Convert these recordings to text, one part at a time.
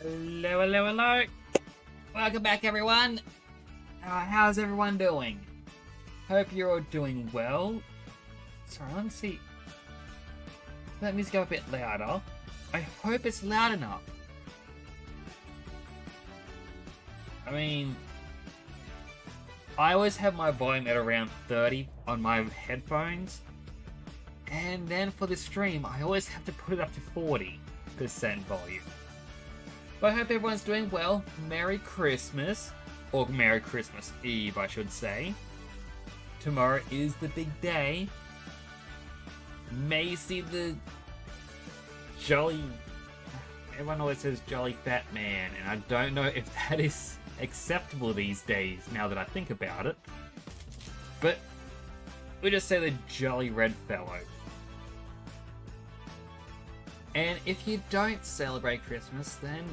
Hello, hello, hello. Welcome back, everyone. How's everyone doing? Hope you're all doing well. Sorry, let me see. Let me just go a bit louder. I hope it's loud enough. I mean, I always have my volume at around 30 on my headphones. And then for the stream, I always have to put it up to 40% volume. But I hope everyone's doing well. Merry Christmas. Or Merry Christmas Eve, I should say. Tomorrow is the big day. May see the jolly... Everyone always says jolly fat man, and I don't know if that is acceptable these days, now that I think about it. But we just say the jolly red fellow. And if you don't celebrate Christmas, then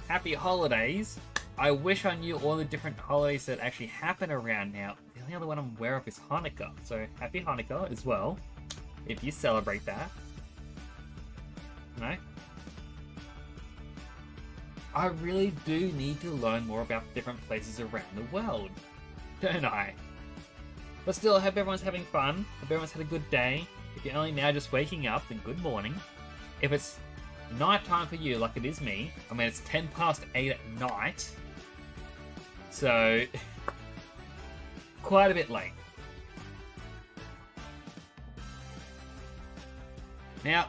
happy holidays. I wish I knew all the different holidays that actually happen around now. The only other one I'm aware of is Hanukkah. So happy Hanukkah as well, if you celebrate that. No? I really do need to learn more about different places around the world, don't I? But still, I hope everyone's having fun. Hope everyone's had a good day. If you're only now just waking up, then good morning. If it's night time for you, like it is me, I mean, it's 10 past 8 at night. So, quite a bit late. Now,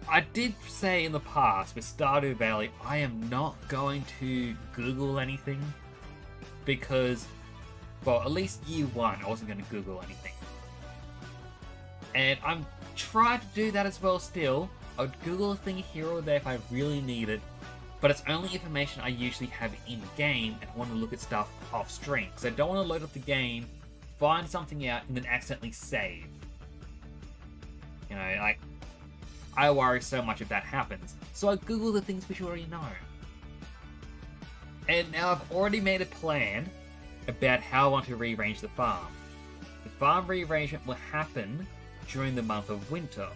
I did say in the past with Stardew Valley, I am not going to Google anything because, well, at least year one, I wasn't going to Google anything. And I'm trying to do that as well still. I would Google a thing here or there if I really need it, but it's only information I usually have in-game and I want to look at stuff off-stream. Because I don't want to load up the game, find something out, and then accidentally save. You know, like, I worry so much if that happens. So I Google the things which you already know. And now I've already made a plan about how I want to rearrange the farm. The farm rearrangement will happen during the month of winter.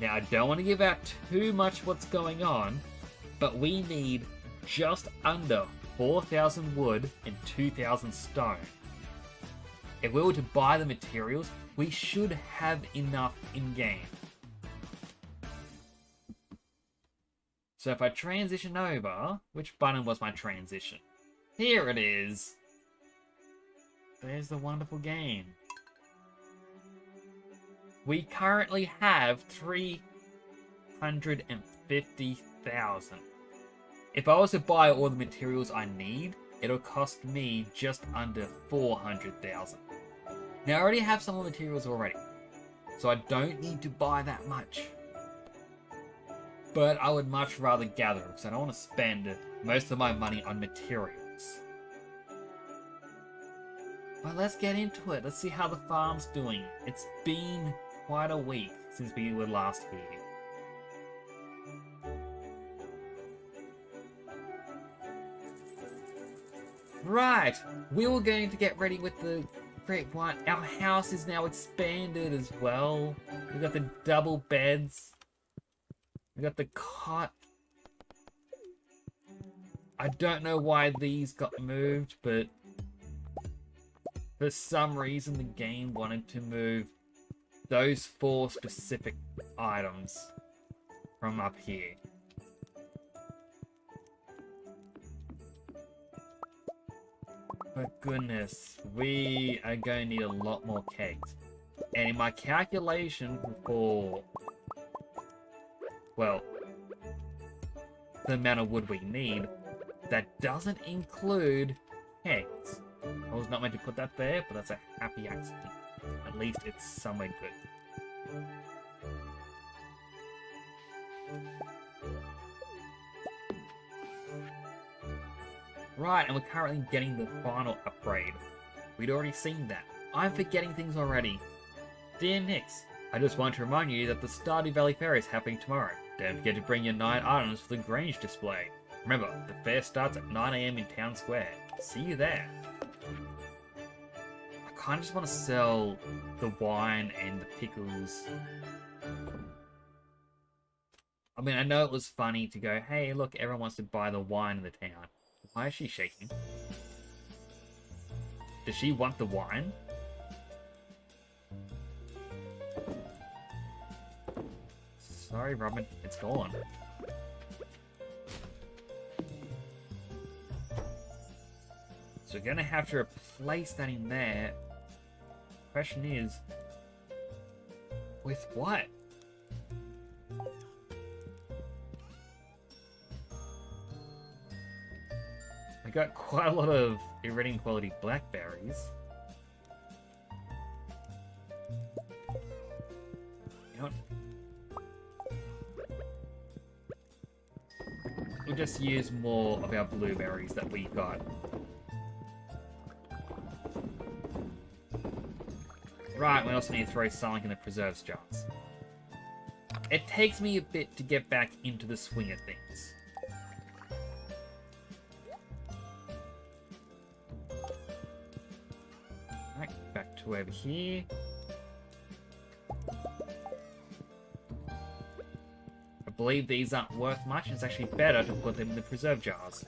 Now, I don't want to give out too much what's going on, but we need just under 4,000 wood and 2,000 stone. If we were to buy the materials, we should have enough in-game. So if I transition over, which button was my transition? Here it is! There's the wonderful game. We currently have 350,000. If I was to buy all the materials I need, it'll cost me just under 400,000. Now I already have some of the materials already, so I don't need to buy that much. But I would much rather gather, because I don't want to spend most of my money on materials. But let's get into it. Let's see how the farm's doing. It's been quite a week since we were last here. Right, we were going to get ready with the great one. Our house is now expanded as well. We've got the double beds. We got the cot. I don't know why these got moved, but for some reason the game wanted to move those 4 specific items from up here. But goodness, we are going to need a lot more kegs. And in my calculation for, well, the amount of wood we need, that doesn't include kegs. I was not meant to put that there, but that's a happy accident. At least it's somewhere good. Right, and we're currently getting the final upgrade. We'd already seen that. I'm forgetting things already. Dear Nix, I just want to remind you that the Stardew Valley Fair is happening tomorrow. Don't forget to bring your 9 items for the Grange display. Remember, the fair starts at 9 AM in Town Square. See you there. I kinda just want to sell the wine and the pickles. I mean, I know it was funny to go, hey, look, everyone wants to buy the wine in the town. Why is she shaking? Does she want the wine? Sorry, Robin, it's gone. So we're gonna have to replace that in there. Question is, with what? I got quite a lot of Iridium quality blackberries. You know what? We'll just use more of our blueberries that we got. Right, we also need to throw something in the preserves jars. It takes me a bit to get back into the swing of things. Right, back to over here. I believe these aren't worth much, and it's actually better to put them in the preserve jars.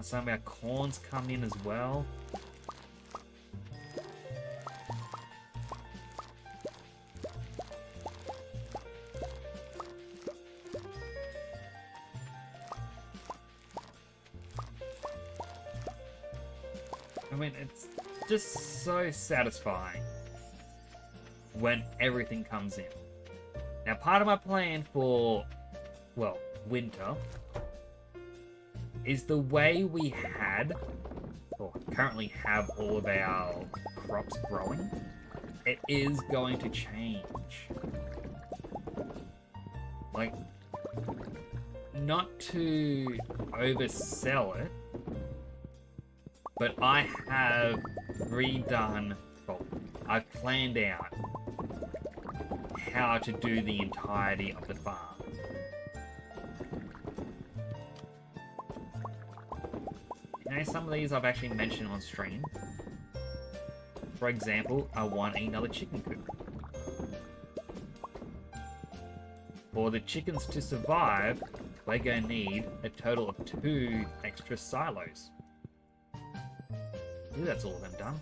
Some of our corns come in as well. I mean, it's just so satisfying when everything comes in. Now, part of my plan for, well, winter is the way we had, or currently have all of our crops growing, it is going to change. Like, not to oversell it, But I have redone, well, I've planned out how to do the entirety of the farm. You know, some of these I've actually mentioned on stream. For example, I want another chicken coop. For the chickens to survive, we're going to need a total of 2 extra silos. Ooh, that's all of them done.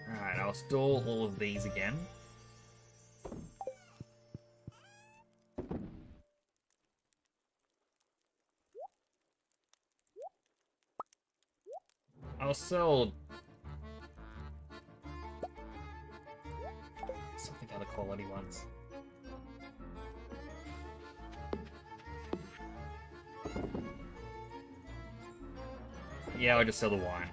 Alright, I'll store all of these again. I'll sell something other quality ones. Yeah, I'll just sell the wine.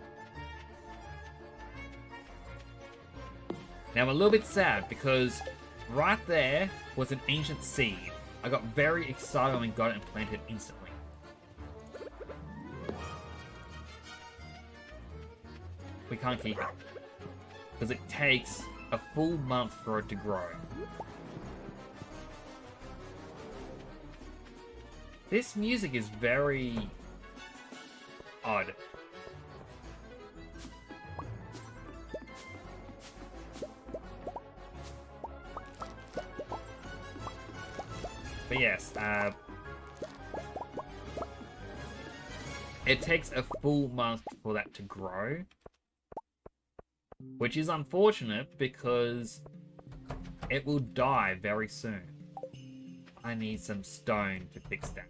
Now I'm a little bit sad because right there was an ancient seed. I got very excited when we got it and planted it instantly. We can't keep it. Because it takes a full month for it to grow. This music is very odd. But yes, it takes a full month for that to grow. Which is unfortunate because it will die very soon. I need some stone to fix that.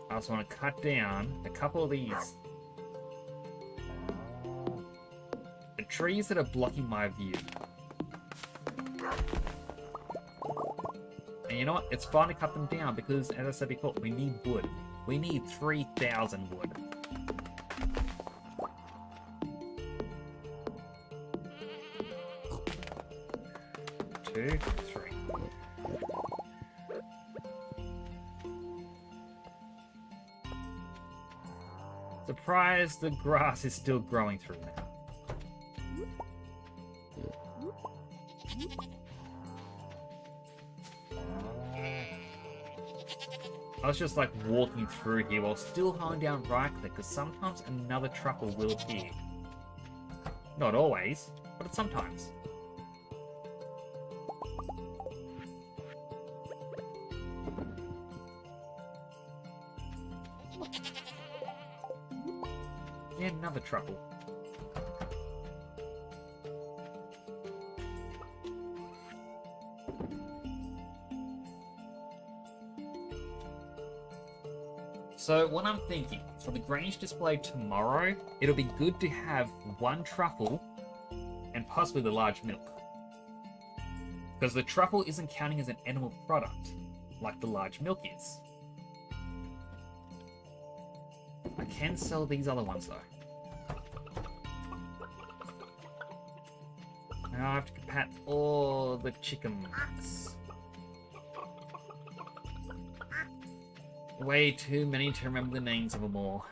I also want to cut down a couple of these. The trees that are blocking my view. And you know what? It's fine to cut them down because, as I said before, we need wood. We need 3,000 wood. Two, three. Surprised the grass is still growing through now. I was just like walking through here while still holding down right click because sometimes another truffle will appear. Not always, but sometimes. Yeah, another truffle. So what I'm thinking, for the Grange display tomorrow, it'll be good to have 1 truffle and possibly the large milk. Because the truffle isn't counting as an animal product, like the large milk is. I can sell these other ones though. Now I have to pat all the chickens. Way too many to remember the names of them all.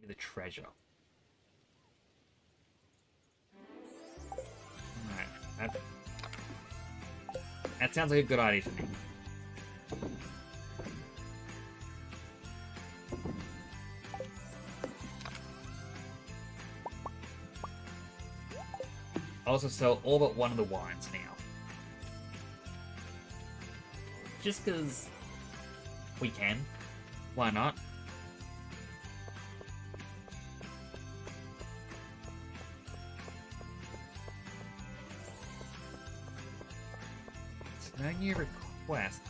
the treasure. Alright, that sounds like a good idea to me. I'll also sell all but one of the wines now. Just because we can. Why not? So no new request.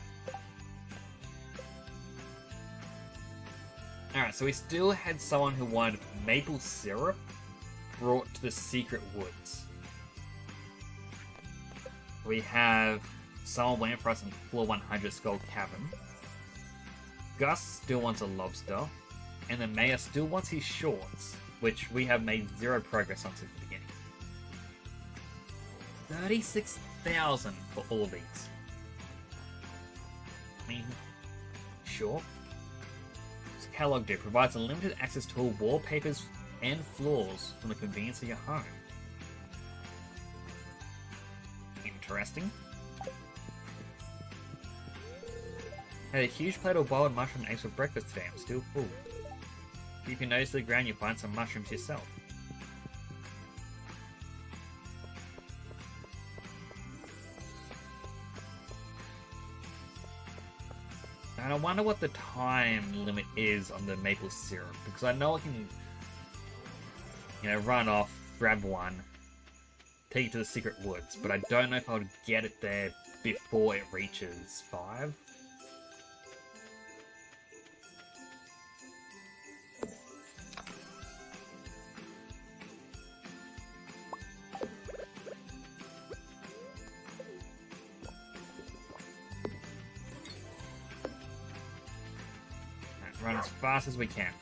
Alright, so we still had someone who wanted maple syrup brought to the secret woods. We have someone waiting for us in floor 100 Skull Cavern. Gus still wants a lobster. And the mayor still wants his shorts, which we have made zero progress on since the beginning. 36,000 for all these. I mean, sure. So Catalog Do provides unlimited access to all wallpapers and floors from the convenience of your home. Interesting. Had a huge plate of wild mushroom and eggs for breakfast today. I'm still full. Keep your nose to the ground, you'll find some mushrooms yourself. And I wonder what the time limit is on the maple syrup, because I know I can, run off, grab one, take it to the secret woods, but I don't know if I would get it there before it reaches 5. Run as fast as we can.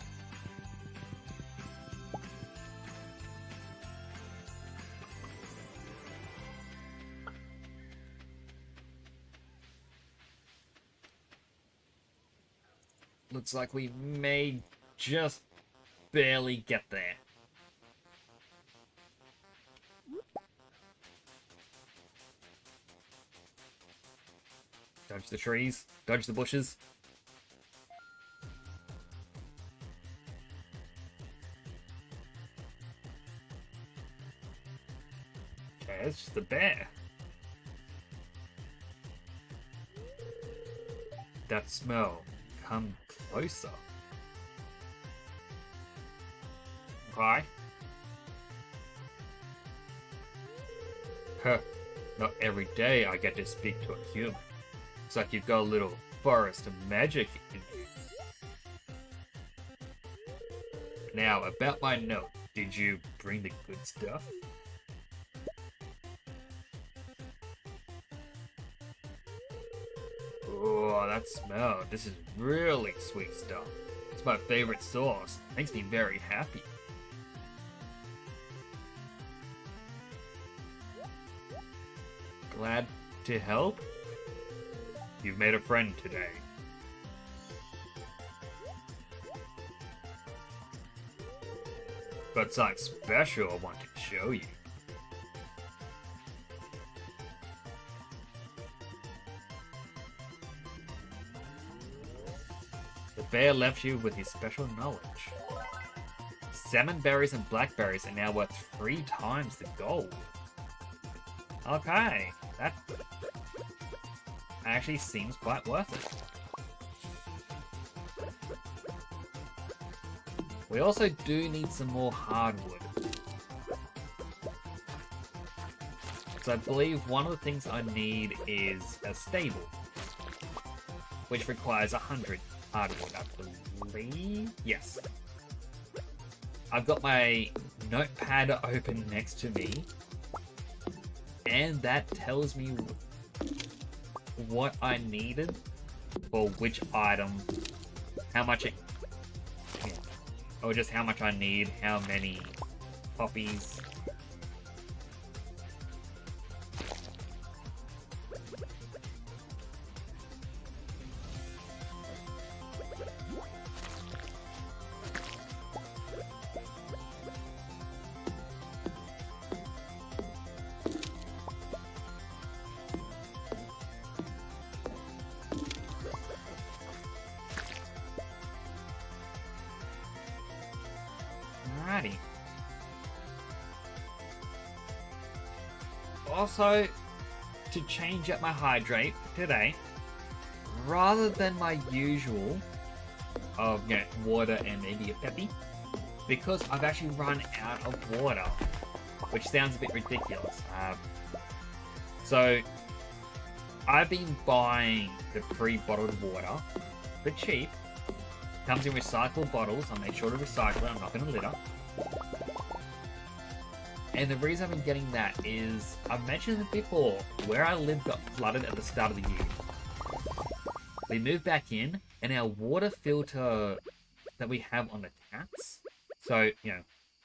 Looks like we may just barely get there. Dodge the trees, dodge the bushes. Okay, it's just a bear. That smell. Come closer. Okay. Huh. Not every day I get to speak to a human. It's like you've got a little forest of magic in you. Now, about my note. Did you bring the good stuff? Oh, that smell. This is really sweet stuff. It's my favorite sauce. Makes me very happy. Glad to help? You've made a friend today. But something special I want to show you. The bear left you with his special knowledge. Salmon berries and blackberries are now worth 3 times the gold. Okay, that actually seems quite worth it. We also do need some more hardwood. So I believe one of the things I need is a stable, which requires 100 hardwood, I believe. Yes. I've got my notepad open next to me, and that tells me what I needed for which item, how much it, or just how much I need, how many poppies. Also, to change up my hydrate today, rather than my usual of water and maybe a peppy, because I've actually run out of water, which sounds a bit ridiculous. So I've been buying the pre-bottled water for cheap. Comes in recycled bottles. I'll make sure to recycle it. I'm not going to litter. And the reason I've been getting that is, I've mentioned it before, where I live got flooded at the start of the year. We moved back in, and our water filter that we have on the taps, so,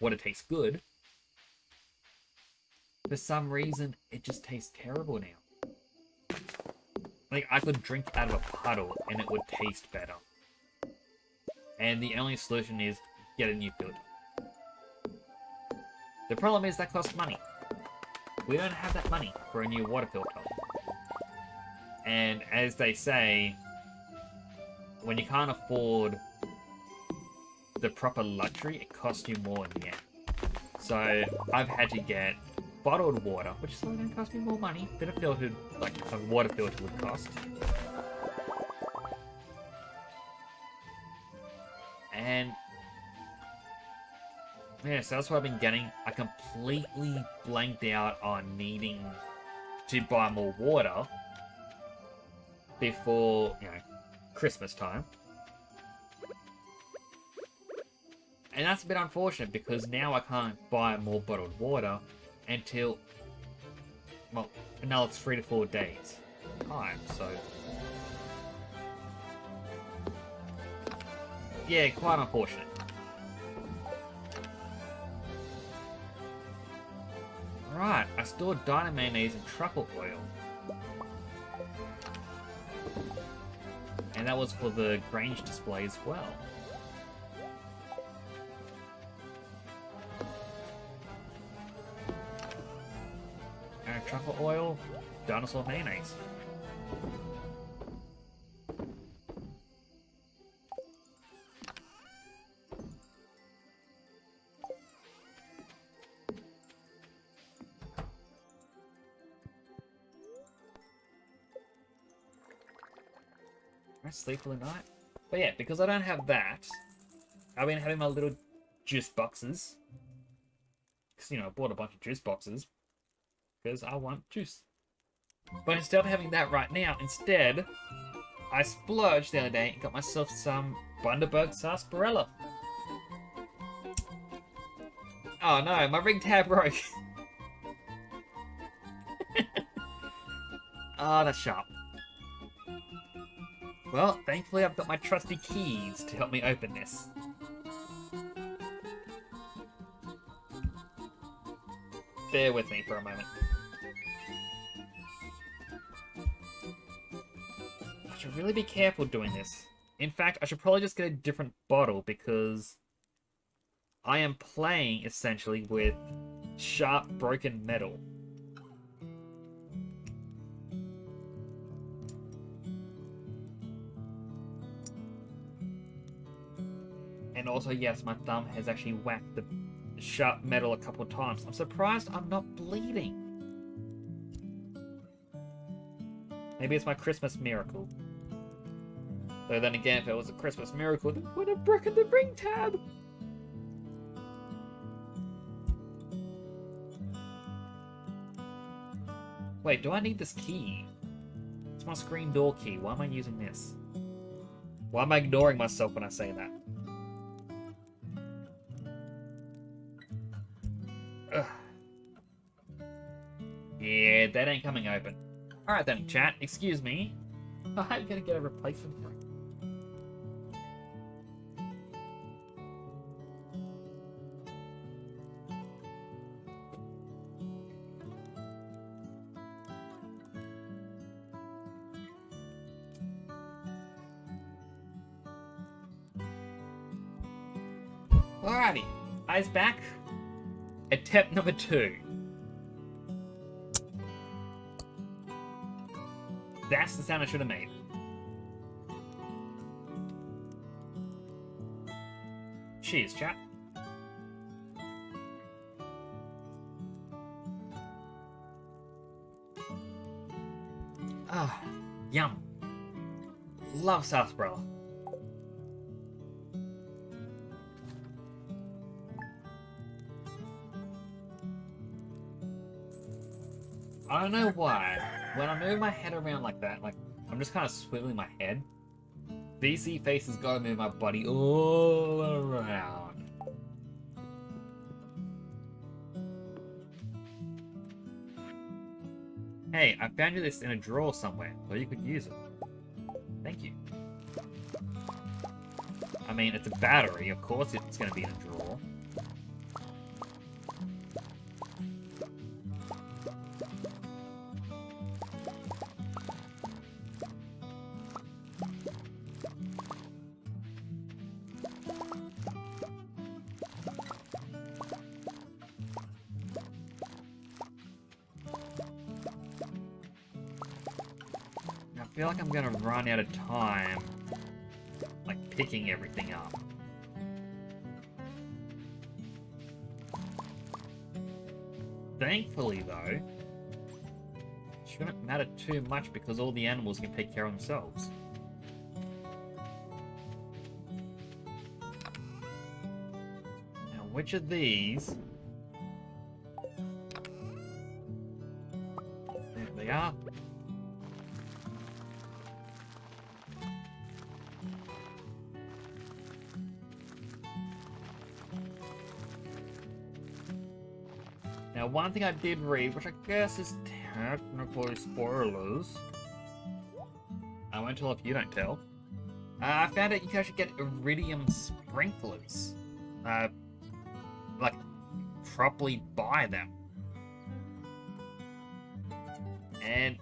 water tastes good, for some reason, it just tastes terrible now. Like, I could drink out of a puddle, and it would taste better. And the only solution is get a new filter. The problem is that costs money. We don't have that money for a new water filter. And as they say, when you can't afford the proper luxury, it costs you more in the end. So I've had to get bottled water, which is going to cost me more money than a filtered, like a water filter would cost. And yeah, so that's what I've been getting. I completely blanked out on needing to buy more water before, Christmas time. And that's a bit unfortunate because now I can't buy more bottled water until, well, another 3 to 4 days time, so yeah, quite unfortunate. Right, I stored dino mayonnaise and truffle oil. And that was for the Grange display as well. And truffle oil, dinosaur mayonnaise. I sleep all night. But yeah, because I don't have that, I've been having my little juice boxes. Because, I bought a bunch of juice boxes. Because I want juice. But instead of having that right now, instead, I splurged the other day and got myself some Bundaberg sarsaparilla. Oh no, my ring tab broke. Ah, that's sharp. Well, thankfully I've got my trusty keys to help me open this. Bear with me for a moment. I should really be careful doing this. In fact, I should probably just get a different bottle because I am playing, essentially, with sharp, broken metal. And also, yes, my thumb has actually whacked the sharp metal a couple of times. I'm surprised I'm not bleeding. Maybe it's my Christmas miracle. Though then again, if it was a Christmas miracle, then I would have broken the ring tab. Wait, do I need this key? It's my screen door key. Why am I using this? Why am I ignoring myself when I say that? Ugh. Yeah, that ain't coming open. Alright then, chat. Excuse me. I'm gonna get a replacement for it. Alrighty. Eyes back. Attempt number 2. That's the sound I should have made. Cheers, chat. Ah, yum. Love sarsaparilla. I don't know why. When I move my head around like that, like, I'm just kind of swiveling my head. VC faces gotta move my body all around. Hey, I found you this in a drawer somewhere, so you could use it. Thank you. I mean, it's a battery, of course it's gonna be in a drawer. I feel like I'm gonna run out of time, like, picking everything up. Thankfully, though, it shouldn't matter too much because all the animals can take care of themselves. Now, which of these... There they are. Now, one thing I did read, which I guess is technically spoilers. I won't tell if you don't tell. I found out you can actually get iridium sprinklers. Like, properly buy them. And,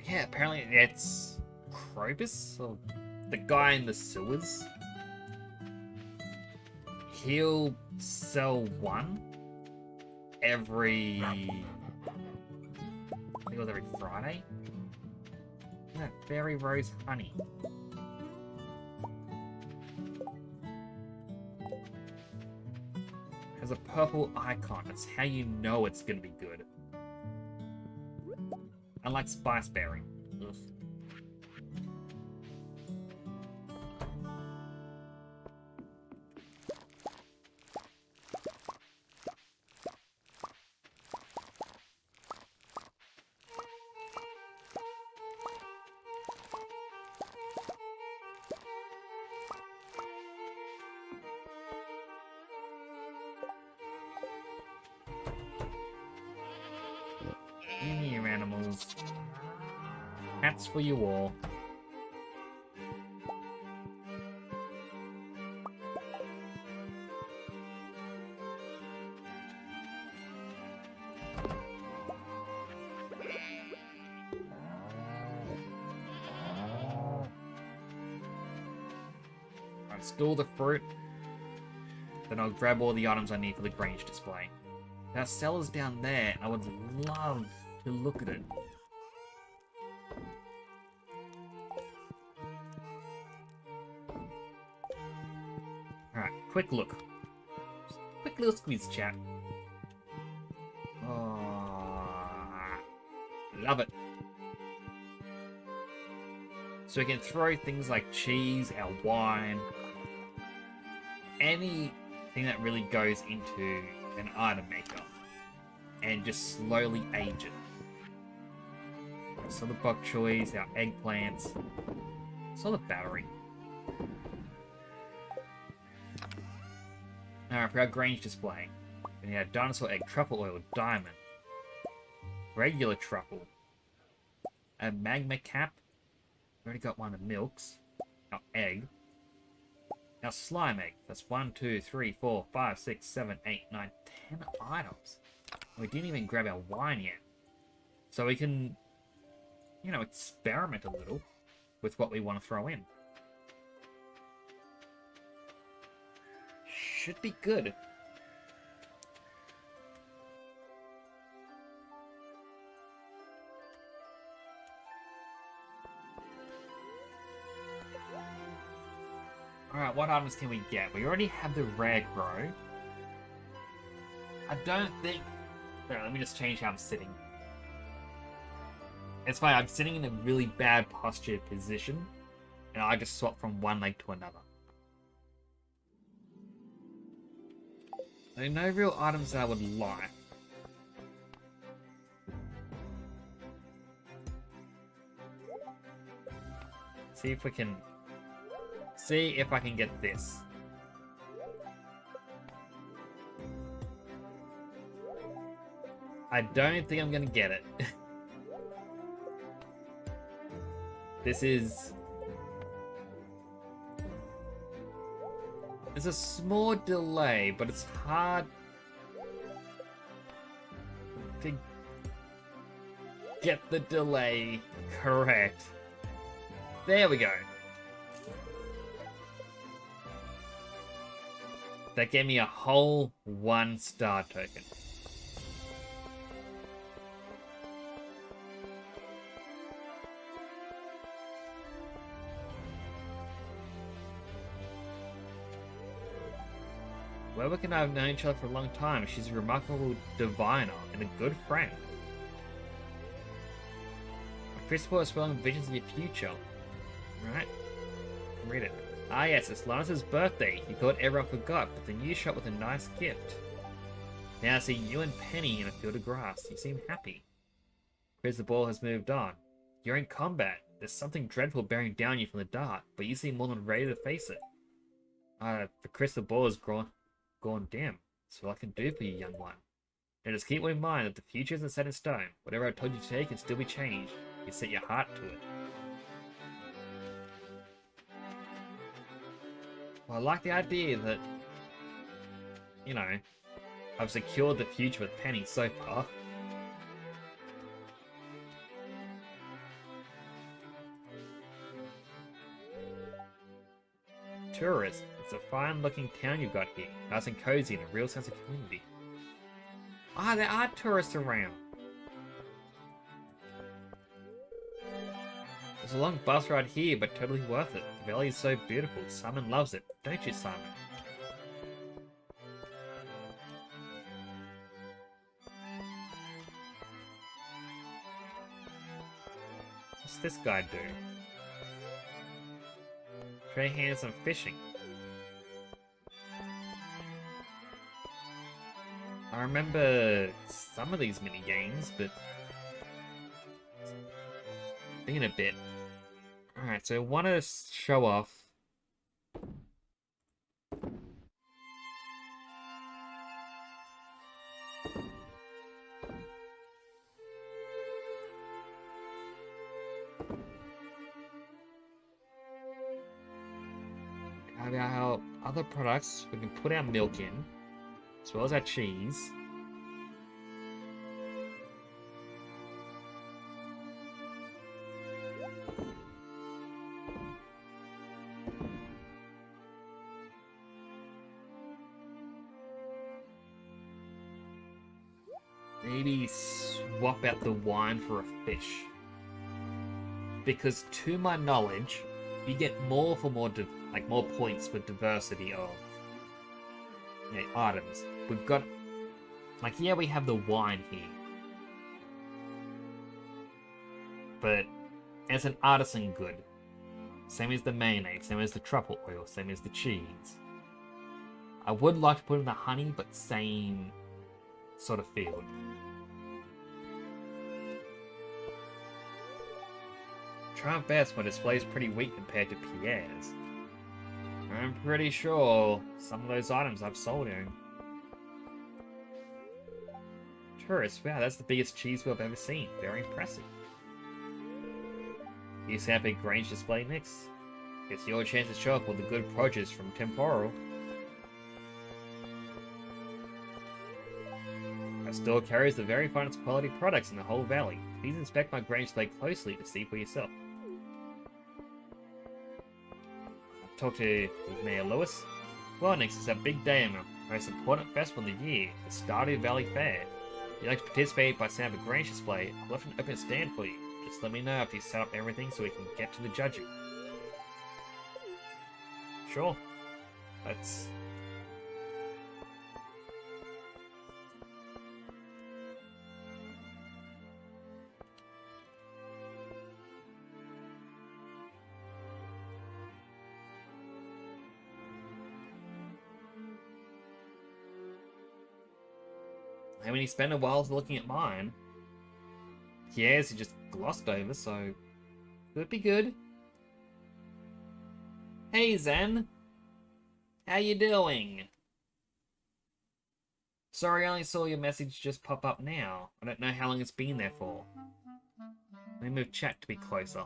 yeah, apparently it's Krobus, or the guy in the sewers. He'll sell one every... I think it was every Friday? Yeah, Fairy Rose Honey. Has a purple icon. That's how you know it's gonna be good. Unlike Spiceberry. Ugh. In here, animals. Cats for you all. I'll store the fruit. Then I'll grab all the items I need for the Grange display. Now, cellar's down there. I would love to look at it. Alright, quick look. Quick little squeeze chat. Oh, love it. So we can throw things like cheese, our wine, anything that really goes into an item maker, and just slowly age it. So the bok choys, our eggplants, so the battery. Alright, for our Grange display, we have dinosaur egg, truffle oil, diamond, regular truffle, a magma cap. We already got one of the milks, our egg, our slime egg. That's 1, 2, 3, 4, 5, 6, 7, 8, 9, 10 items. We didn't even grab our wine yet. So we can, you know, experiment a little with what we want to throw in. Should be good. Alright, what items can we get? We already have the rare grow. I don't think... Alright, let me just change how I'm sitting. It's fine, I'm sitting in a really bad posture position, and I just swap from one leg to another. There are no real items that I would like. See if I can get this. I don't think I'm gonna get it. There's a small delay, but it's hard to get the delay correct. There we go. That gave me a whole 1-star token. Weber and I have known each other for a long time. She's a remarkable diviner and a good friend. A crystal is spelling visions of your future. Right? Read it. Ah yes, it's Lannis's birthday. He thought everyone forgot, but the news shot with a nice gift. Now I see you and Penny in a field of grass. You seem happy. Chris, the ball has moved on. You're in combat. There's something dreadful bearing down you from the dark, but you seem more than ready to face it. The crystal ball has gone dim. That's all I can do for you, young one. Now just keep in mind that the future isn't set in stone. Whatever I told you today can still be changed. You set your heart to it. Well, I like the idea that, you know, I've secured the future with Penny so far. Tourist, it's a fine-looking town you've got here. Nice and cozy and a real sense of community. Ah, there are tourists around. There's a long bus ride here, but totally worth it. The valley is so beautiful. Simon loves it. Don't you, Simon? What's this guy do? Trade hands and fishing. I remember some of these mini games, but thinking a bit. Alright, so I want to show off our other products. We can put our milk in, as well as our cheese. Maybe swap out the wine for a fish. Because to my knowledge, you get more for more points for diversity of items. We've got we have the wine here. But as an artisan good, same as the mayonnaise, same as the truffle oil, same as the cheese. I would like to put in the honey, but same sort of field. Try my best, my display is pretty weak compared to Pierre's. I'm pretty sure some of those items I've sold him. Tourist, wow, that's the biggest cheese wheel I've ever seen. Very impressive. You see how big Grange display next? It's your chance to show off all the good produce from Temporal. Our store carries the very finest quality products in the whole valley. Please inspect my Grange display closely to see for yourself. Talk to Mayor Lewis. Well, next is our big day and our most important festival of the year, the Stardew Valley Fair. If you'd like to participate by setting up a Grange display, I'll left an open stand for you. Just let me know after you set up everything so we can get to the judging. Sure. Let's... I mean, he spent a while looking at mine. Yes, he just glossed over, so could be good. Hey, Zen. How you doing? Sorry, I only saw your message just pop up now. I don't know how long it's been there for. Let me move chat to be closer.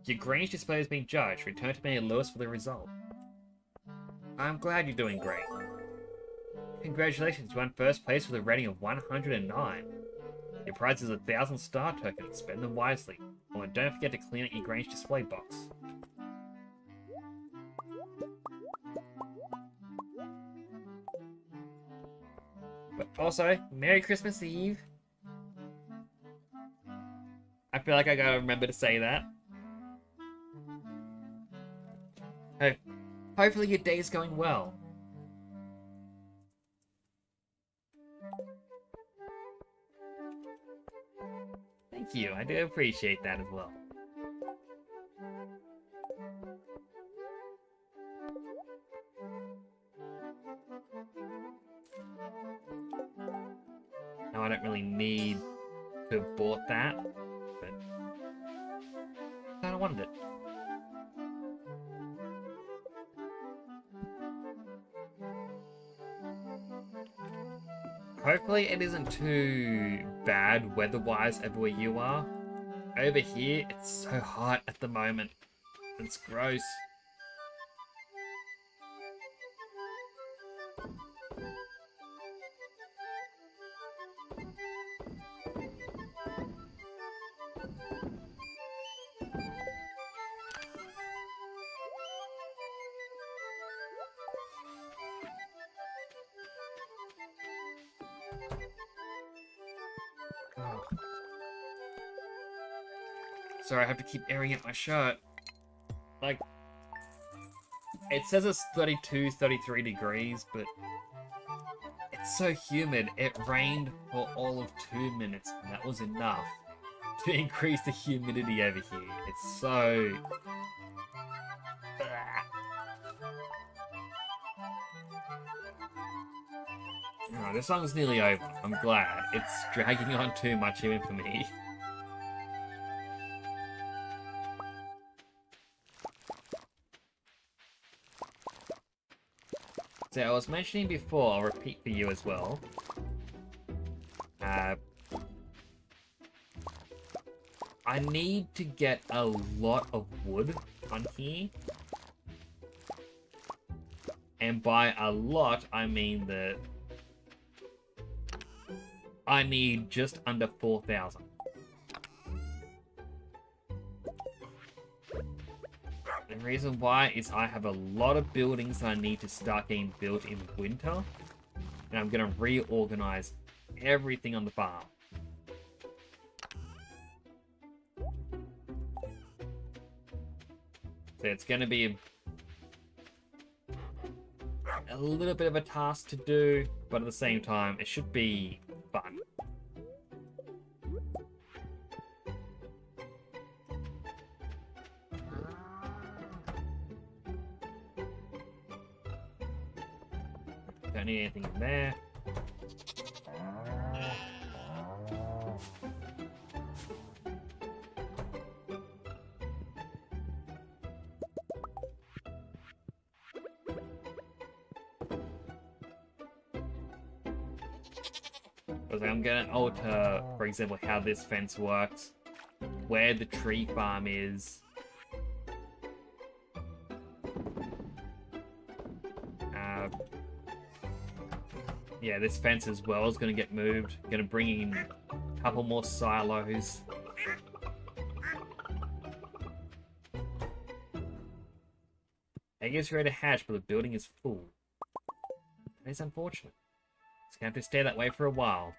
Your Grange display has been judged. Return to me and Lewis for the result. I'm glad you're doing great. Congratulations, you won first place with a rating of 109. Your prize is 1,000 star tokens. Spend them wisely. Oh, and don't forget to clean out your Grange display box. But also, Merry Christmas Eve. I feel like I gotta remember to say that. Hey, hopefully your day's going well. Thank you, I do appreciate that as well. Now I don't really need to have bought that, but I kinda wanted it. Hopefully it isn't too bad weather-wise everywhere you are. Over here, it's so hot at the moment. It's gross. Oh. Sorry, I have to keep airing out my shirt. Like, it says it's 32, 33 degrees, but it's so humid. It rained for all of 2 minutes, and that was enough to increase the humidity over here. It's so... Oh, this song's nearly over. I'm glad. It's dragging on too much even for me. So I was mentioning before, I'll repeat for you as well. I need to get a lot of wood on here. And by a lot, I mean that I need just under 4,000. The reason why is I have a lot of buildings that I need to start getting built in winter. And I'm going to reorganize everything on the farm. So it's going to be a little bit of a task to do, but at the same time, it should be fun. Don't need anything in there. Because I'm going to alter, for example, how this fence works, where the tree farm is. Yeah, this fence as well is going to get moved. Going to bring in a couple more silos. Egg is ready to hatch, but the building is full. That is unfortunate. It's going to have to stay that way for a while.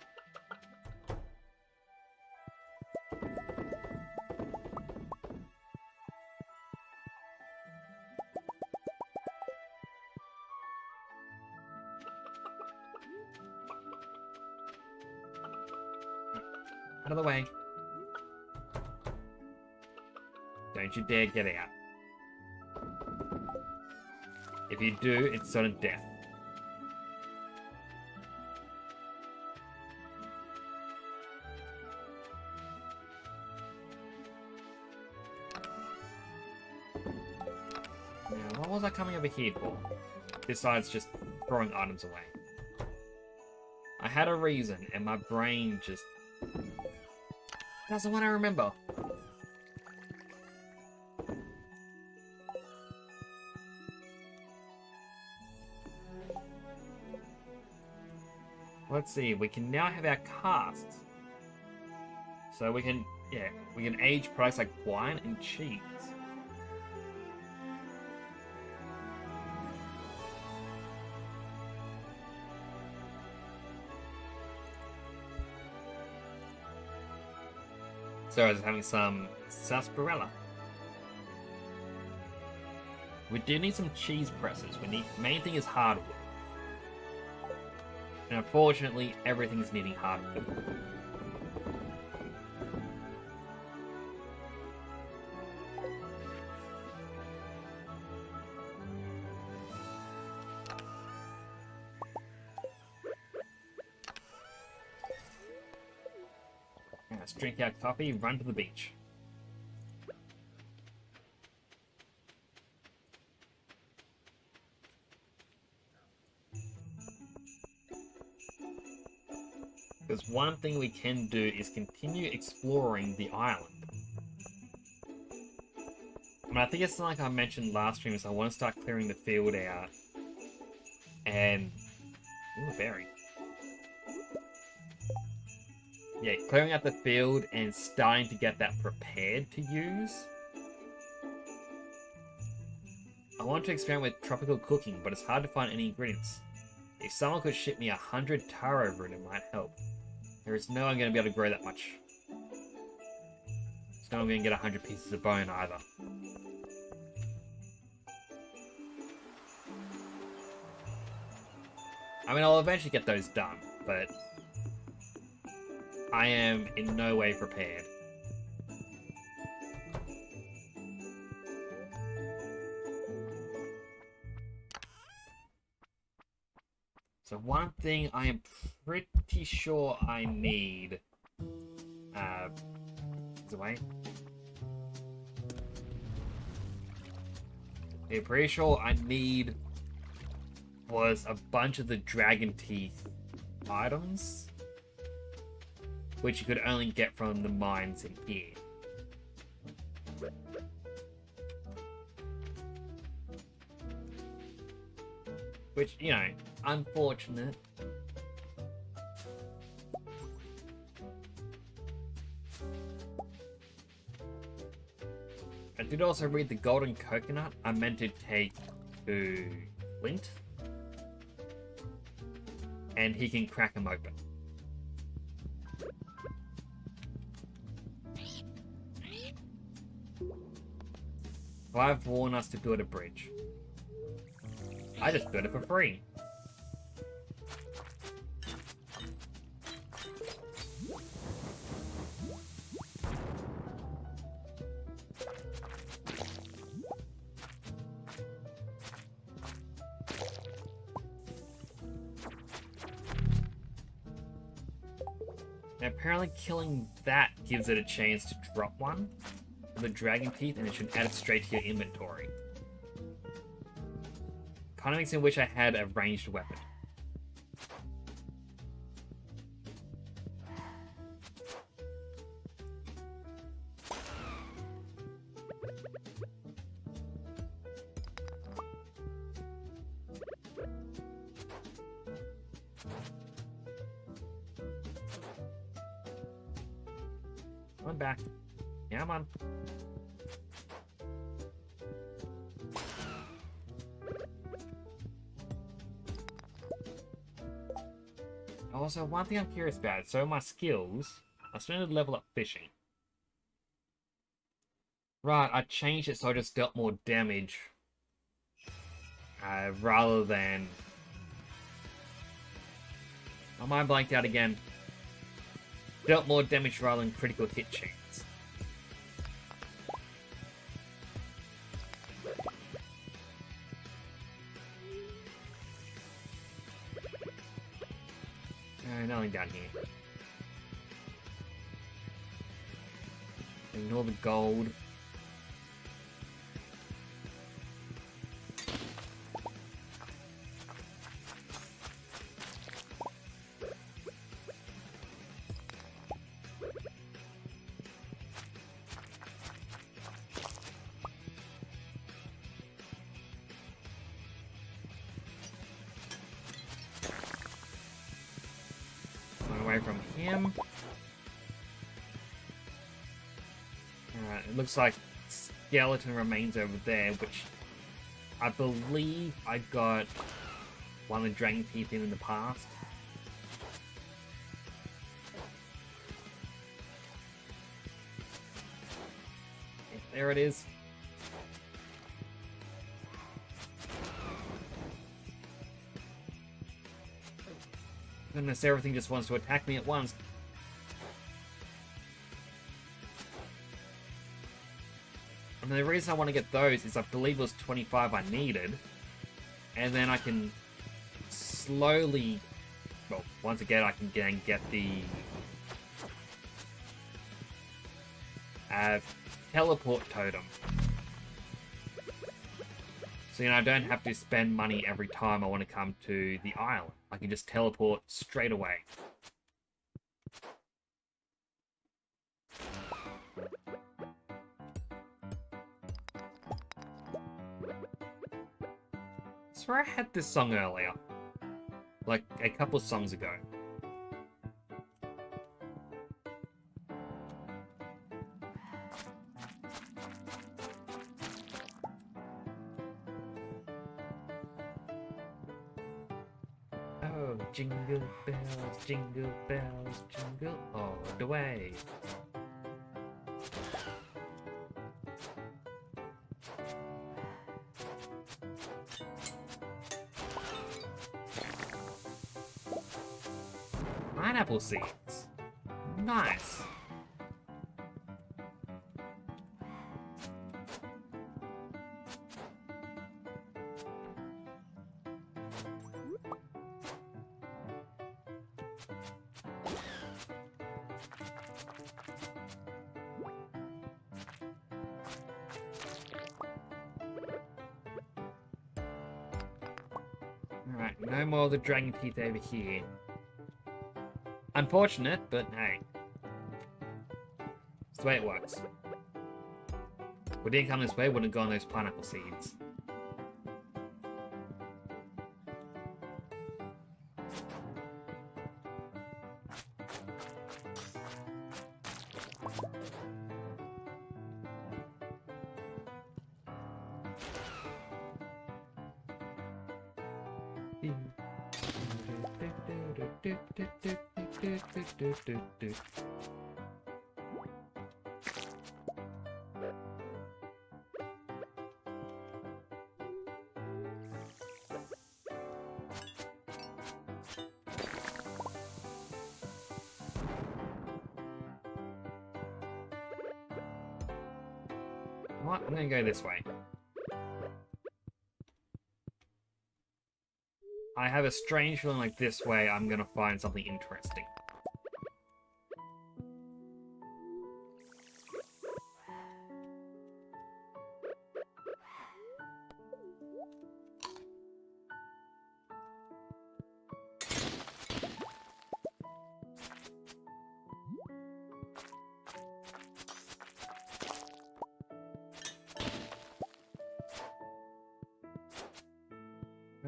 Out of the way. Don't you dare get out. If you do, it's certain death. Now, what was I coming over here for? Besides just throwing items away. I had a reason, and my brain just doesn't want to remember. Let's see, we can now have our casts. So we can, yeah, we can age products like wine and cheese. So I was having some sarsaparilla. We do need some cheese presses. Main thing is hardwood. And unfortunately, everything's needing hardwood. Let's drink our coffee, run to the beach. Because one thing we can do is continue exploring the island. I mean, I think it's like I mentioned last stream, is I want to start clearing the field out. And... ooh, a berry. Yeah, clearing out the field and starting to get that prepared to use. I want to experiment with tropical cooking, but it's hard to find any ingredients. If someone could ship me 100 taro root, it might help. There is no one going to be able to grow that much. There's no one going to get 100 pieces of bone either. I mean, I'll eventually get those done, but I am in no way prepared. So one thing I am pretty sure I need... is it away? I'm pretty sure I need was a bunch of the dragon teeth items, which you could only get from the mines in here. Which, you know, unfortunate. I did also read the golden coconut. I meant to take to Flint. And he can crack them open. Clive warned us to build a bridge. I just built it for free. Now, apparently killing that gives it a chance to drop one of the dragon teeth, and it should add it straight to your inventory. Kind of makes me wish I had a ranged weapon. Come back. Yeah, I'm on. Also, one thing I'm curious about, so my skills, I started to level up fishing. Right, I changed it so I just dealt more damage. Rather than... My mind blanked out again. Dealt more damage rather than critical hit chance. Nothing down here. Ignore the gold. Away from him. Alright, it looks like skeleton remains over there, which I believe I got one of the dragon teeth in the past. There it is. Goodness, everything just wants to attack me at once. And the reason I want to get those is I believe it was 25 I needed. And then I can slowly... Well, once again, I can get the... teleport totem. So, I don't have to spend money every time I want to come to the island. I can just teleport straight away. I swear I had this song earlier. Like, a couple songs ago. Oh, jingle bells, jingle all the way. Pineapple seeds. Nice. Alright, no more of the dragon teeth over here. Unfortunate, but hey. It's the way it works. If we didn't come this way, we wouldn't have gone those pineapple seeds. What? I'm gonna go this way. I have a strange feeling like this way I'm gonna find something interesting.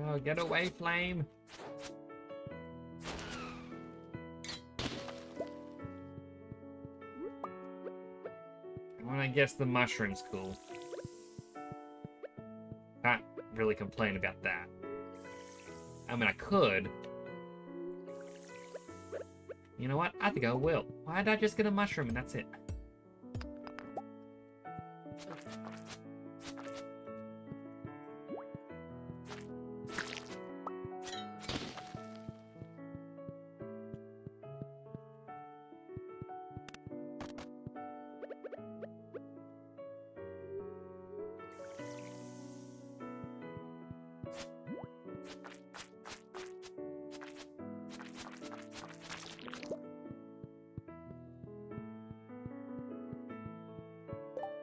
Oh, get away, flame! Well, I guess the mushroom's cool. Can't really complain about that. I mean, I could. You know what? I think I will. Why did I just get a mushroom and that's it?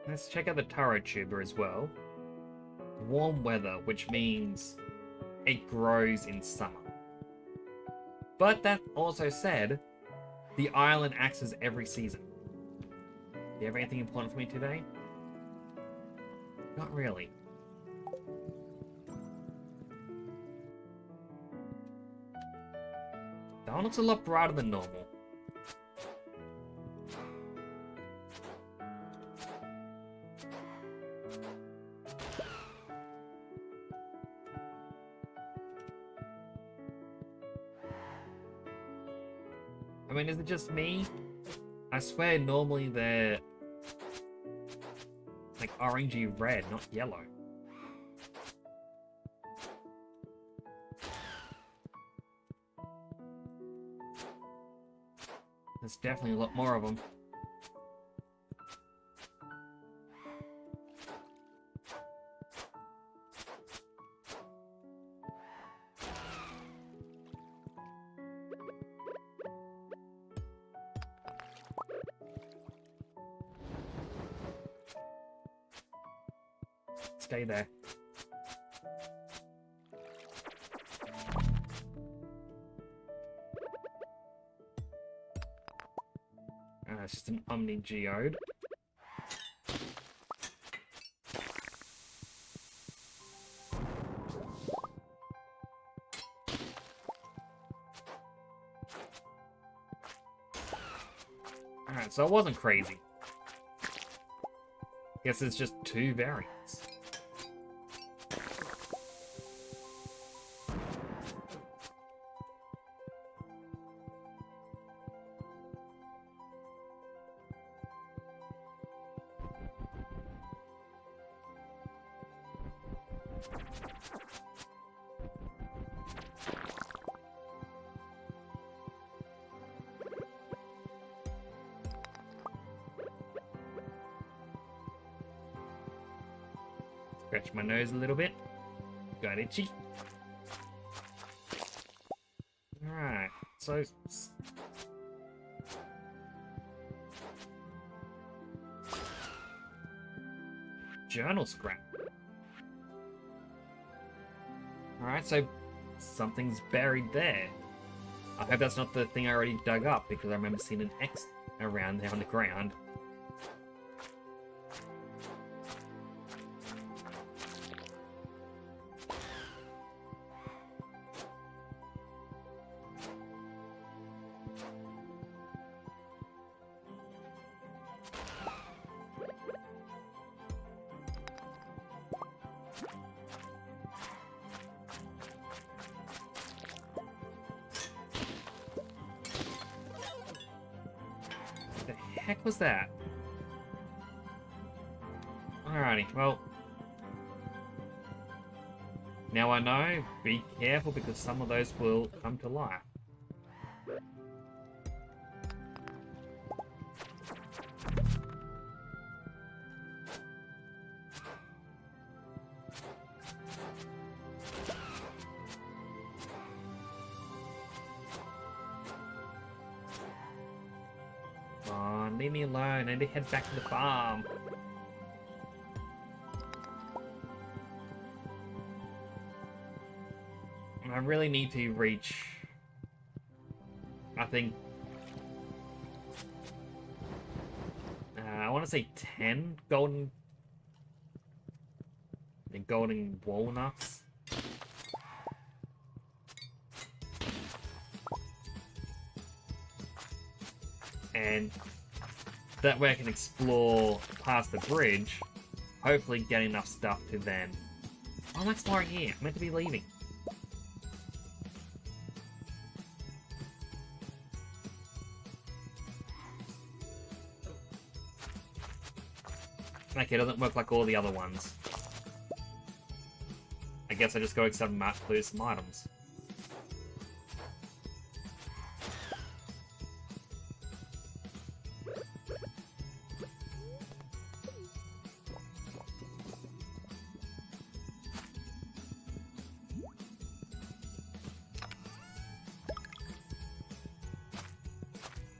Let's check out the taro tuber as well. Warm weather, which means it grows in summer. But that also said, the island axes every season. Do you have anything important for me today? Not really. That one looks a lot brighter than normal. I mean, is it just me? I swear normally they're like orangey red, not yellow. There's definitely a lot more of them. Stay there. It's just an Omni Geode. Alright, so it wasn't crazy. Guess it's just 2 variants. Scratch my nose a little bit. Got itchy. Alright, so... journal scrap. Alright, so something's buried there. I hope that's not the thing I already dug up, because I remember seeing an X around there on the ground. Heck was that? Alrighty, well. Now I know, be careful because some of those will come to life. Leave me alone. I need to head back to the farm. I really need to reach, I think, I want to say 10 golden walnuts. And that way I can explore past the bridge, hopefully get enough stuff to then... Oh, I'm exploring here. I'm meant to be leaving. Okay, it doesn't work like all the other ones. I guess I just go accept map, lose some items.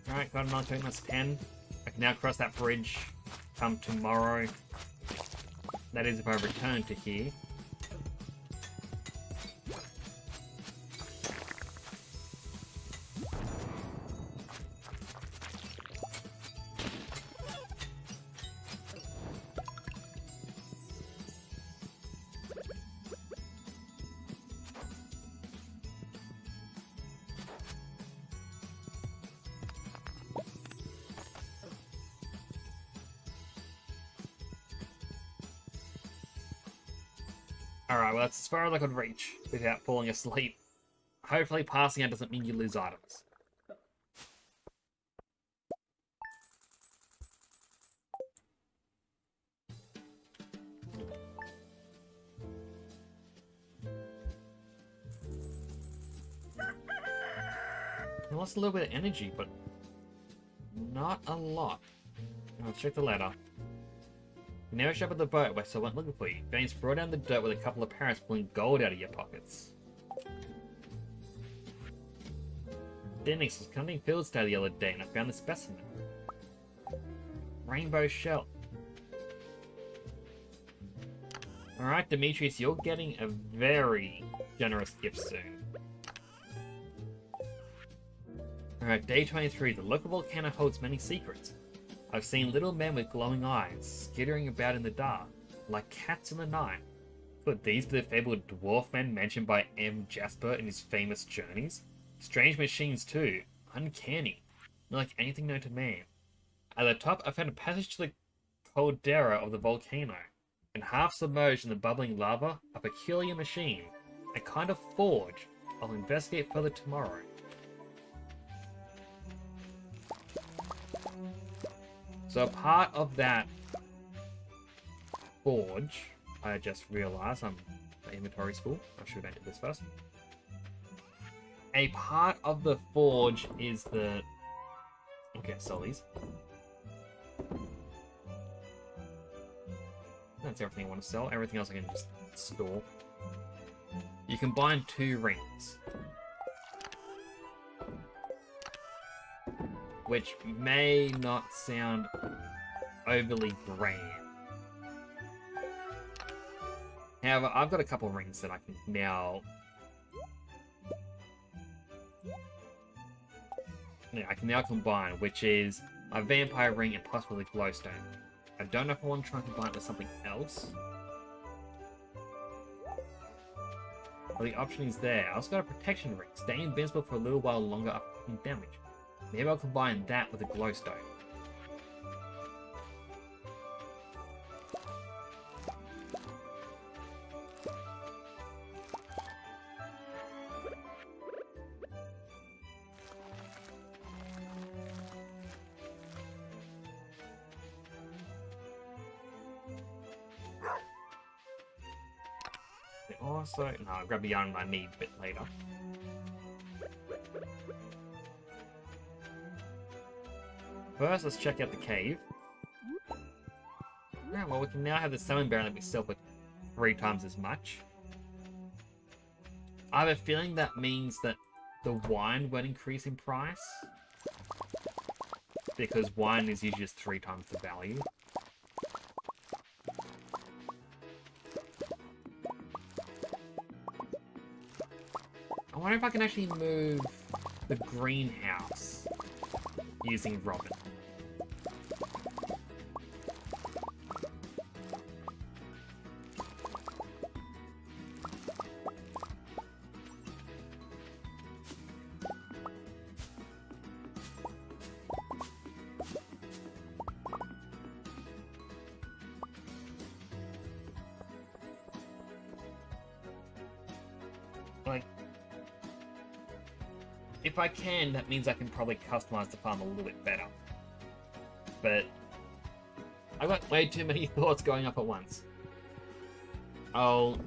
Alright, got another turn, that's 10. I can now cross that bridge come tomorrow. That is if I return to here. Alright, well that's as far as I could reach without falling asleep. Hopefully passing out doesn't mean you lose items. I lost a little bit of energy, but not a lot. Let's check the ladder. You never shop at the boat, so I went looking for you. James brought down the dirt with a couple of parents pulling gold out of your pockets. Dennis was cutting fields day the other day and I found the specimen. Rainbow shell. Alright, Demetrius, you're getting a very generous gift soon. Alright, day 23. The local volcano holds many secrets. I've seen little men with glowing eyes, skittering about in the dark, like cats in the night. Could these be the fabled dwarf men mentioned by M. Jasper in his famous journeys? Strange machines too, uncanny, not like anything known to man. At the top, I found a passage to the caldera of the volcano, and half submerged in the bubbling lava, a peculiar machine, a kind of forge. I'll investigate further tomorrow. So part of that forge, I just realized my inventory's full. I should have entered this first. A part of the forge is the... Okay, sell these. That's everything I want to sell. Everything else I can just store. You combine 2 rings. Which may not sound overly grand. However, I've got a couple rings that I can now... Yeah, I can now combine, which is a vampire ring and possibly glowstone. I don't know if I want to try and combine it with something else. But the option is there. I also got a protection ring. Stay invincible for a little while longer after taking damage. Maybe I'll combine that with a glowstone. Also, no, I'll grab the yarn I need a bit later. First, let's check out the cave. Yeah, well, we can now have the salmon baron that we sell for 3 times as much. I have a feeling that means that the wine won't increase in price. Because wine is usually just 3 times the value. I wonder if I can actually move the greenhouse using Robin. Like, if I can, that means I can probably customize the farm a little bit better. But I've got way too many thoughts going up at once. I'll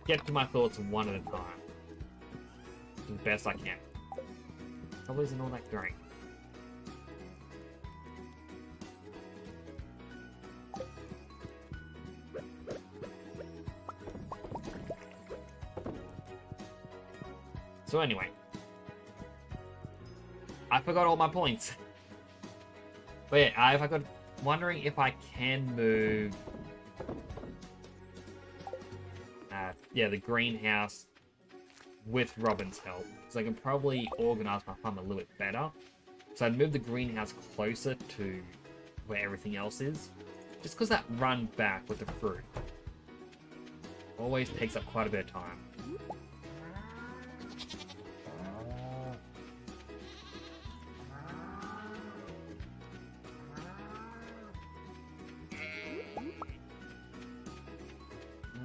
get to my thoughts one at a time. As best I can. Probably isn't all that great. So anyway, I forgot all my points. But yeah, if I could wondering if I can move... yeah, the greenhouse with Robin's help. So I can probably organize my farm a little bit better. So I'd move the greenhouse closer to where everything else is. Just because that run back with the fruit always takes up quite a bit of time.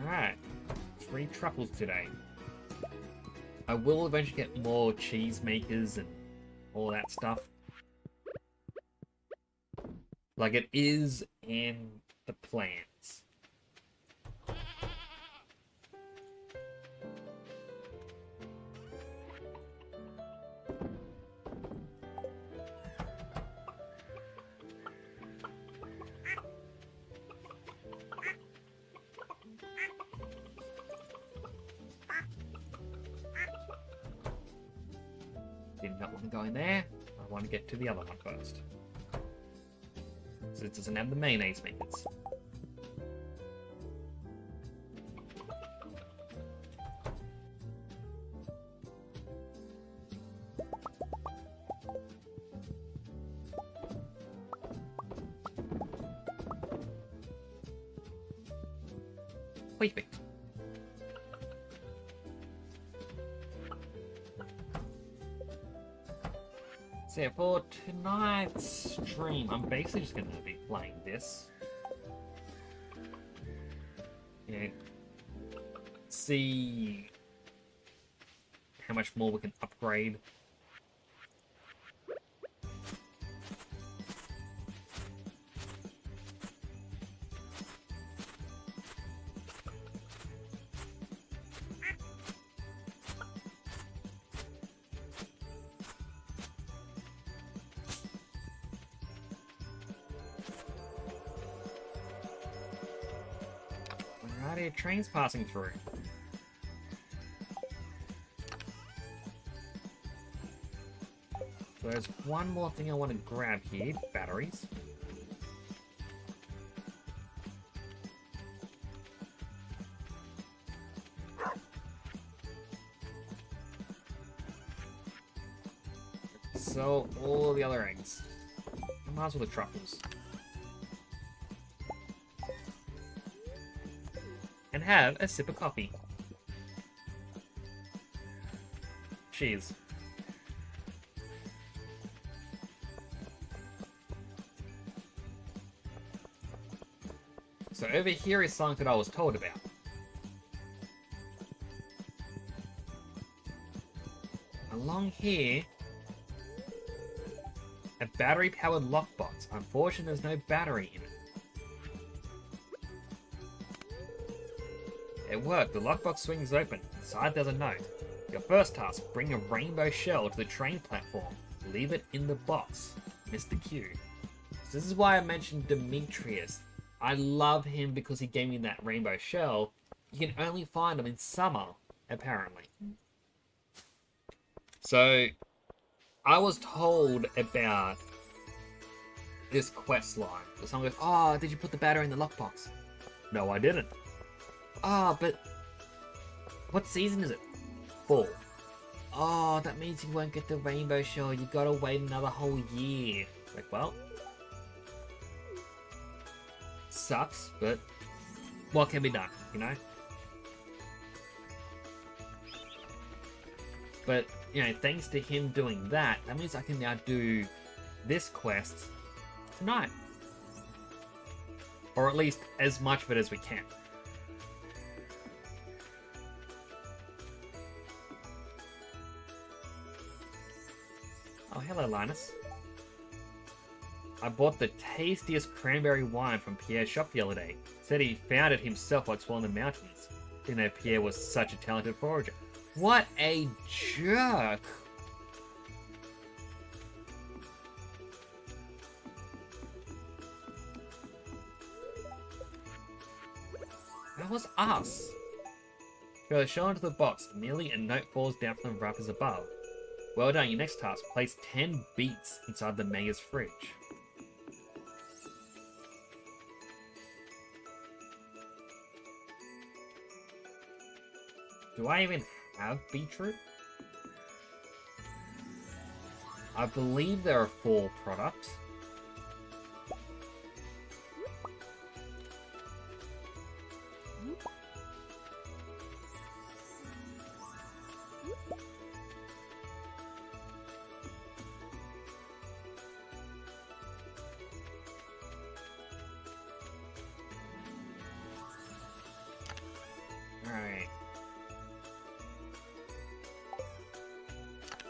Alright, 3 truffles today. I will eventually get more cheese makers and all that stuff. Like, it is in the plans. Did not want to go in there. I want to get to the other one first. So it doesn't have the mayonnaise makers. Perfect. So yeah, for tonight's stream, I'm basically just going to be playing this. Yeah. See how much more we can upgrade. Alrighty, trains passing through. There's one more thing I want to grab here. Batteries. So, all the other eggs. I might as well the truffles. And have a sip of coffee. Cheers. So over here is something that I was told about. Along here, a battery-powered lockbox. Unfortunately, there's no battery in it. It worked. The lockbox swings open. Inside there's a note. Your first task, bring a rainbow shell to the train platform. Leave it in the box. Mr. Q. So this is why I mentioned Demetrius. I love him because he gave me that rainbow shell. You can only find them in summer, apparently. So, I was told about this quest line. Someone goes, oh, did you put the battery in the lockbox? No, I didn't. Ah, oh, but what season is it? Fall. Oh, that means you won't get the rainbow shell. You gotta wait another whole year. Like, well, sucks, but what can be done, you know? But, you know, thanks to him doing that, that means I can now do this quest tonight. Or at least as much of it as we can. Oh, hello, Linus. I bought the tastiest cranberry wine from Pierre's shop the other day. Said he found it himself while exploring the mountains. Didn't know Pierre was such a talented forager. What a jerk! That was us. Throw the shell into the box. Immediately a note falls down from the wrappers above. Well done, your next task. Place 10 beets inside the mayor's fridge. Do I even have beetroot? I believe there are 4 products. Alright.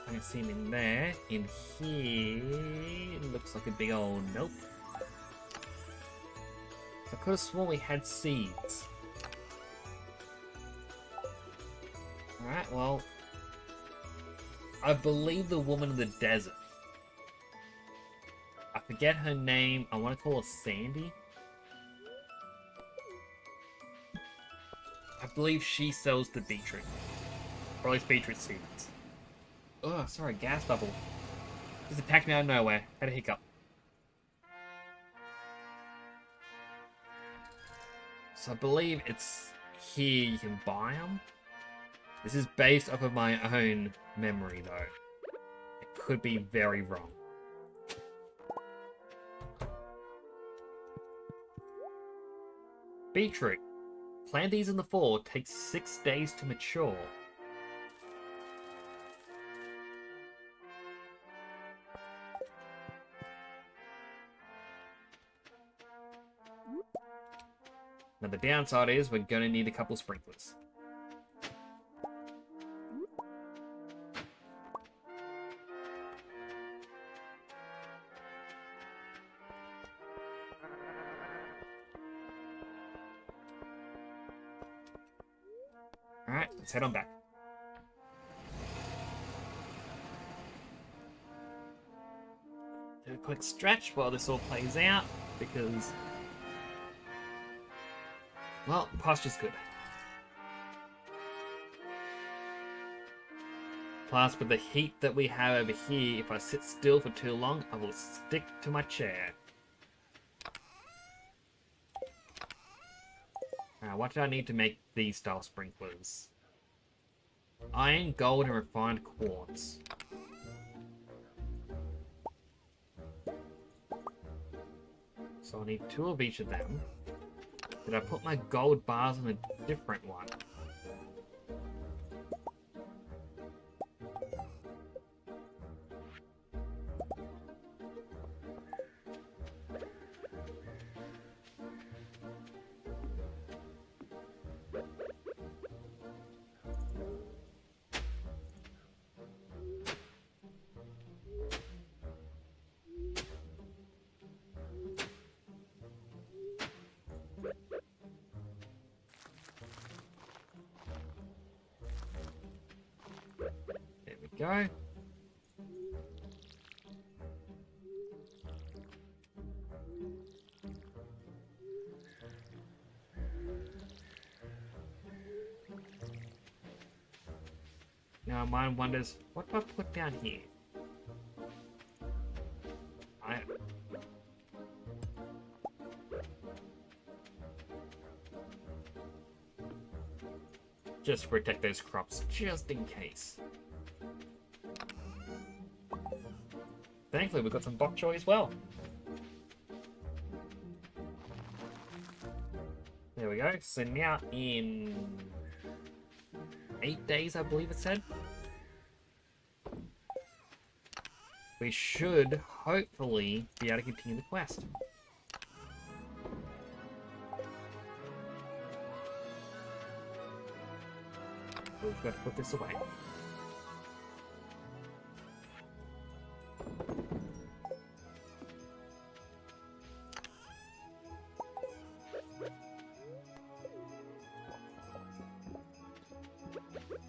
I can see him in there. In here, it looks like a big old nope. I could have sworn we had seeds. Alright, well, I believe the woman in the desert. I forget her name. I want to call her Sandy. I believe she sells the beetroot. Or at least beetroot seeds. Oh, sorry, gas bubble. Just attacked me out of nowhere. Had a hiccup. So I believe it's here you can buy them. This is based off of my own memory, though. It could be very wrong. Beetroot. Plant these in the fall. Takes 6 days to mature. Now the downside is we're going to need a couple sprinklers. Alright, let's head on back. Do a quick stretch while this all plays out, because, well, posture's good. Plus, with the heat that we have over here, if I sit still for too long, I will stick to my chair. Now, what do I need to make these style sprinklers? Iron, gold, and refined quartz. So I need 2 of each of them. Did I put my gold bars on a different one? Go. Now mine wonders, what do I put down here? Just to protect those crops, just in case. Thankfully, we've got some bok choy as well. There we go. So now in 8 days, I believe it said, we should hopefully be able to continue the quest. We've got to put this away.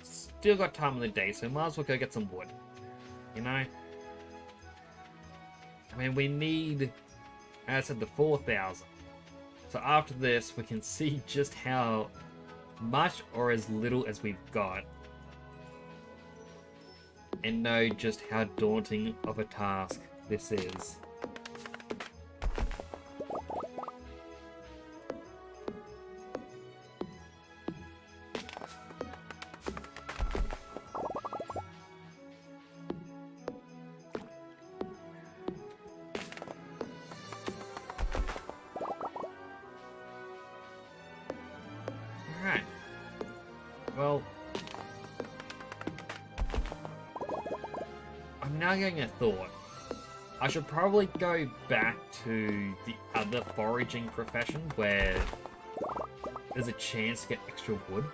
Still got time in the day, so might as well go get some wood. You know? I mean, we need, as I said, the 4,000. So after this, we can see just how much or as little as we've got. And know just how daunting of a task this is. I'm now getting a thought. I should probably go back to the other foraging profession where there's a chance to get extra wood.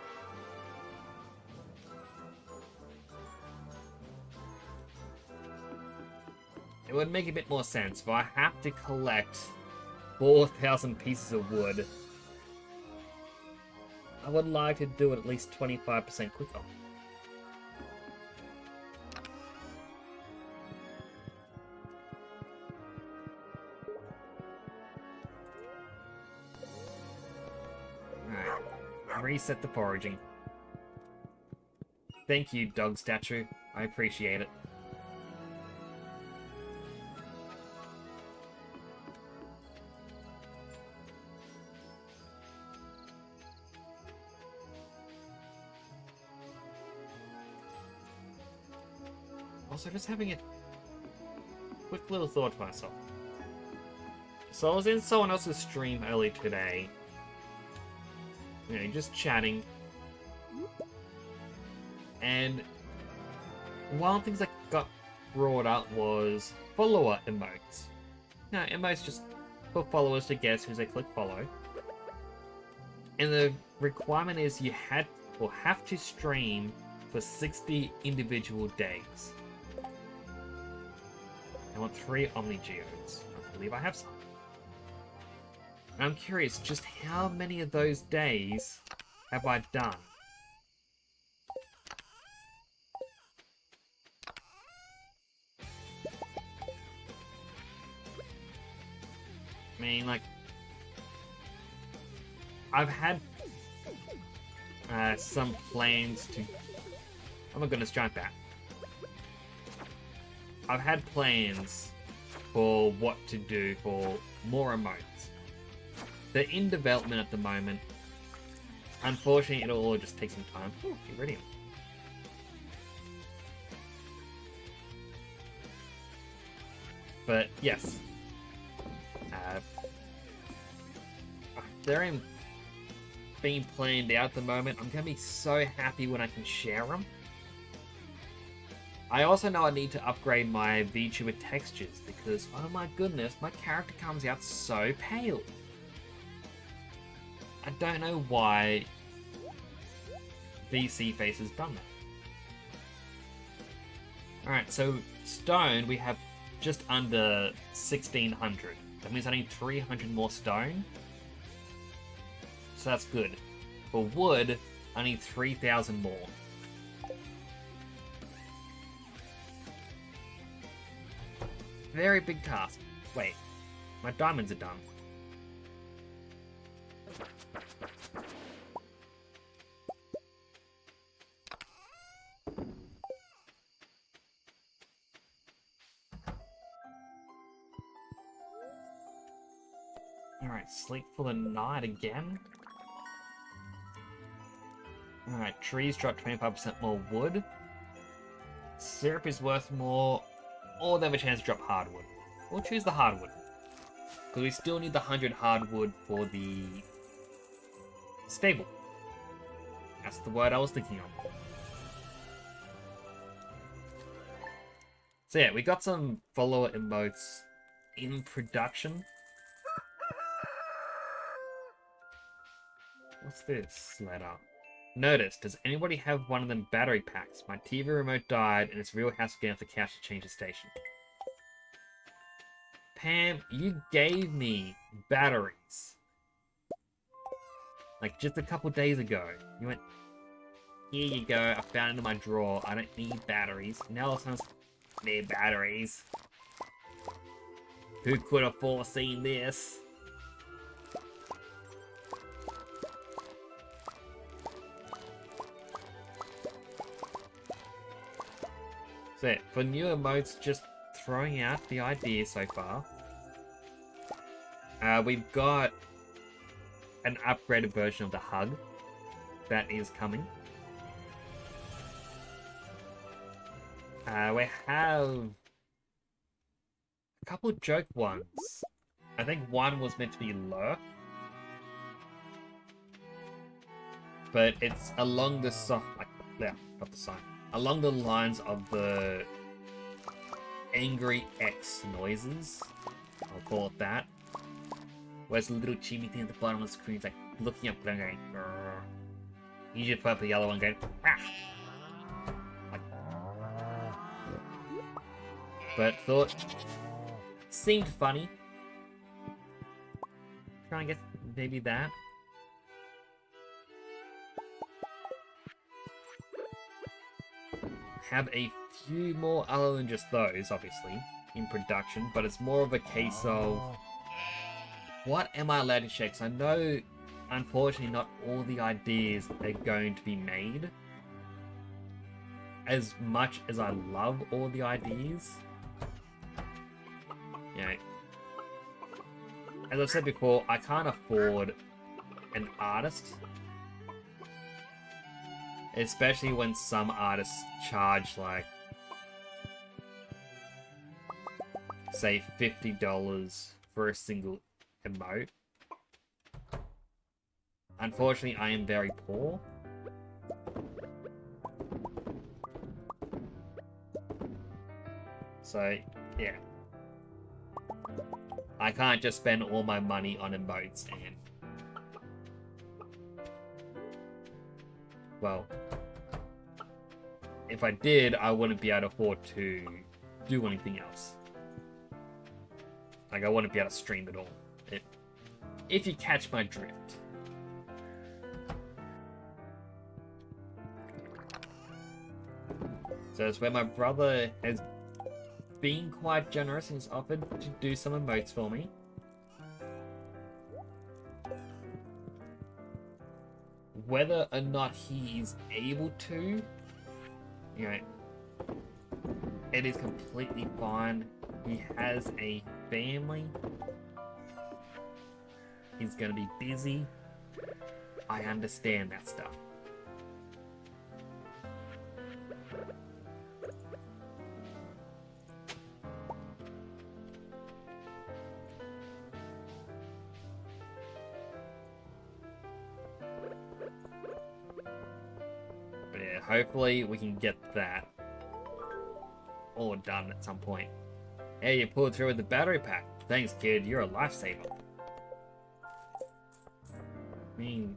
It would make a bit more sense if I have to collect 4,000 pieces of wood. I would like to do it at least 25% quicker. Alright, reset the foraging. Thank you, dog statue. I appreciate it. Also, just having a quick little thought to myself. So I was in someone else's stream earlier today. You know, just chatting. And one of the things that got brought up was follower emotes. You know, emotes just for followers to guess who they click follow. And the requirement is you have to stream for 60 individual days. I want 3 Omni Geodes. I believe I have some. And I'm curious, just how many of those days have I done? I mean, like, I've had some plans to... Oh my goodness, giant bat. I've had plans for what to do for more emotes. They're in development at the moment. Unfortunately, it'll all just take some time. Ooh, Iridium. But yes, they're being planned out at the moment. I'm gonna be so happy when I can share them. I also know I need to upgrade my VTuber textures because, oh my goodness, my character comes out so pale. I don't know why VC Face has done that. Alright, so stone, we have just under 1,600. That means I need 300 more stone. So that's good. For wood, I need 3,000 more. Very big task. Wait, my diamonds are done. Alright, sleep for the night again. Alright, trees drop 25% more wood. Syrup is worth more, or they have a chance to drop hardwood. We'll choose the hardwood. Because we still need the 100 hardwood for the stable. That's the word I was thinking of. So yeah, we got some follower emotes in production. What's this letter? Notice, does anybody have one of them battery packs? My TV remote died and it's real hassle getting off the couch to change the station. Pam, you gave me batteries. Like just a couple days ago. You went, here you go, I found it in my drawer. I don't need batteries. Now all of a sudden, need batteries. Who could have foreseen this? So yeah, for new emotes, just throwing out the idea so far. We've got an upgraded version of the hug that is coming. We have a couple of joke ones. I think one was meant to be lurk, but it's along the side, like, yeah, not the sign, along the lines of the angry X noises. I'll call it that. Where's the little chibi thing at the bottom of the screen? It's like looking up, going, grrr. You just put up the yellow one going, ah! Like, but thought seemed funny. Trying to guess maybe that. Have a few more other than just those, obviously, in production, but it's more of a case of what am I allowed to share? Because I know, unfortunately, not all the ideas are going to be made. As much as I love all the ideas, you know, as I've said before, I can't afford an artist. Especially when some artists charge, like, say, $50 for a single emote. Unfortunately, I am very poor. So, yeah. I can't just spend all my money on emotes and... well... if I did, I wouldn't be able to afford to do anything else. Like, I wouldn't be able to stream at all. If you catch my drift. So it's where my brother has been quite generous and has offered to do some emotes for me. Whether or not he is able to, you know, it is completely fine. He has a family. He's gonna be busy. I understand that stuff. But yeah, hopefully we can get that all done at some point. Hey, you pulled through with the battery pack. Thanks, kid. You're a lifesaver. I mean,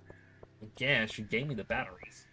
I guess you gave me the batteries.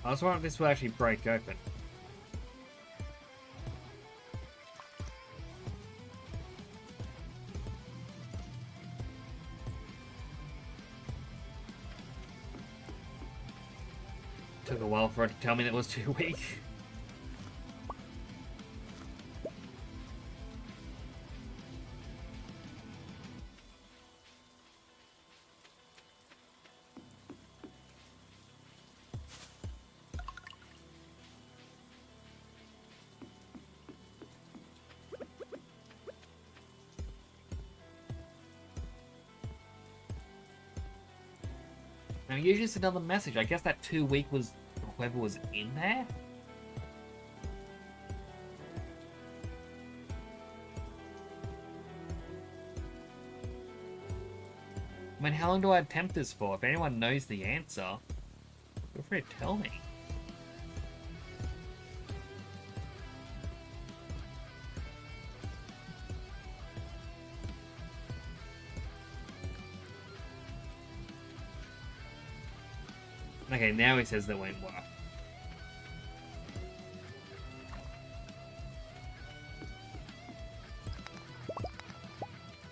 I was wondering if this will actually break open. Took a while for it to tell me that it was too weak. Now, usually it's another message. I guess that 2 week was whoever was in there? I mean, how long do I attempt this for? If anyone knows the answer, feel free to tell me. Okay, now he says that won't work.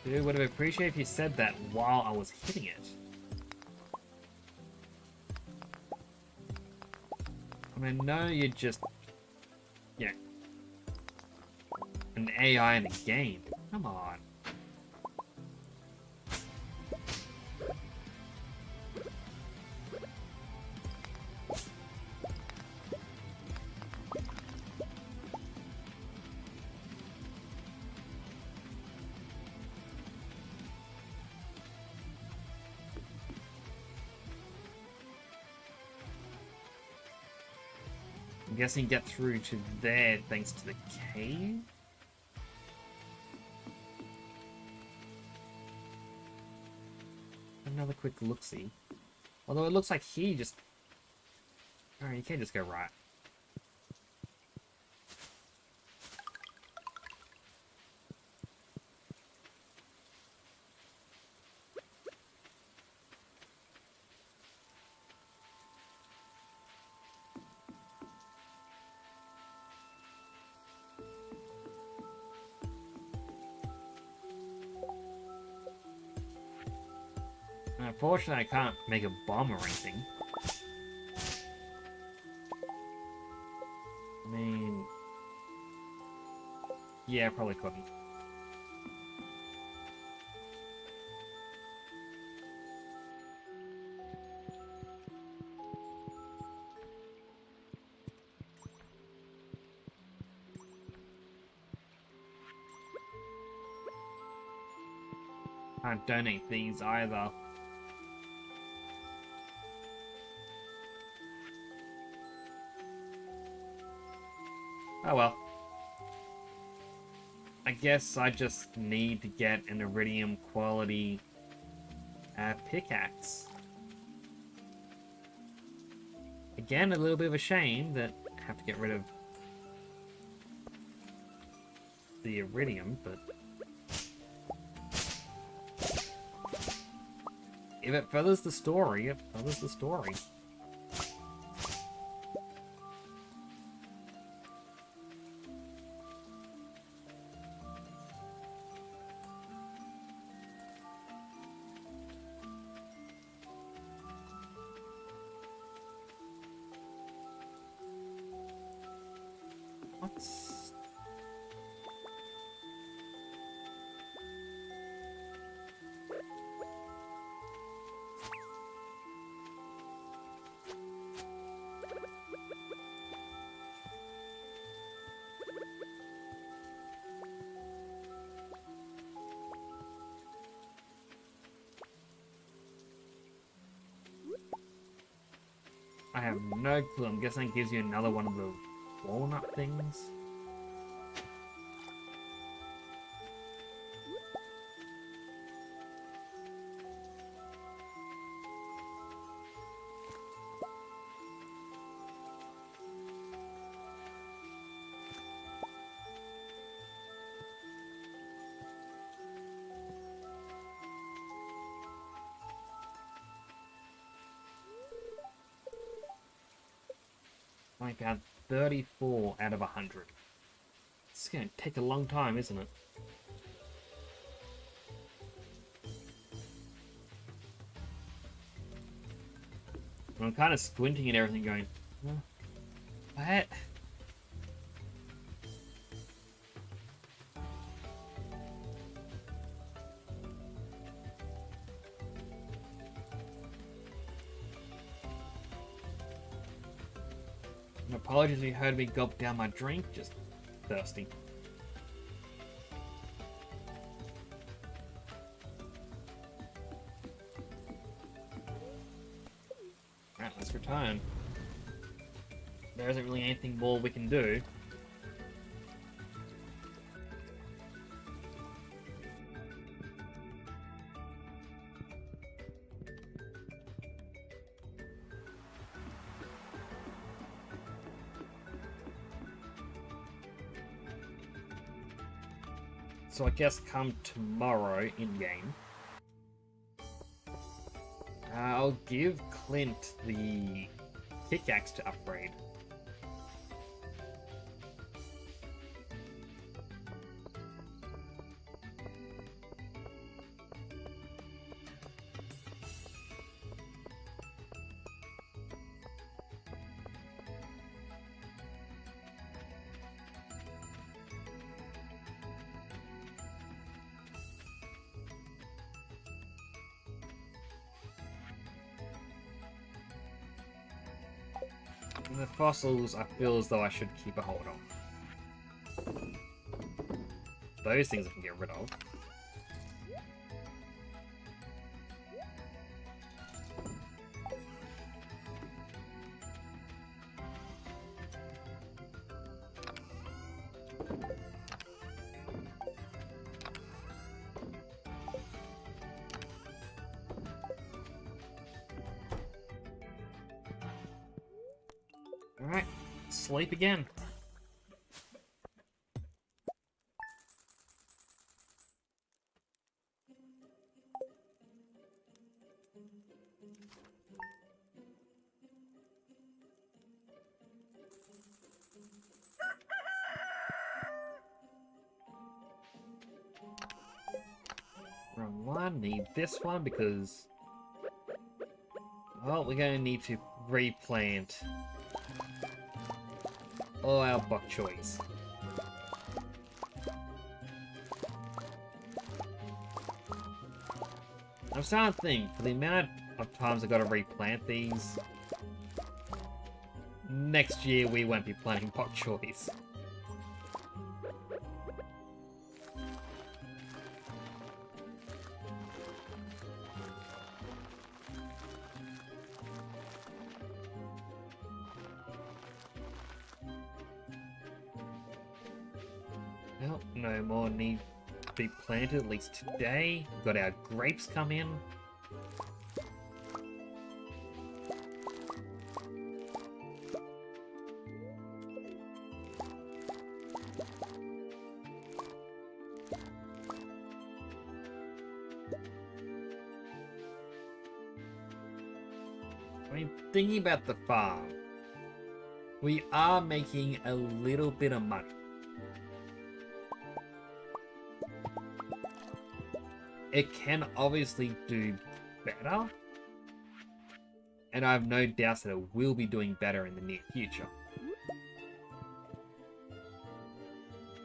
Dude, would have appreciated if you said that while I was hitting it. I mean, no, you're just... yeah. An AI in the game. Come on. I'm guessing get through to there thanks to the cave? Another quick look-see. Although it looks like he just... oh, you can't just go right. Unfortunately, I can't make a bomb or anything. I mean... yeah, probably couldn't. Can't donate these either. Oh well. I guess I just need to get an iridium quality pickaxe. Again, a little bit of a shame that I have to get rid of the iridium, but if it furthers the story, it furthers the story. What's... I have no clue. I'm guessing it gives you another one of the walnut things. I found 34 out of 100. It's going to take a long time, isn't it? I'm kind of squinting at everything going, what? And apologies if you heard me gulp down my drink, just thirsty. Alright, let's return. There isn't really anything more we can do. So I guess come tomorrow in-game, I'll give Clint the pickaxe to upgrade. And the fossils, I feel as though I should keep a hold of. Those things I can get rid of. Alright, sleep again. Wrong one, need this one because... well, we're going to need to replant all our bok choys. I'm starting to think, for the amount of times I've got to replant these, next year we won't be planting bok choys. Well, no more need to be planted, at least today. We've got our grapes come in. I mean, thinking about the farm, we are making a little bit of money. It can obviously do better, and I have no doubts that it will be doing better in the near future.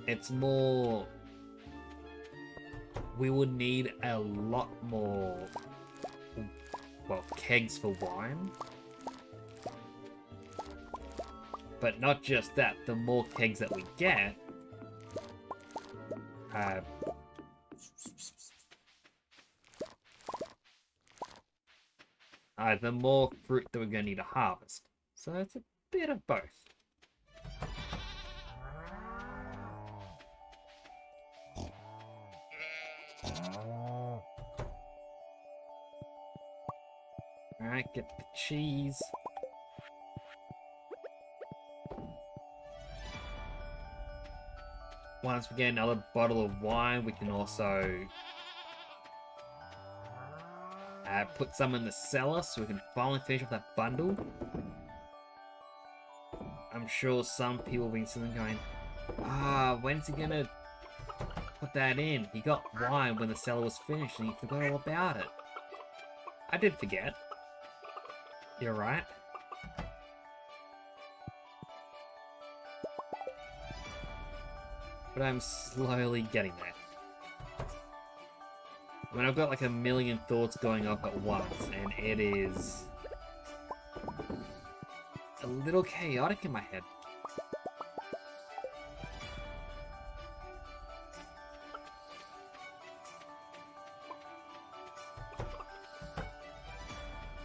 It's more... we will need a lot more, well, kegs for wine. But not just that, the more kegs that we get, the more fruit that we're going to need to harvest. So it's a bit of both. Alright, get the cheese. Once we get another bottle of wine, we can also put some in the cellar so we can finally finish off that bundle. I I'm sure some people will be sitting going, when's he gonna put that in? He got wine when the cellar was finished and he forgot all about it. I did forget. You're right. But I'm slowly getting there. I mean, I've got like a million thoughts going off at once, and it is a little chaotic in my head.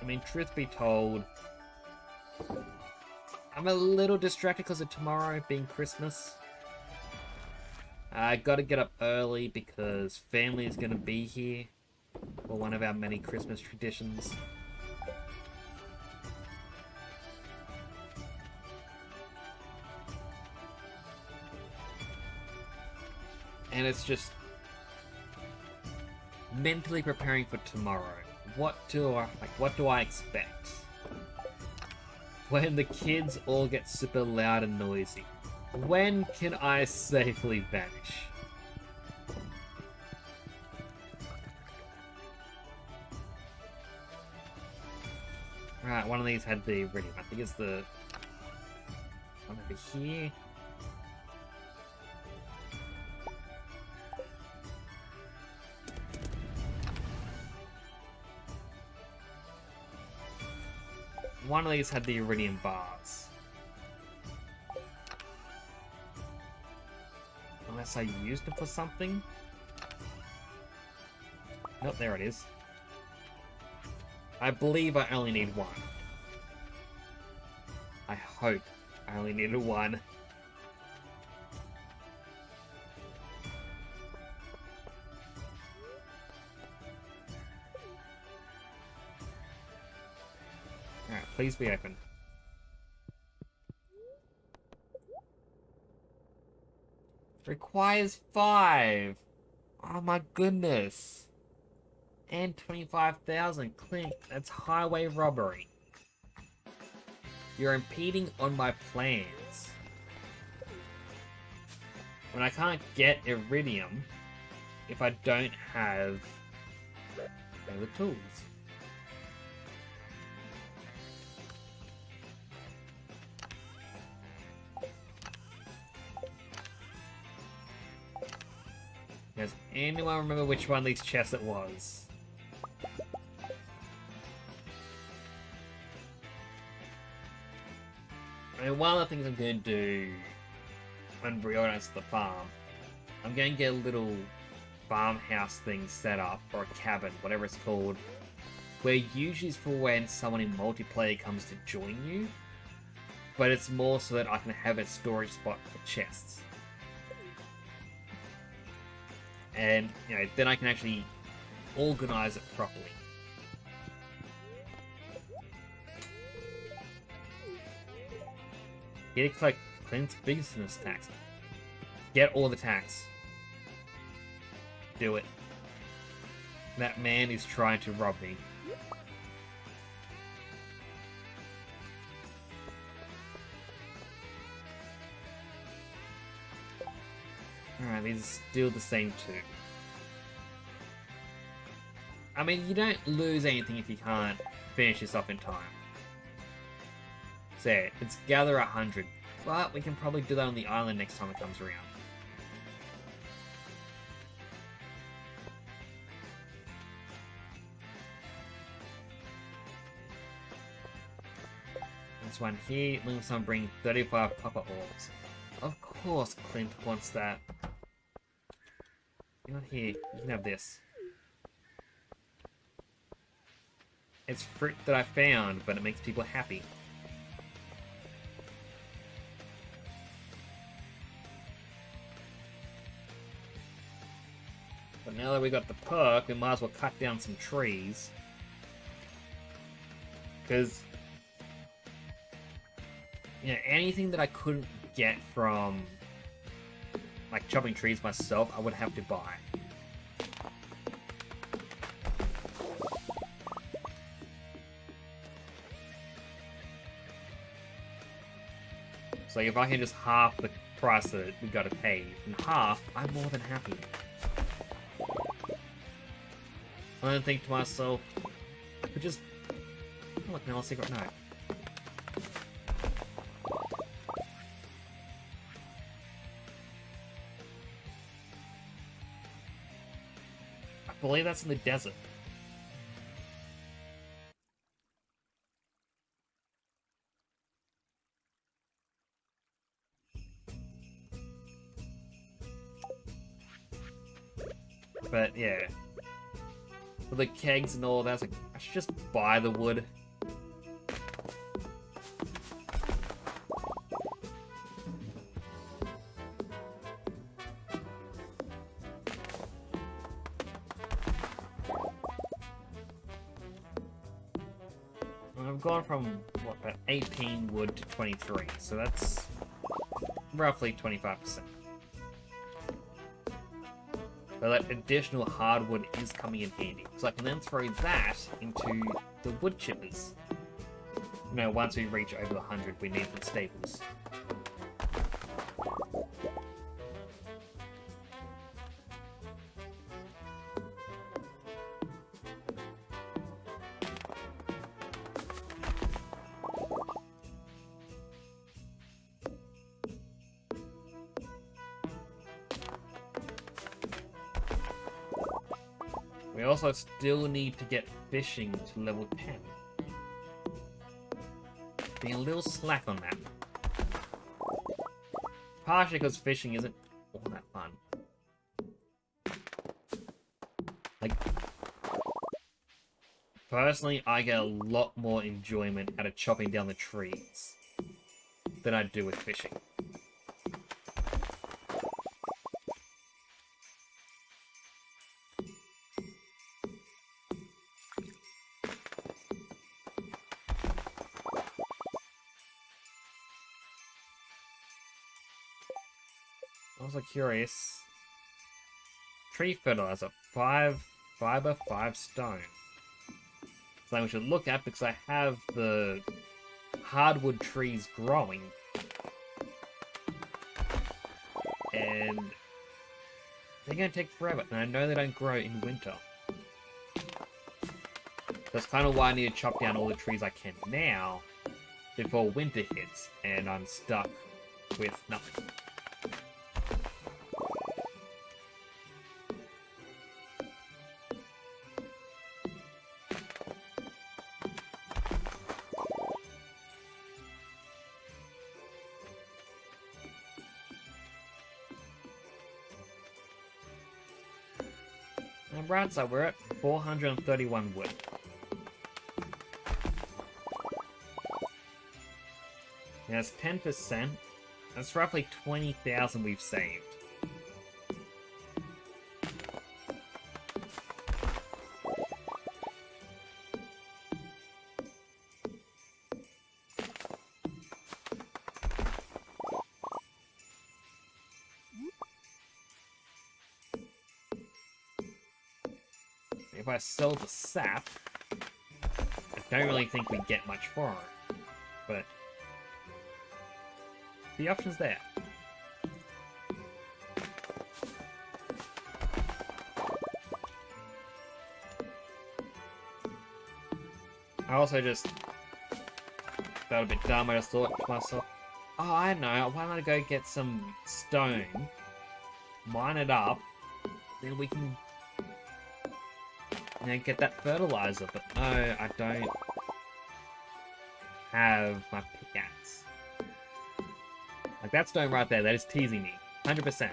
I mean, truth be told, I'm a little distracted because of tomorrow being Christmas. I gotta get up early because family is gonna be here for one of our many Christmas traditions. And it's just mentally preparing for tomorrow. What do I expect? When the kids all get super loud and noisy, when can I safely vanish? Right, one of these had the iridium. I think it's the one over here. One of these had the iridium bars. Unless I used it for something? Nope, there it is. I believe I only need one. I hope I only needed one. Alright, please be open. Requires 5! Oh my goodness! And 25,000. Clink, that's highway robbery. You're impeding on my plans. When I can't get iridium if I don't have the tools. Does anyone remember which one of these chests it was? I mean, one of the things I'm going to do when we organize the farm, I'm going to get a little farmhouse thing set up, or a cabin, whatever it's called, where usually it's for when someone in multiplayer comes to join you, but it's more so that I can have a storage spot for chests. And, you know, then I can actually organize it properly. Here to collect Clint's business tax. Get all the tax. Do it. That man is trying to rob me. Alright, these are still the same two. I mean, you don't lose anything if you can't finish this off in time. So, it's gather 100, but we can probably do that on the island next time it comes around. This one here, Livingston bring 35 copper orbs. Of course Clint wants that. You're not here, you can have this. It's fruit that I found, but it makes people happy. But now that we got the perk, we might as well cut down some trees. Because, you know, anything that I couldn't get from, like, chopping trees myself, I would have to buy. So if I can just half the price that we gotta pay in half, I'm more than happy. I don't think to myself, I could just... Oh, look, now a secret note. I believe that's in the desert. But yeah, for the kegs and all that, like, I should just buy the wood. I've gone from, what, about 18 wood to 23, so that's roughly 25%. But that additional hardwood is coming in handy, so I can then throw that into the wood chippers. You know, once we reach over the 100, we need the staples. We also still need to get fishing to level 10. Being a little slack on that. Partially because fishing isn't all that fun. Like, personally, I get a lot more enjoyment out of chopping down the trees than I do with fishing. Also curious. Tree fertilizer, 5 fiber, 5 stone. Something we should look at because I have the hardwood trees growing. And they're going to take forever, and I know they don't grow in winter. That's kind of why I need to chop down all the trees I can now before winter hits, and I'm stuck with nothing. And right, so we're at 431 wood. Now it's 10%. That's roughly 20,000 we've saved. If I sell the sap, I don't really think we get much for it, but the option's there. I also just felt a bit dumb. I just thought to myself, oh, I know, why don't I go get some stone, mine it up, then we can, you know, get that fertilizer. But no, I don't have my pickaxe. Like, that stone right there, that is teasing me. 100%.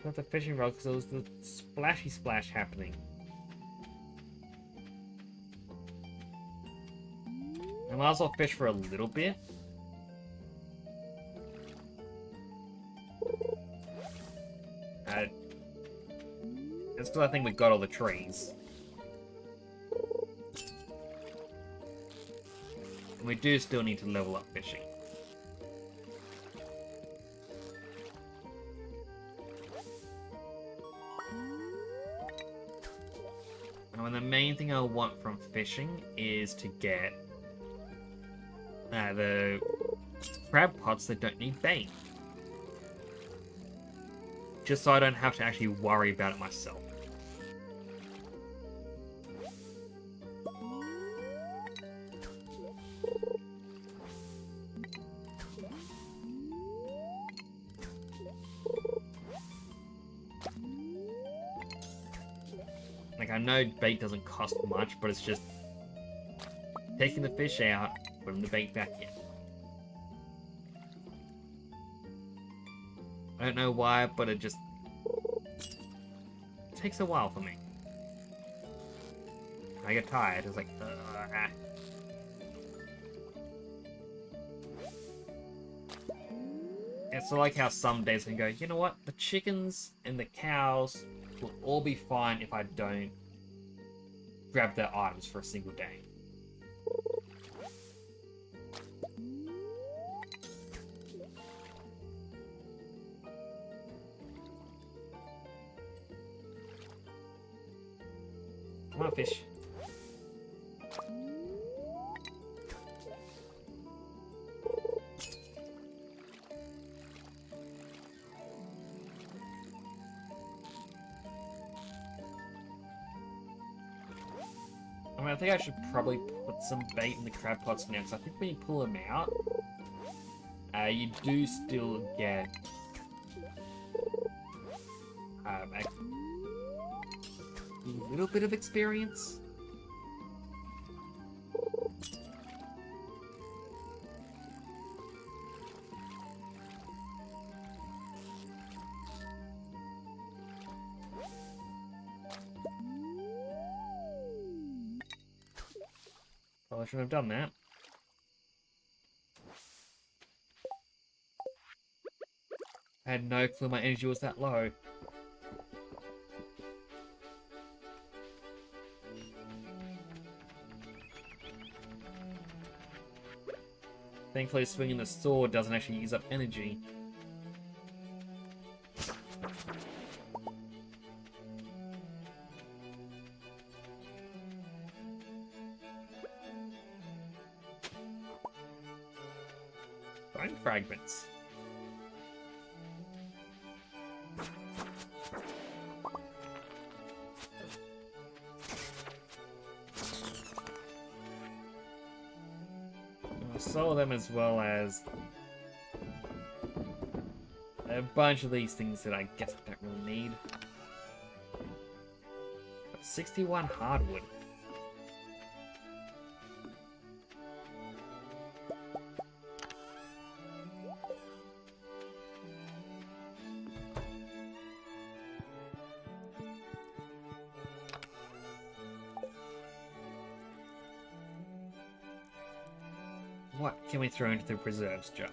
Not the fishing rod because there was the splashy splash happening. I might as well fish for a little bit. That's because I think we got all the trees. And we do still need to level up fishing. And the main thing I want from fishing is to get the crab pots that don't need bait. Just so I don't have to actually worry about it myself. Like, I know bait doesn't cost much, but it's just taking the fish out, putting the bait back in. I don't know why, but it just takes a while for me. I get tired, it's like, It's like how some days I can go, you know what, the chickens and the cows will all be fine if I don't grab their items for a single day. Come on, fish. I think I should probably put some bait in the crab pots now, because I think when you pull them out, you do still get a little bit of experience. Well, I shouldn't have done that. I had no clue my energy was that low. Thankfully, swinging the sword doesn't actually use up energy. Bone fragments. I saw them as well as a bunch of these things that I guess I don't really need. But 61 hardwood. What can we throw into the preserves jar?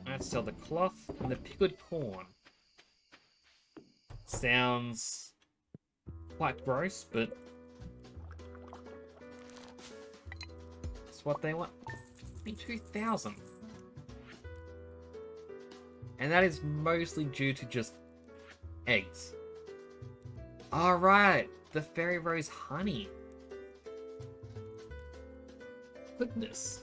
Let's sell the cloth and the pickled corn. Sounds quite gross, but it's what they want. 22,000. And that is mostly due to just eggs. Alright, the fairy rose honey. Goodness.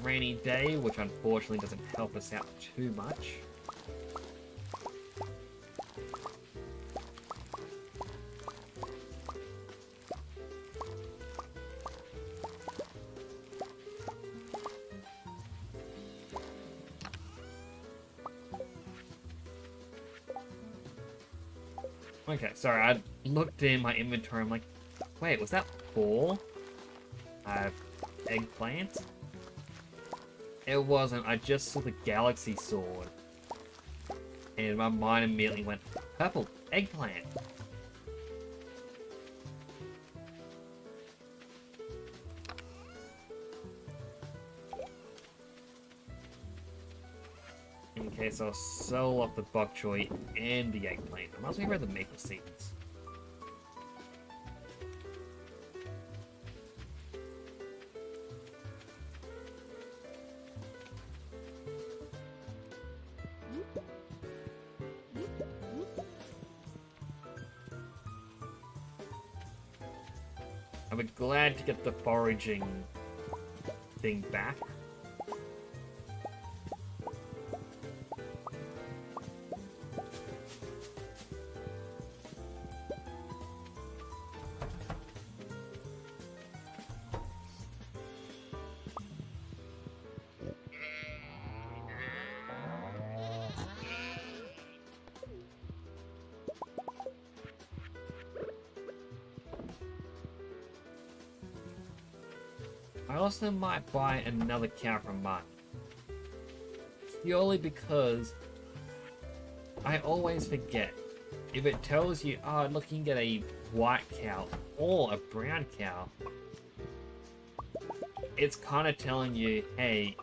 rainy day, which unfortunately doesn't help us out too much. Okay, sorry, I looked in my inventory, I'm like, wait, was that 4? Eggplant? It wasn't, I just saw the galaxy sword. And my mind immediately went, purple, eggplant. Okay, so I'll sell off the bok choy and the eggplant. I might as well grab the maple seeds. I'll be glad to get the foraging thing back. I also might buy another cow from mine. Purely because I always forget. If it tells you, oh, look, you can get a white cow or a brown cow, it's kind of telling you, hey,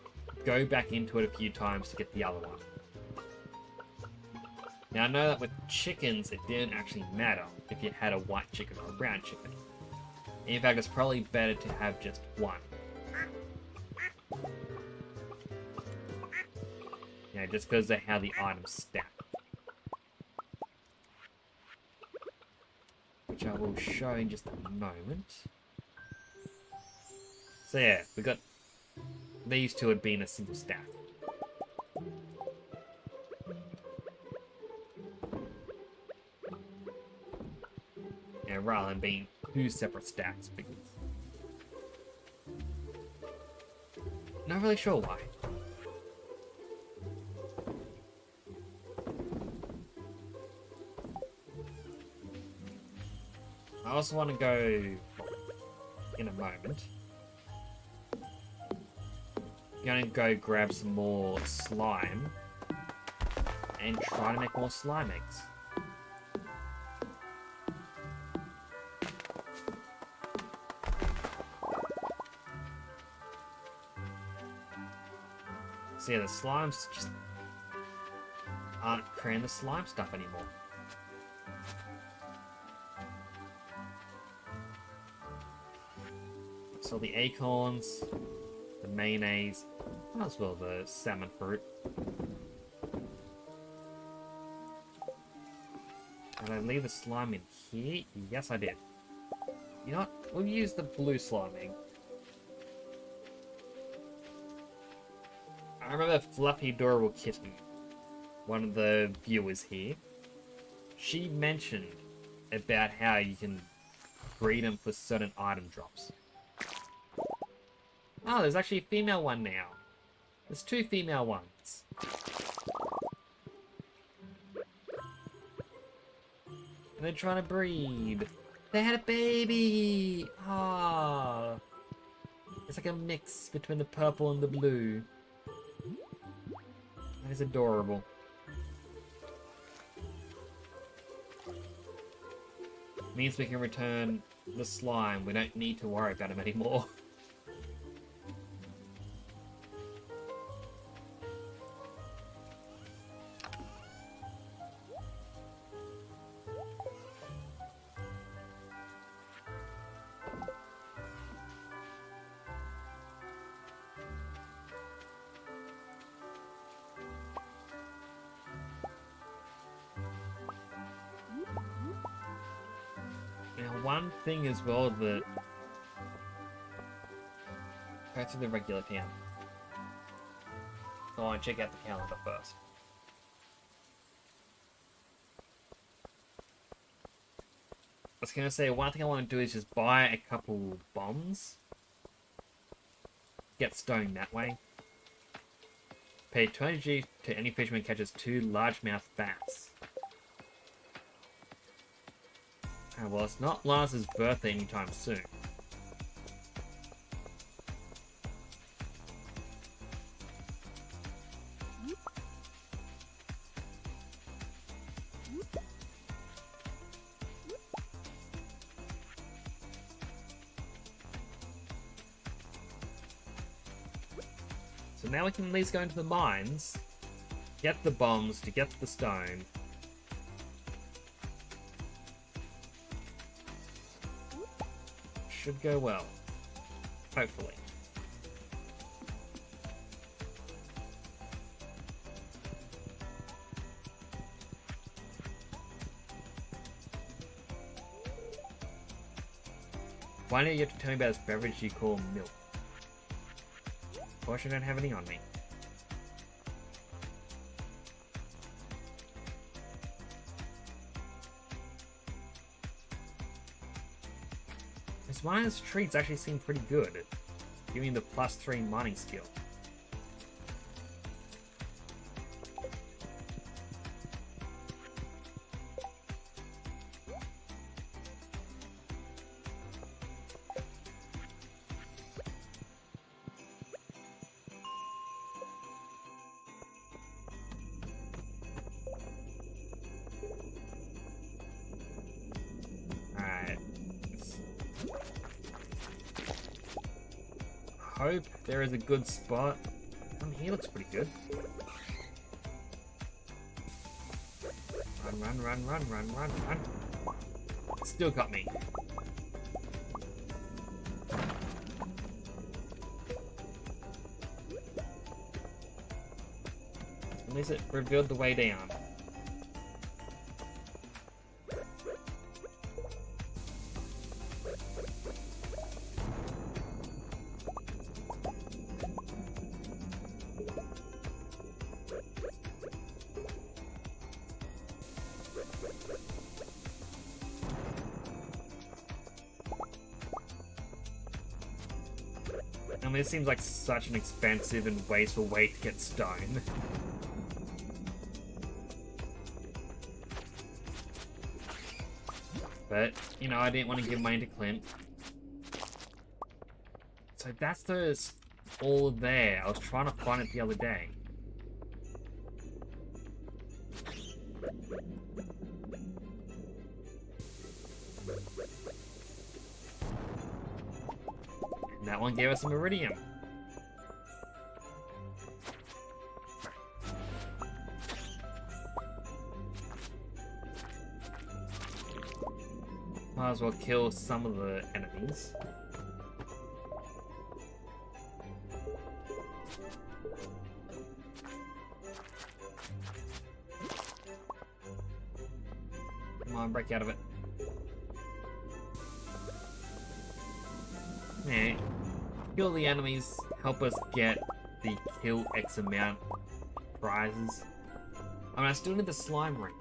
go back into it a few times to get the other one. Now, I know that with chickens, it didn't actually matter if you had a white chicken or a brown chicken. In fact, it's probably better to have just one. Yeah, just because of how the items stack. Which I will show in just a moment. So yeah, we got these two had been a single stack. Yeah, rather than being 2 separate stacks, because not really sure why. I also want to go in a moment. I'm gonna go grab some more slime and try to make more slime eggs. So yeah, the slimes just aren't creating the slime stuff anymore. So the acorns, the mayonnaise, as well the salmon fruit. Did I leave the slime in here? Yes, I did. You know what? We'll use the blue slime egg. I remember Fluffy Adorable Kitten, one of the viewers here. She mentioned about how you can breed them for certain item drops. Oh, there's actually a female one now. There's 2 female ones. And they're trying to breed. They had a baby! Ah, it's like a mix between the purple and the blue. That is adorable. Means we can return the slime. We don't need to worry about him anymore. One thing as well that... Go to the regular town. go and check out the calendar first. I was going to say, one thing I want to do is just buy a couple bombs. Get stone that way. Pay 20G to any fisherman catches 2 largemouth bass. Well, it's not Lana's birthday anytime soon. So now we can at least go into the mines, get the bombs to get the stone. Should go well. Hopefully. Why don't you have to tell me about this beverage you call milk? Of course I don't have any on me. This miner's treats actually seem pretty good, giving the +3 mining skill. Hope there is a good spot. He looks pretty good. Run, run, run, run, run, run. Still got me. At least it revealed the way down. I mean, it seems like such an expensive and wasteful way to get stone. But, you know, I didn't want to give money to Clint. So that's all there. I was trying to find it the other day. And that one gave us some iridium. Might as well kill some of the enemies. Come on, break out of it. Yeah. Kill the enemies, help us get the kill X amount prizes. I mean, I still need the slime ring.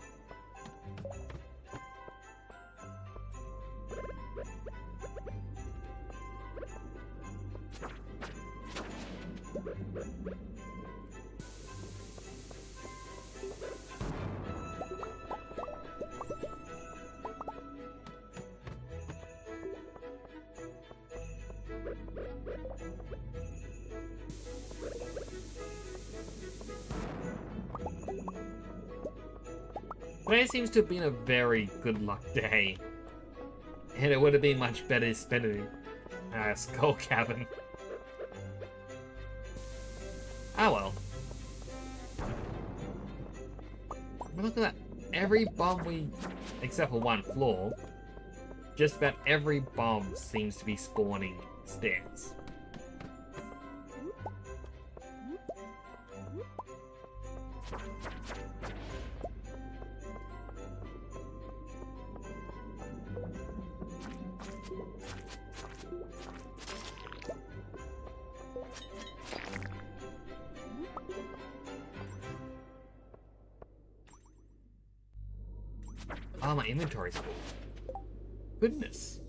Today seems to have been a very good luck day. And it would have been much better spending Skull Cabin. Oh well. But look at that. Every bomb except for one floor, just about every bomb seems to be spawning stairs. Oh, my inventory's full. Goodness.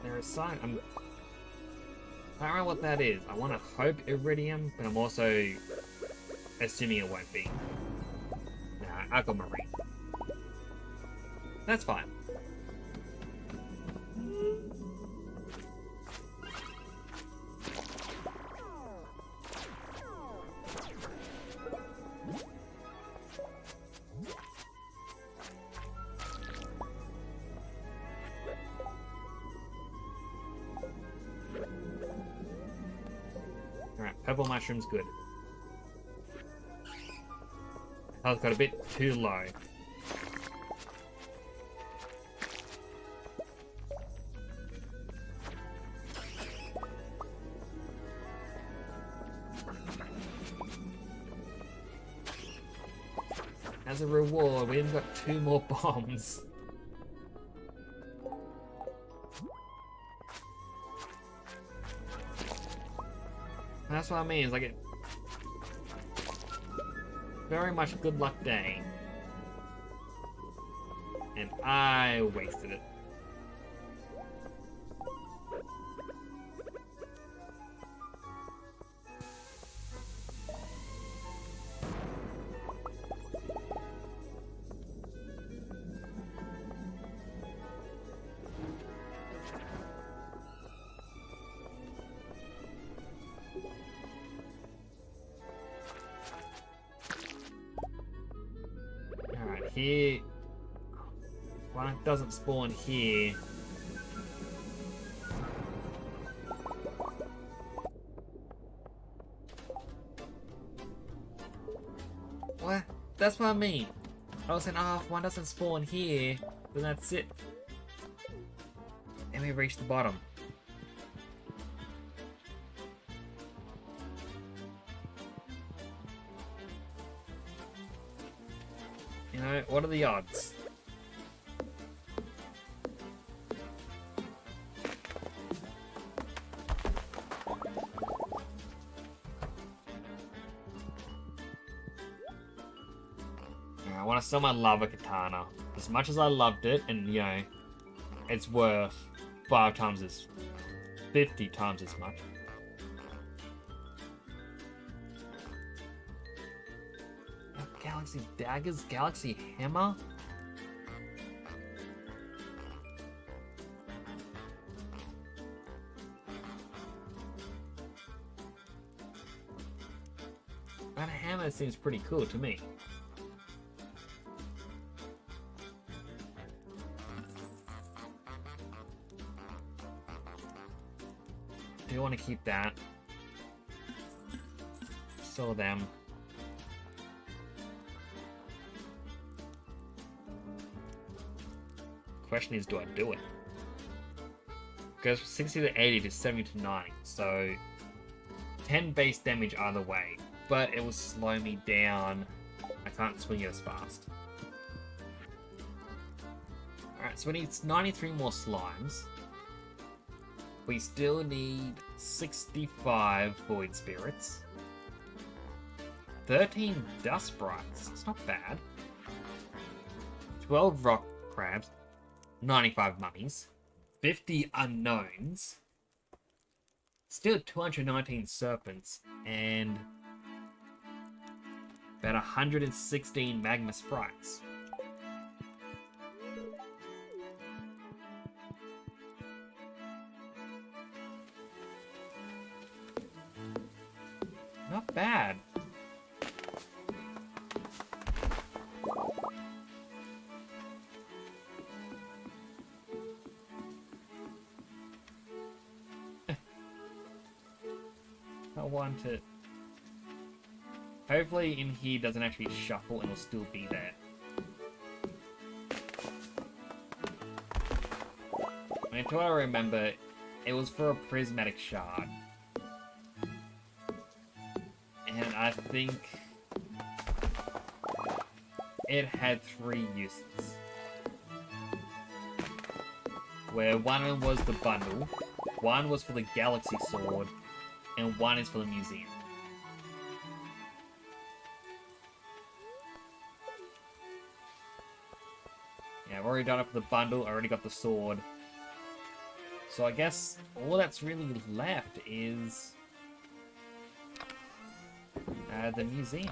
There's a sign. I don't know what that is. I want to hope iridium, but I'm also assuming it won't be. Nah, aquamarine. That's fine. Alright, purple mushroom's good. Health got a bit too low. As a reward, we even got 2 more bombs. That's what I mean, it's like a very much good luck day. And I wasted it. Here, well, it doesn't spawn here. What? That's what I mean. I was saying, oh, if one doesn't spawn here, then that's it. And we reached the bottom. You know, what are the odds? I want to sell my lava katana. As much as I loved it, and you know, it's worth 5 times as 50 times as much. Galaxy daggers, galaxy hammer. That hammer seems pretty cool to me. Do want to keep that. Sell them. Question is, do I do it? Goes from 60 to 80 to 70 to 90, so 10 base damage either way, but it will slow me down. I can't swing it as fast. Alright, so we need 93 more slimes. We still need 65 void spirits. 13 dust sprites, it's not bad. 12 rock crabs. 95 mummies, 50 unknowns, still 219 serpents, and about 116 magma sprites. Not bad. I want it. Hopefully in here doesn't actually shuffle and it'll still be there. Until I remember, it was for a prismatic shard. And I think it had 3 uses. Where one of them was the bundle, one was for the Galaxy Sword, and one is for the museum. Yeah, I've already done it for the bundle, I already got the sword. So I guess all that's really left is the museum.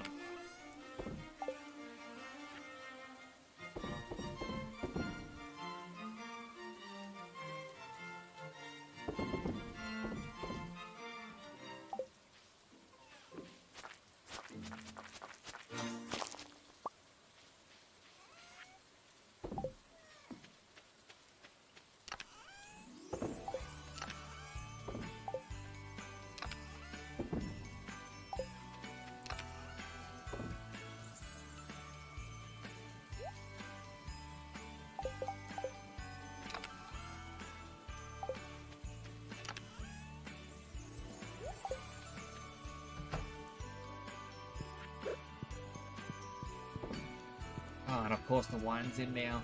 Oh, and of course the wine's in now.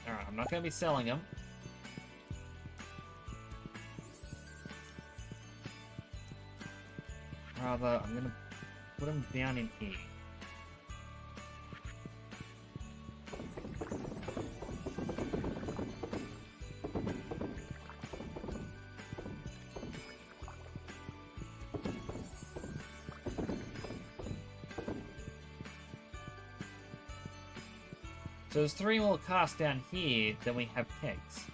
Alright, I'm not going to be selling them. Rather, I'm going to put them down in here. So there's 3 more casts down here, then we have kegs.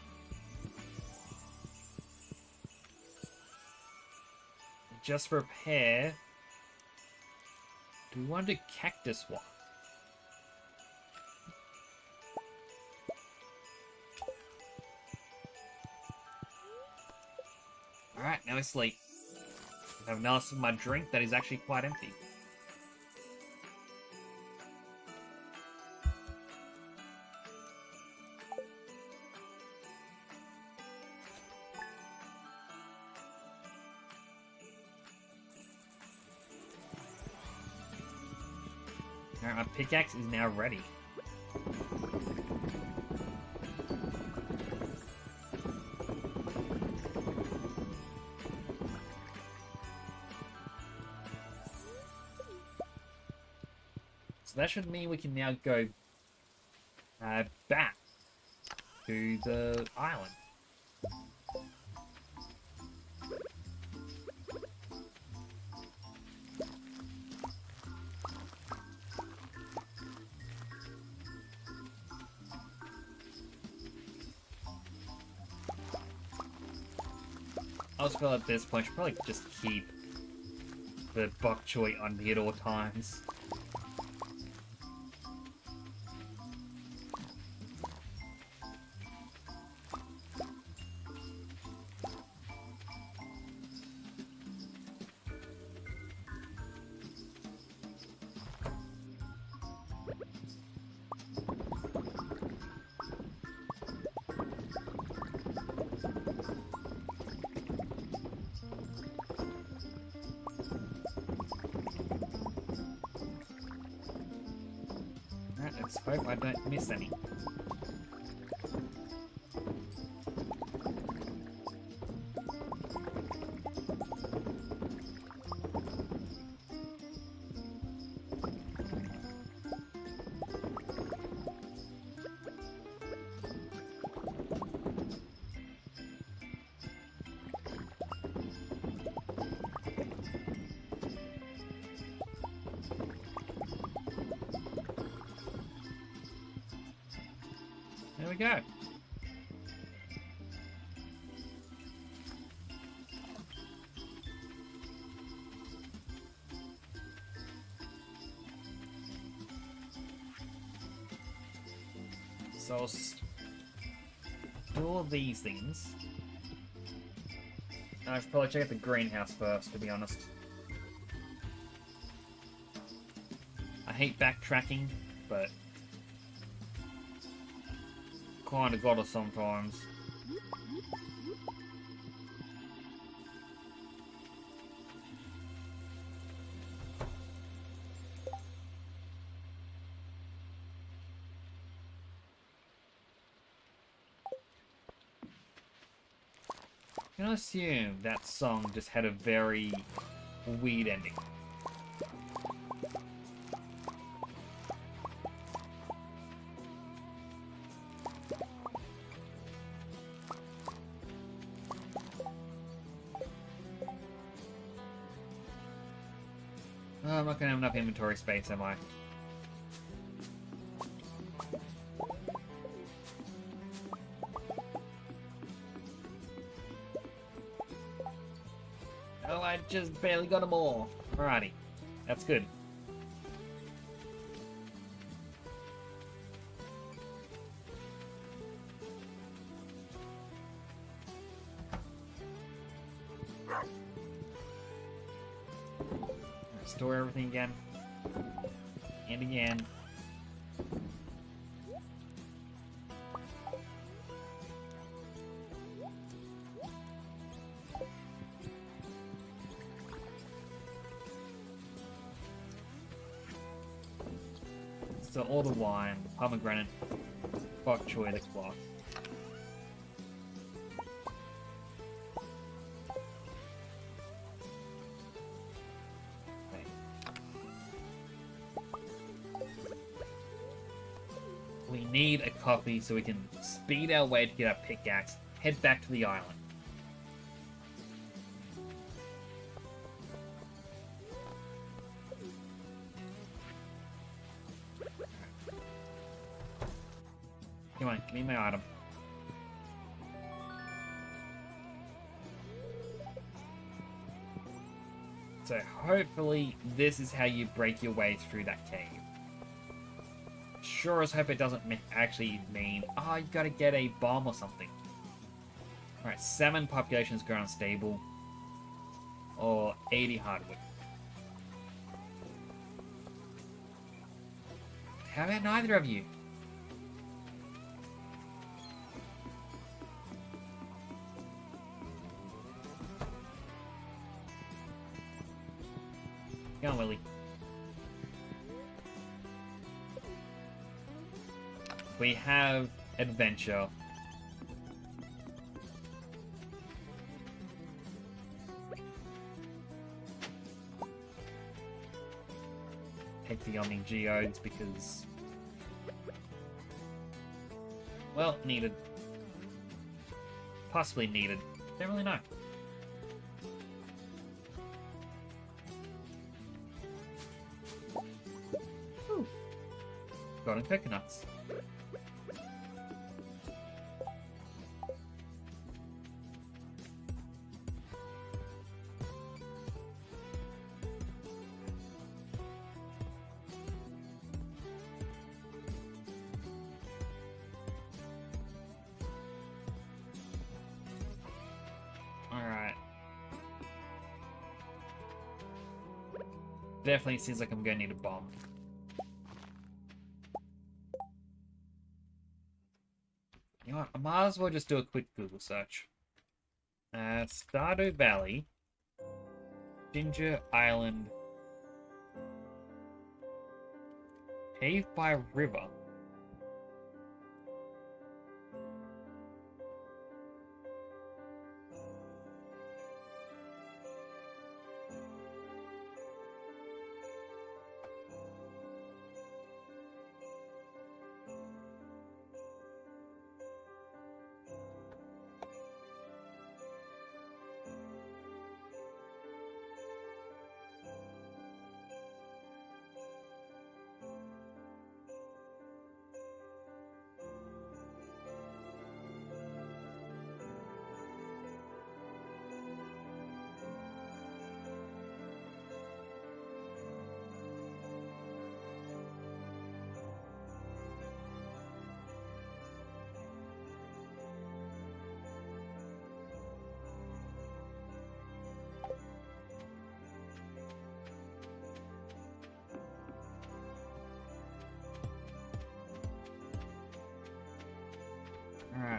Just repair. Do we want to do cactus one? Alright, now we sleep. I have another sip of my drink that is actually quite empty. Alright, my pickaxe is now ready. So that should mean we can now go back to the island. I also feel at this point, I should probably just keep the bok choy on me at all times. Let's hope I don't miss any. There we go. So I'll do all these things. I should probably check out the greenhouse first, to be honest. I hate backtracking, but kinda gotta sometimes. I'm gonna assume that song just had a very weird ending. Oh, I'm not gonna have enough inventory space, am I? Oh, I just barely got them all. Alrighty. That's good. Restore everything again. And again. So all the wine, pomegranate, bok choy, the cloth. Okay. We need a coffee so we can speed our way to get our pickaxe, head back to the island. Come on, give me my item. So hopefully this is how you break your way through that cave. Sure as hope it doesn't actually mean, oh, you gotta get a bomb or something. Alright, 7 population is grown unstable. Or 80 hardwood. How about neither of you? Come on, Willie. We have adventure. Take the Omni Geodes because, well, needed. Possibly needed. Don't really know. Ooh. Golden coconuts. Alright. Definitely seems like I'm gonna need a bomb. You know what? I might as well just do a quick Google search. Stardew Valley, Ginger Island, Cave by River.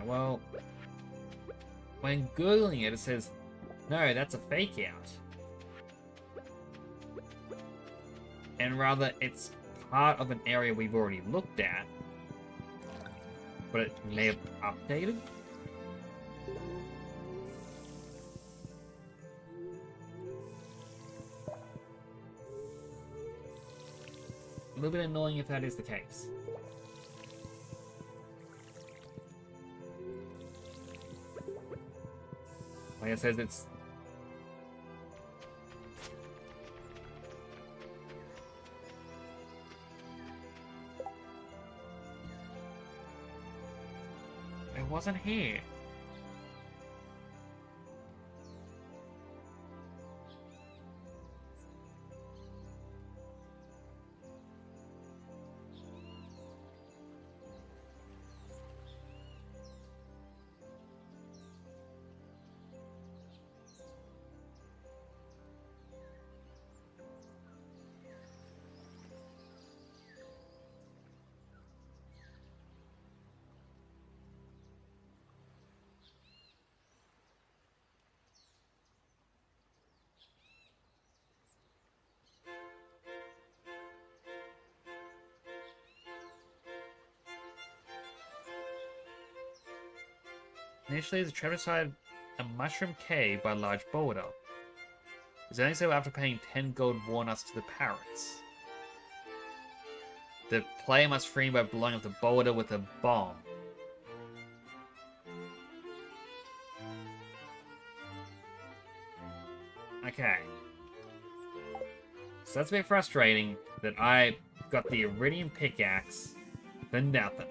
well, when Googling it, it says, no, that's a fake out. And rather, it's part of an area we've already looked at, but it may have updated. A little bit annoying if that is the case. Like it says, it's... It wasn't here. Initially, the trap inside a mushroom cave by a large boulder. It's only so after paying 10 gold walnuts to the parrots. The player must free him by blowing up the boulder with a bomb. Okay. So that's a bit frustrating that I got the iridium pickaxe for nothing.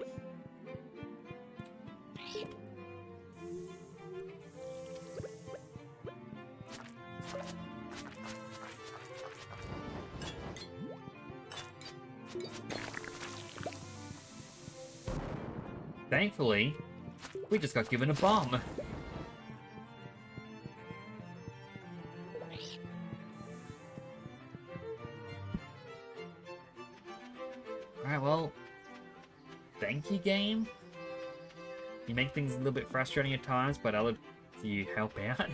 Thankfully, we just got given a bomb. Alright, well, thank you, game. You make things a little bit frustrating at times, but other you help out.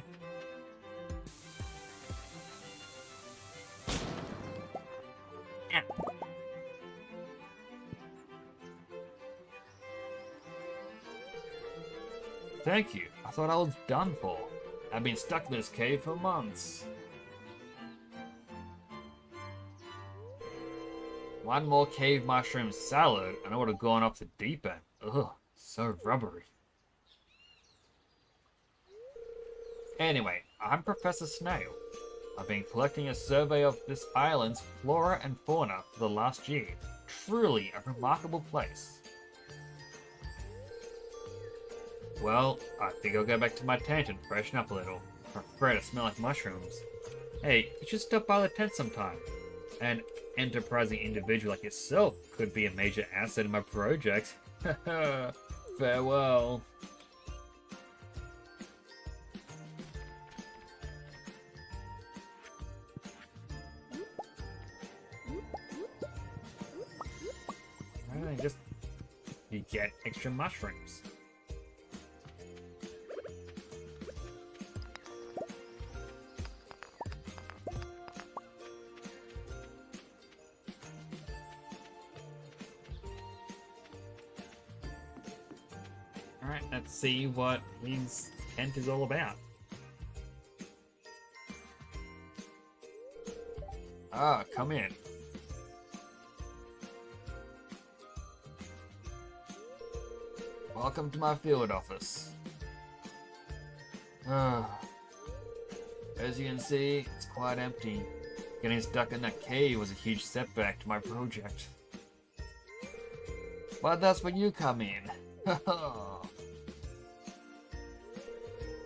Thank you. I thought I was done for. I've been stuck in this cave for months. One more cave mushroom salad, and I would have gone off the deep end. Ugh, so rubbery. Anyway, I'm Professor Snail. I've been collecting a survey of this island's flora and fauna for the last year. Truly a remarkable place. Well, I think I'll go back to my tent and freshen up a little. I'm afraid I smell like mushrooms. Hey, you should stop by the tent sometime. An enterprising individual like yourself could be a major asset in my project. Farewell. Just you get extra mushrooms. Alright, let's see what his tent is all about. Ah, come in. Welcome to my field office. As you can see, it's quite empty. Getting stuck in that cave was a huge setback to my project. But that's when you come in.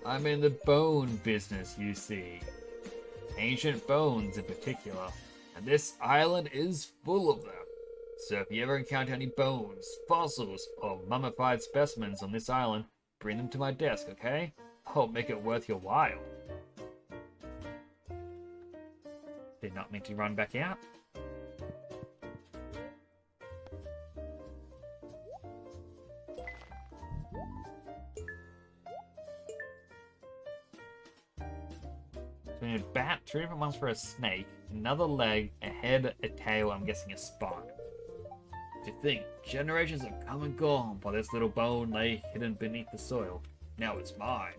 I'm in the bone business, you see. Ancient bones in particular. And this island is full of them. So if you ever encounter any bones, fossils, or mummified specimens on this island, bring them to my desk, okay? I'll make it worth your while. Did not mean to run back out. So we need a bat, two different ones for a snake, another leg, a head, a tail, I'm guessing a spine. To think, generations have come and gone, but this little bone lay hidden beneath the soil. Now it's mine.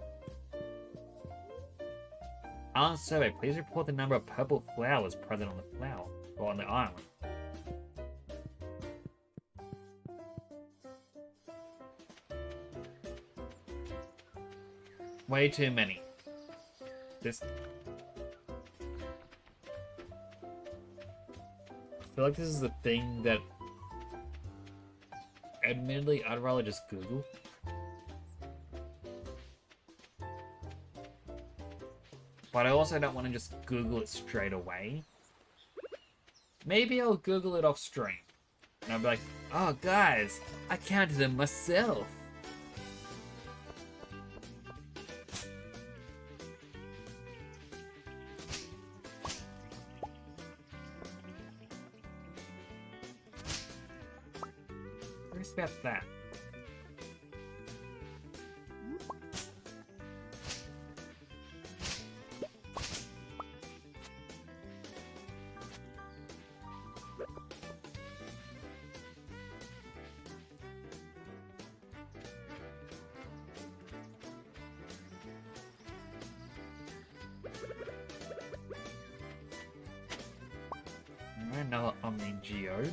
On survey, please report the number of purple flowers present on the flower, or on the island. Way too many. This... I feel like this is the thing that... Admittedly, I'd rather just Google. But I also don't want to just Google it straight away. Maybe I'll Google it off stream. And I'll be like, oh guys, I counted them myself. Where's that? Another Omni Geode.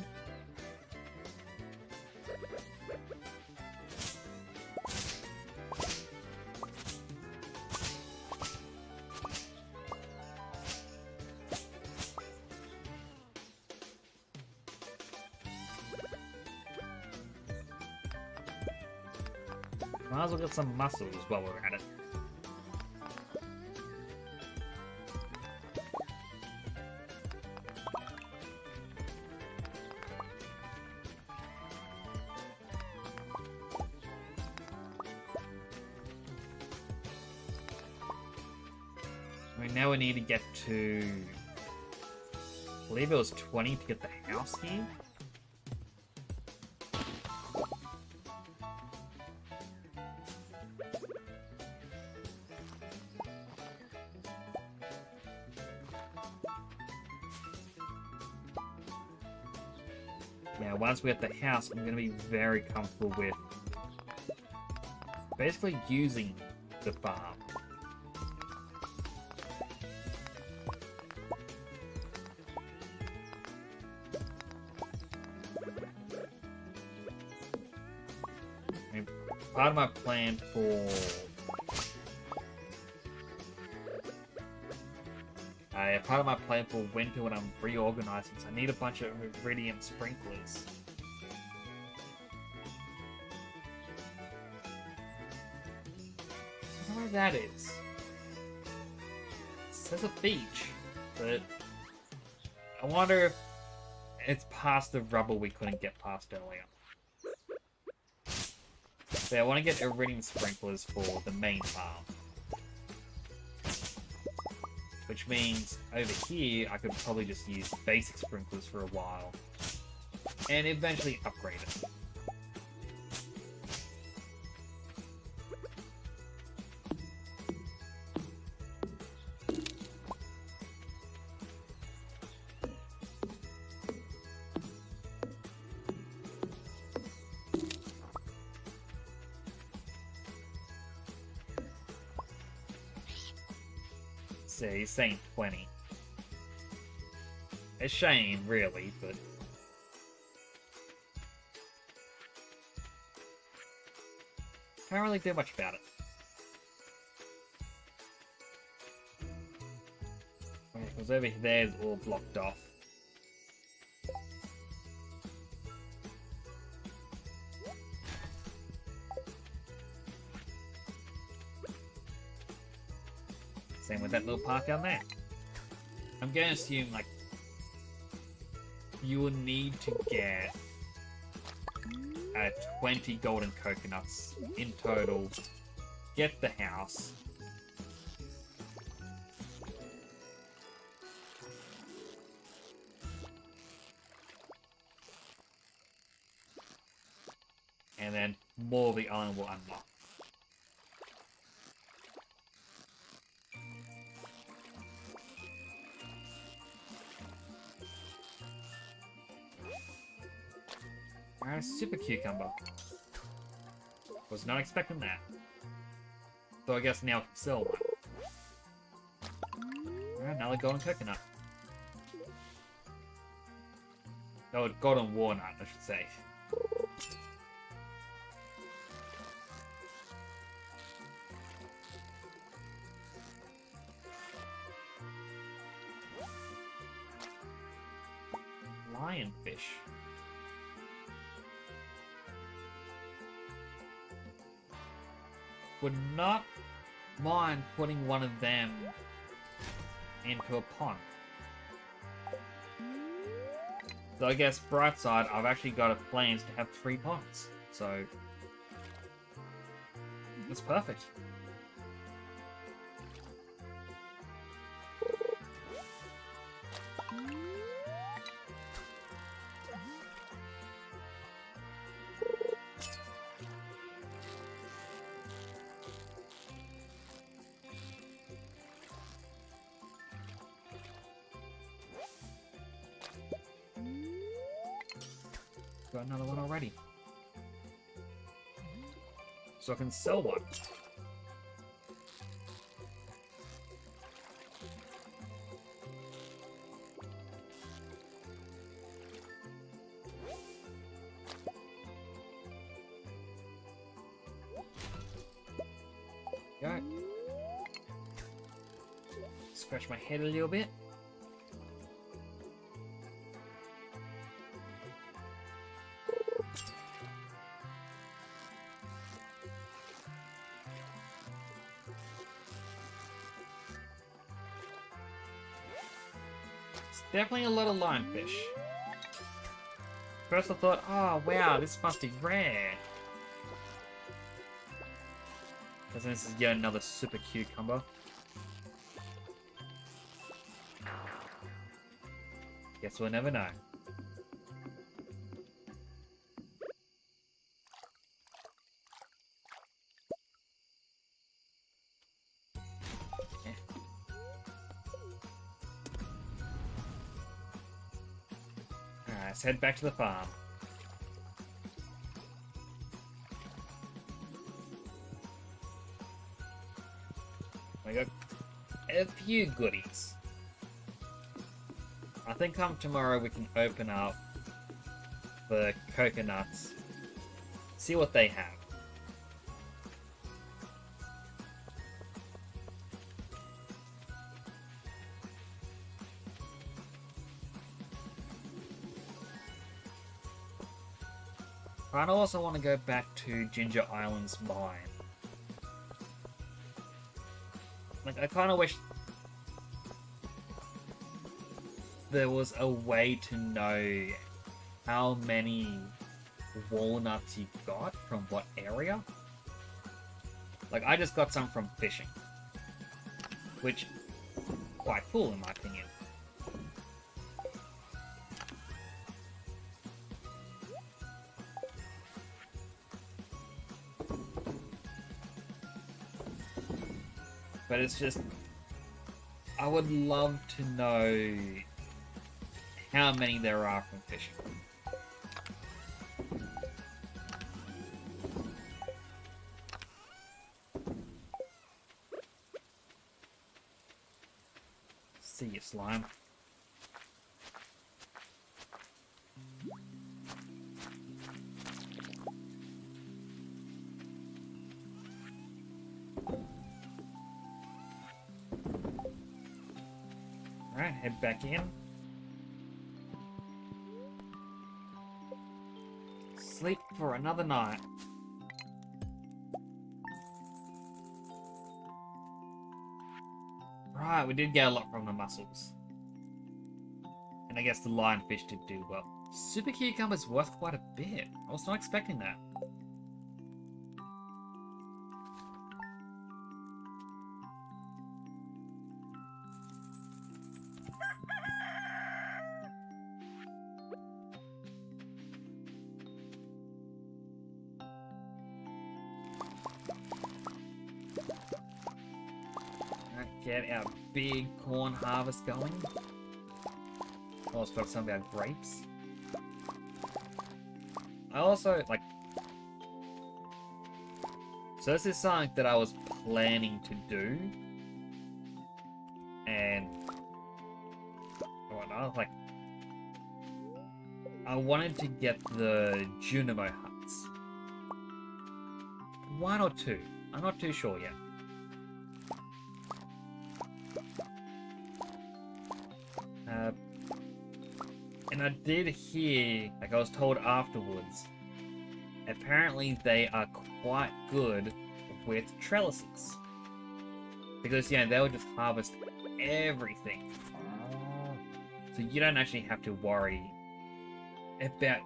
Might as well get some muscles while we're at it. Now we need to get to... I believe it was 20 to get the house here. Now, once we get the house, I'm going to be very comfortable with basically using the farm. Part of my plan for winter when I'm reorganizing, so I need a bunch of iridium sprinklers. I don't know where that is. It says a beach, but I wonder if it's past the rubble we couldn't get past earlier. So yeah, I want to get iridium sprinklers for the main farm. Which means, over here, I could probably just use basic sprinklers for a while. And eventually upgrade it. So he's saying 20. A shame, really, but... can't really do much about it. Because over there is all blocked off. Same with that little park down there. I'm going to assume, like, you will need to get 20 golden coconuts in total, get the house, and then more of the island will unlock. Alright, a super cucumber. Was not expecting that. So I guess now I can sell one. Alright, another golden coconut. Oh, golden walnut, I should say. Lionfish. Would not mind putting one of them into a pond. So I guess bright side, I've actually got plans to have 3 ponds. So that's perfect. Got another one already. So I can sell one. Go. Scratch my head a little bit. Definitely a lot of lionfish. First I thought, oh wow, this must be rare. Because this is yet another super cucumber. Guess we'll never know. Let's head back to the farm. We got a few goodies. I think come tomorrow we can open up the coconuts, see what they have. I also want to go back to Ginger Island's mine. Like, I kind of wish there was a way to know how many walnuts you got from what area. Like, I just got some from fishing, which quite cool in my opinion. But it's just, I would love to know how many there are from fishing. See you, slime. Alright, head back in. Sleep for another night. Right, we did get a lot from the mussels. And I guess the lionfish did do well. Super cucumber's worth quite a bit. I was not expecting that. Get our big corn harvest going. Also got some of our grapes. I also, like... So this is something that I was planning to do. And... whatnot, like... I wanted to get the Junimo huts. 1 or 2. I'm not too sure yet. And I did hear, like I was told afterwards, apparently they are quite good with trellises. Because, you know, they'll just harvest everything. So you don't actually have to worry about,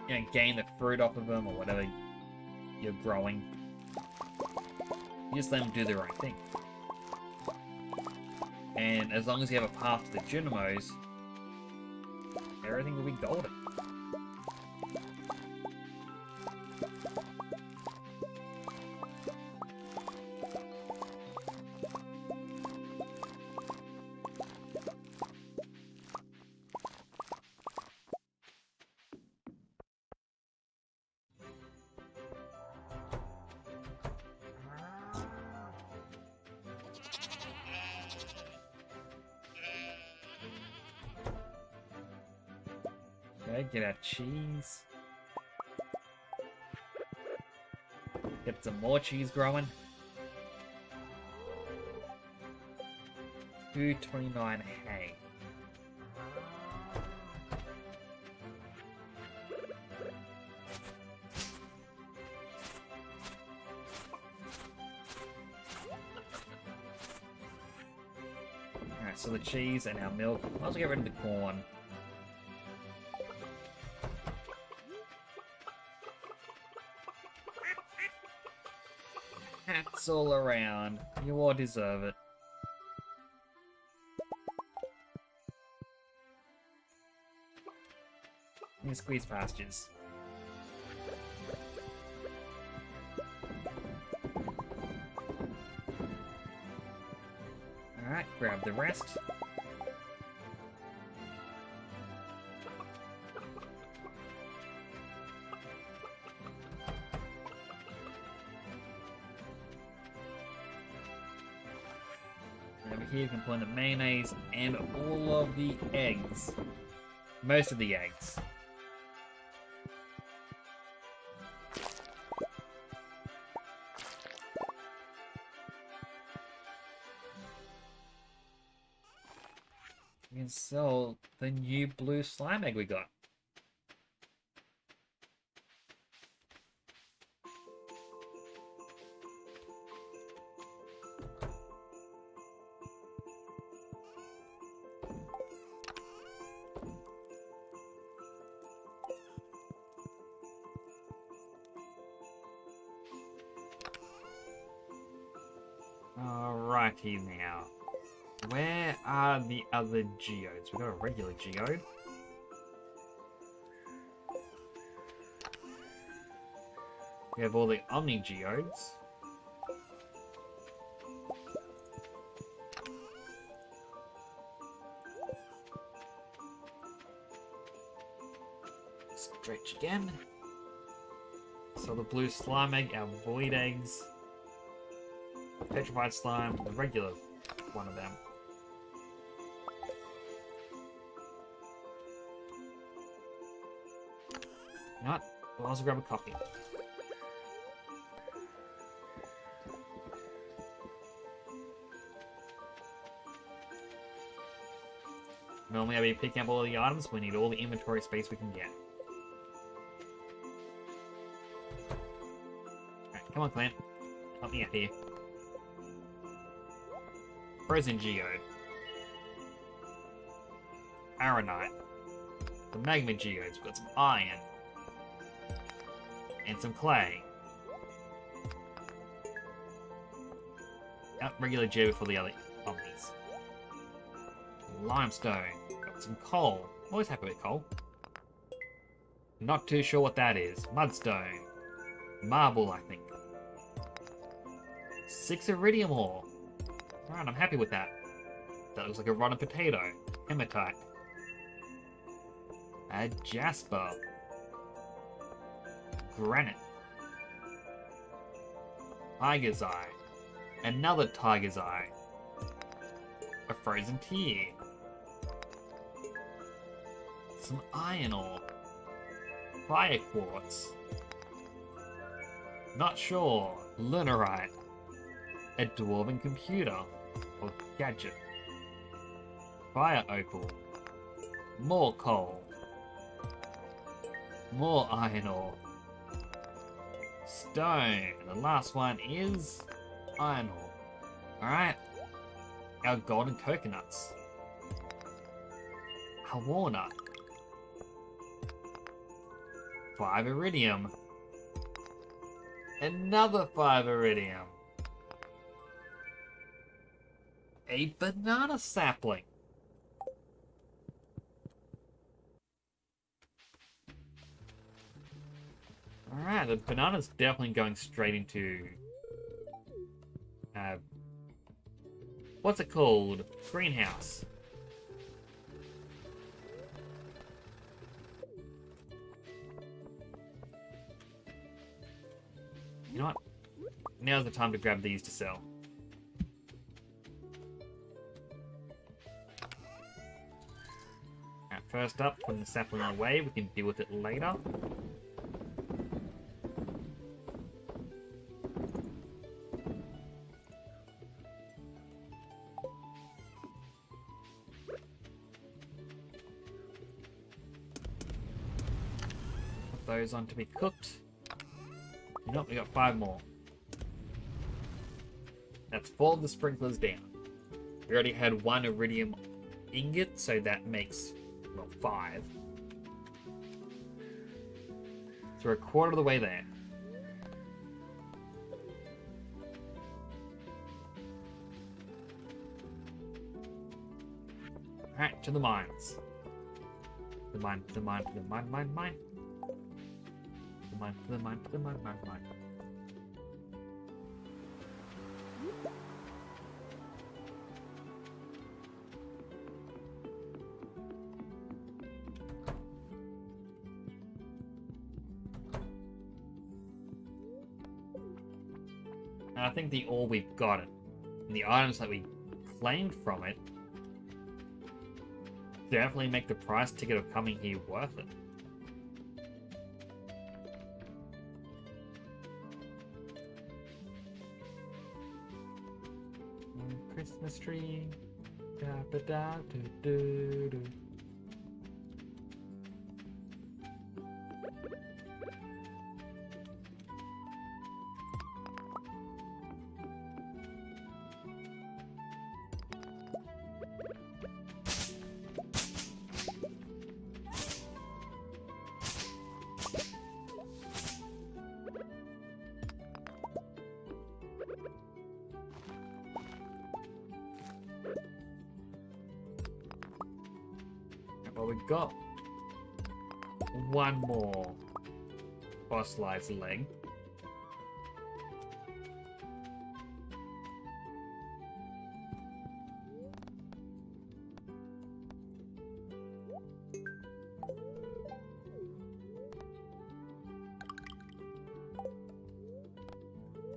you know, getting the fruit off of them or whatever you're growing. You just let them do their own thing. And as long as you have a path to the Junimos, everything will be golden. Okay, get our cheese. Get some more cheese growing. 229 hay. Alright, so the cheese and our milk. Might as well get rid of the corn. Hats all around. You all deserve it. You squeeze pastures. Alright, grab the rest. Over here you can put in the mayonnaise and all of the eggs. Most of the eggs. You can sell the new blue slime egg we got. Alrighty now. Where are the other geodes? We've got a regular geode. We have all the Omni geodes. Stretch again. So the blue slime egg, our void eggs. Petrified slime, the regular one of them. You know what? We'll also grab a coffee. Normally I'll be picking up all the items, we need all the inventory space we can get. Alright, come on Clint. Help me out here. Frozen Geode. Aronite. The Magma Geodes. We've got some iron. And some clay. Yep, regular geode for the other omnis. Limestone. Got some coal. Always happy with coal. Not too sure what that is. Mudstone. Marble, I think. 6 iridium ore. Alright, I'm happy with that. That looks like a rotten potato. Hematite. A jasper. Granite. Tiger's Eye. Another Tiger's Eye. A frozen tear. Some iron ore. Fire quartz. Not sure. Lunarite. A dwarven computer. Or gadget. Fire opal. More coal. More iron ore. Stone. And the last one is iron ore. Alright. Our golden coconuts. Our walnut. 5 iridium. Another 5 iridium. A banana sapling. Alright, the banana's definitely going straight into... what's it called? Greenhouse. You know what? Now's the time to grab these to sell. Alright, first up, putting the sapling away, we can deal with it later. Put those on to be cooked. You know, we got 5 more. That's 4 of the sprinklers down. We already had 1 iridium ingot, so that makes, well, 5. So we're a quarter of the way there. Alright, to the mines. To the mine, to the mine, to the mine, mine, mine. To the mine, to the mine, to the mine, mine, mine. And I think the ore we've got it. And the items that we claimed from it definitely make the price ticket of coming here worth it. Christmas tree. Da, da, da, do, do, do. Well, we've got 1 more fossilized leg.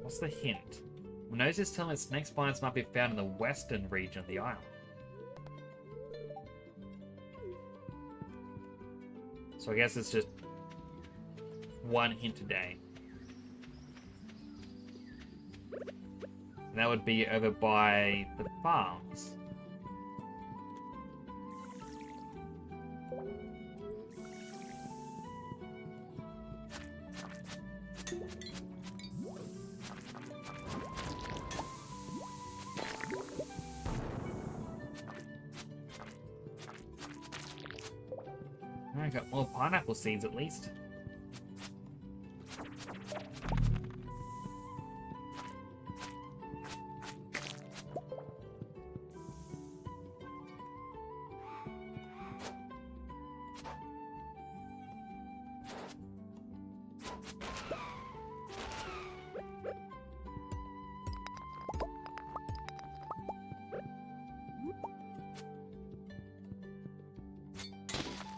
What's the hint? Well, Nose is telling us snake spines might be found in the western region of the island. So I guess it's just 1 hint a day. And that would be over by the farms. I got more pineapple seeds at least.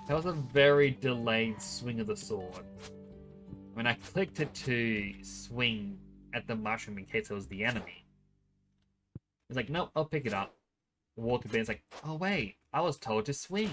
That was a very delayed swing of the sword. When I clicked it to swing at the mushroom in case it was the enemy, it's like, nope, I'll pick it up. Walk a bit, it's like, oh wait, I was told to swing.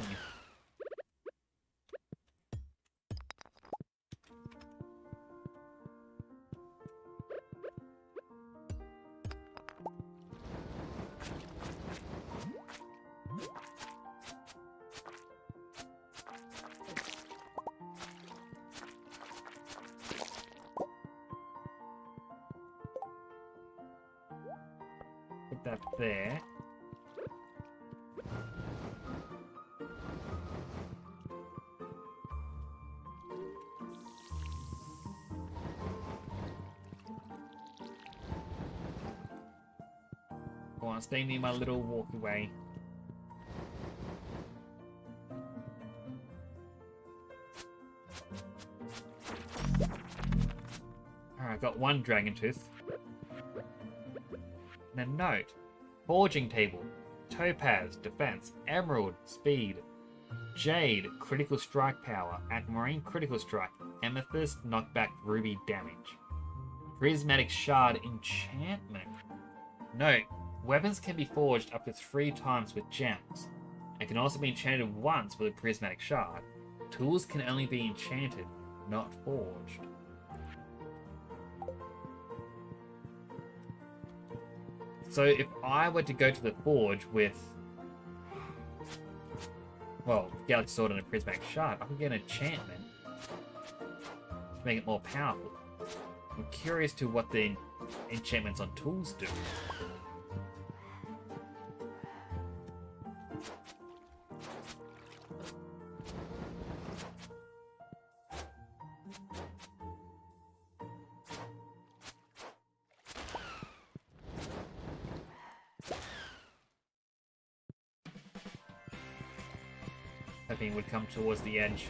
Put that there. Go on, stay near my little walkway. Alright, got one dragon tooth. And a note. Forging table. Topaz, defense. Emerald, speed. Jade, critical strike power. Aquamarine, critical strike. Amethyst, knockback, ruby, damage. Prismatic shard, enchantment. Note. Weapons can be forged up to 3 times with gems. It can also be enchanted once with a prismatic shard. Tools can only be enchanted, not forged. So if I were to go to the forge with, well, Galaxy Sword and a prismatic shard, I could get an enchantment to make it more powerful. I'm curious to what the enchantments on tools do. Hoping would come towards the edge.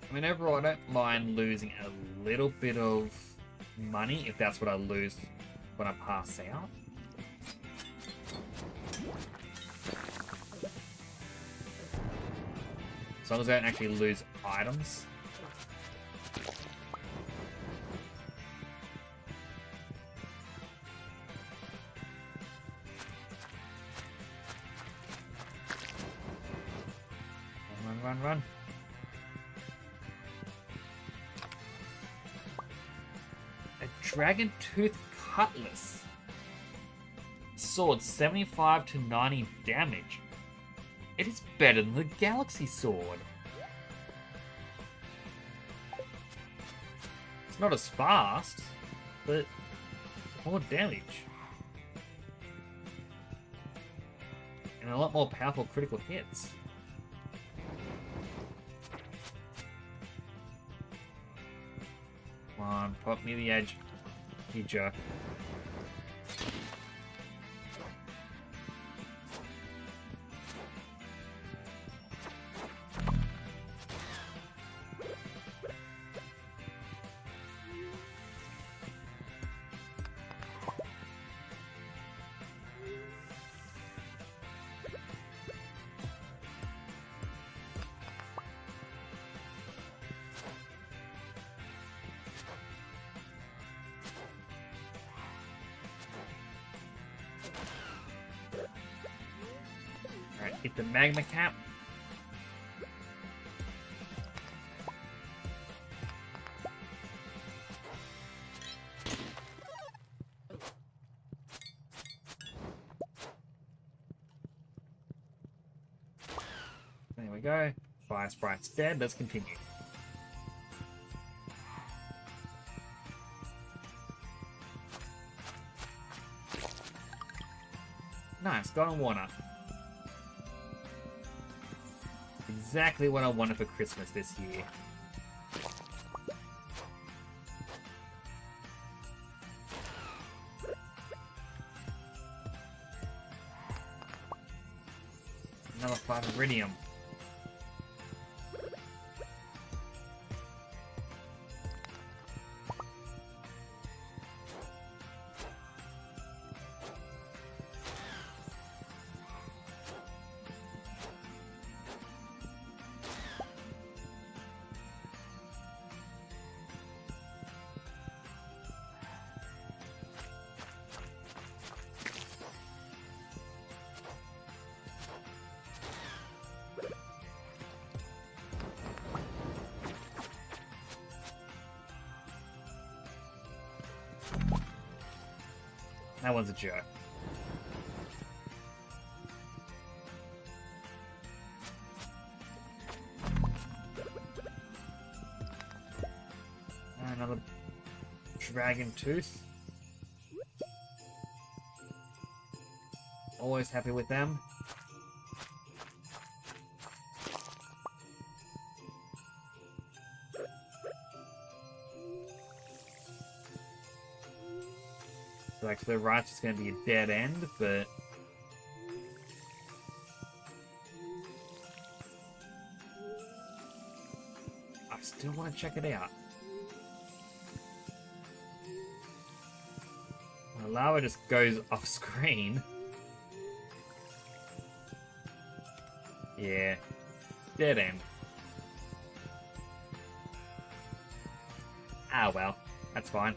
I mean, overall, I don't mind losing a little bit of money if that's what I lose when I pass out. As long as I don't actually lose items. Run, run, run. A dragon tooth cutlass. Sword 75 to 90 damage. It is better than the Galaxy Sword. It's not as fast, but more damage. And a lot more powerful critical hits. Come on, pop me the edge, you jerk. Alright, hit the magma cap. There we go. Fire Sprite's dead. Let's continue. Nice, got on water. Exactly what I wanted for Christmas this year. Another 5 iridium. that one's a jerk. Another dragon tooth. Always happy with them. Like, to the right's just going to be a dead end, but... I still want to check it out. The lava just goes off screen. Yeah. Dead end. Ah, well. That's fine.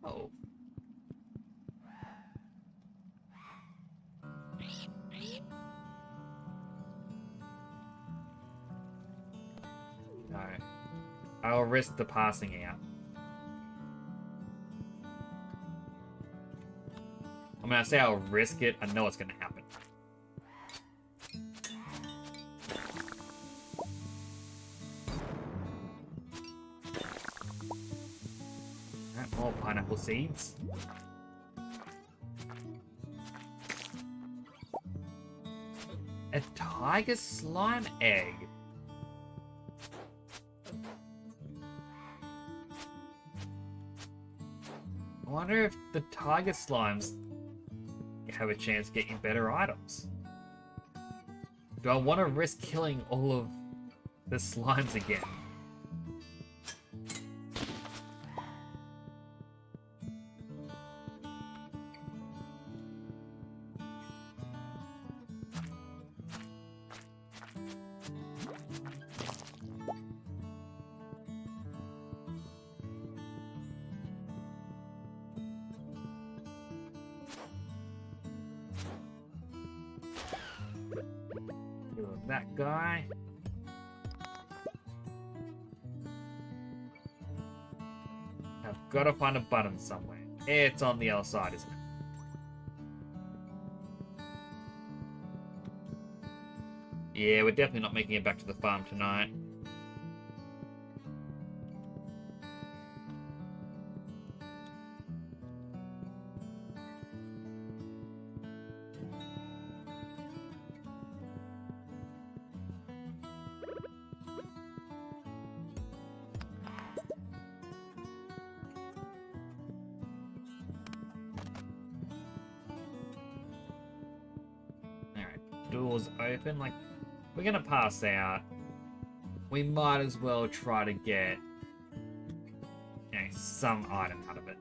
Oh. No. I'll risk the passing out. I mean, I say I'll risk it, I know it's going to happen. Alright, more pineapple seeds. A tiger slime egg. I wonder if the tiger slimes have a chance to get you better items. Do I want to risk killing all of the slimes again? That guy. I've got to find a button somewhere. It's on the other side, isn't it? Yeah, we're definitely not making it back to the farm tonight. Doors open, like, we're gonna pass out. We might as well try to get, you know, some item out of it.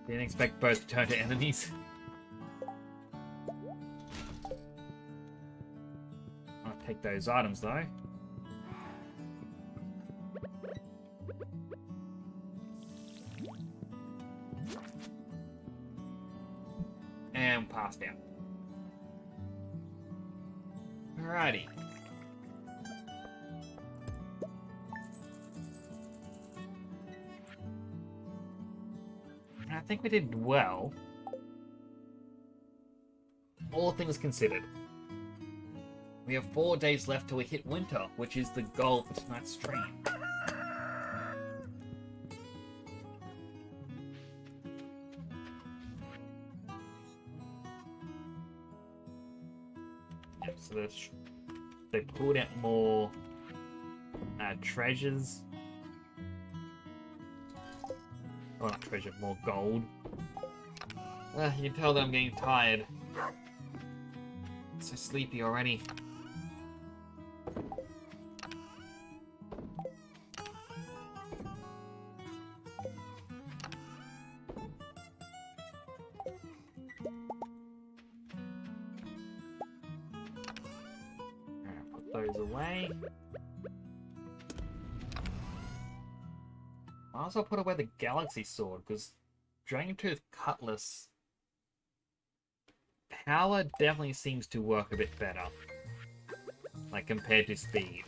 Didn't expect both to turn to enemies. I'll take those items though. And pass down. Alrighty. I think we did well. All things considered. We have 4 days left till we hit winter, which is the goal for tonight's stream. Yep, so they pulled out more treasures. Oh, not treasure, more gold. You can tell that I'm getting tired. So sleepy already. Put those away. I also put away the Galaxy Sword, because Dragon Tooth Cutlass power definitely seems to work a bit better. Like, compared to speed.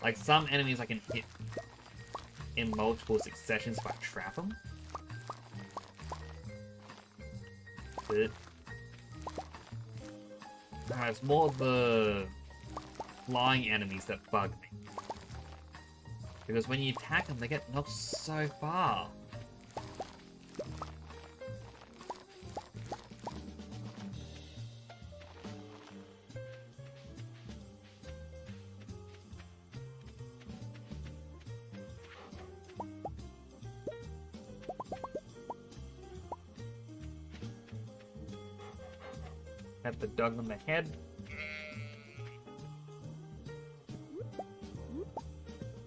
Like, some enemies I can hit in multiple successions if I trap them. But it's more the flying enemies that bug me. Because when you attack them, they get knocked so far. Have the dog on the head.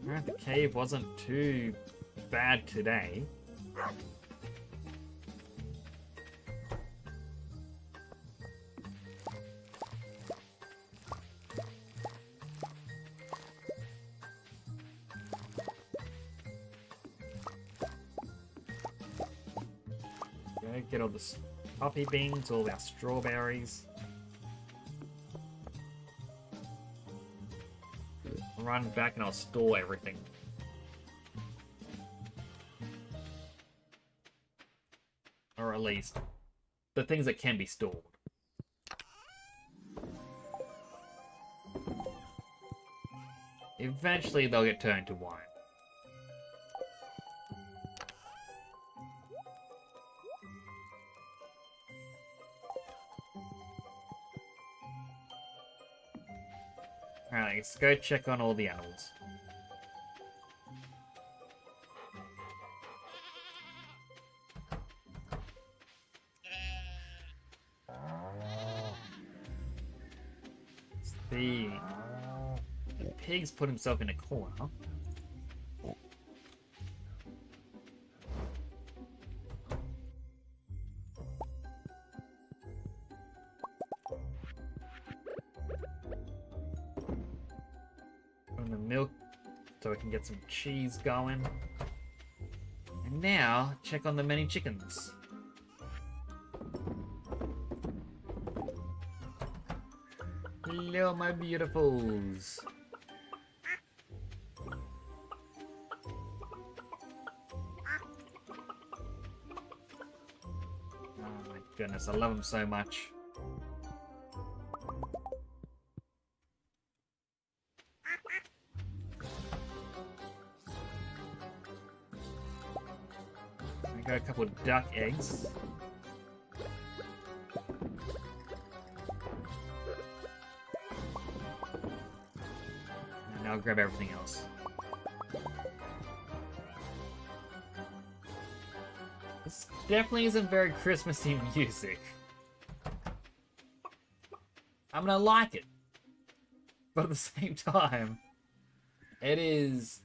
Alright, the cave wasn't too bad today. Okay, get all the poppy beans, all our strawberries. Run back and I'll store everything. Or at least the things that can be stored. Eventually they'll get turned to wine. Alright, let's go check on all the animals. The pig's put himself in a corner. From the milk so we can get some cheese going. And now, check on the many chickens. Hello, my beautifuls. Oh my goodness, I love them so much. I got a couple of duck eggs. And I'll grab everything else. This definitely isn't very Christmassy music. I mean, I like it. But at the same time, it is...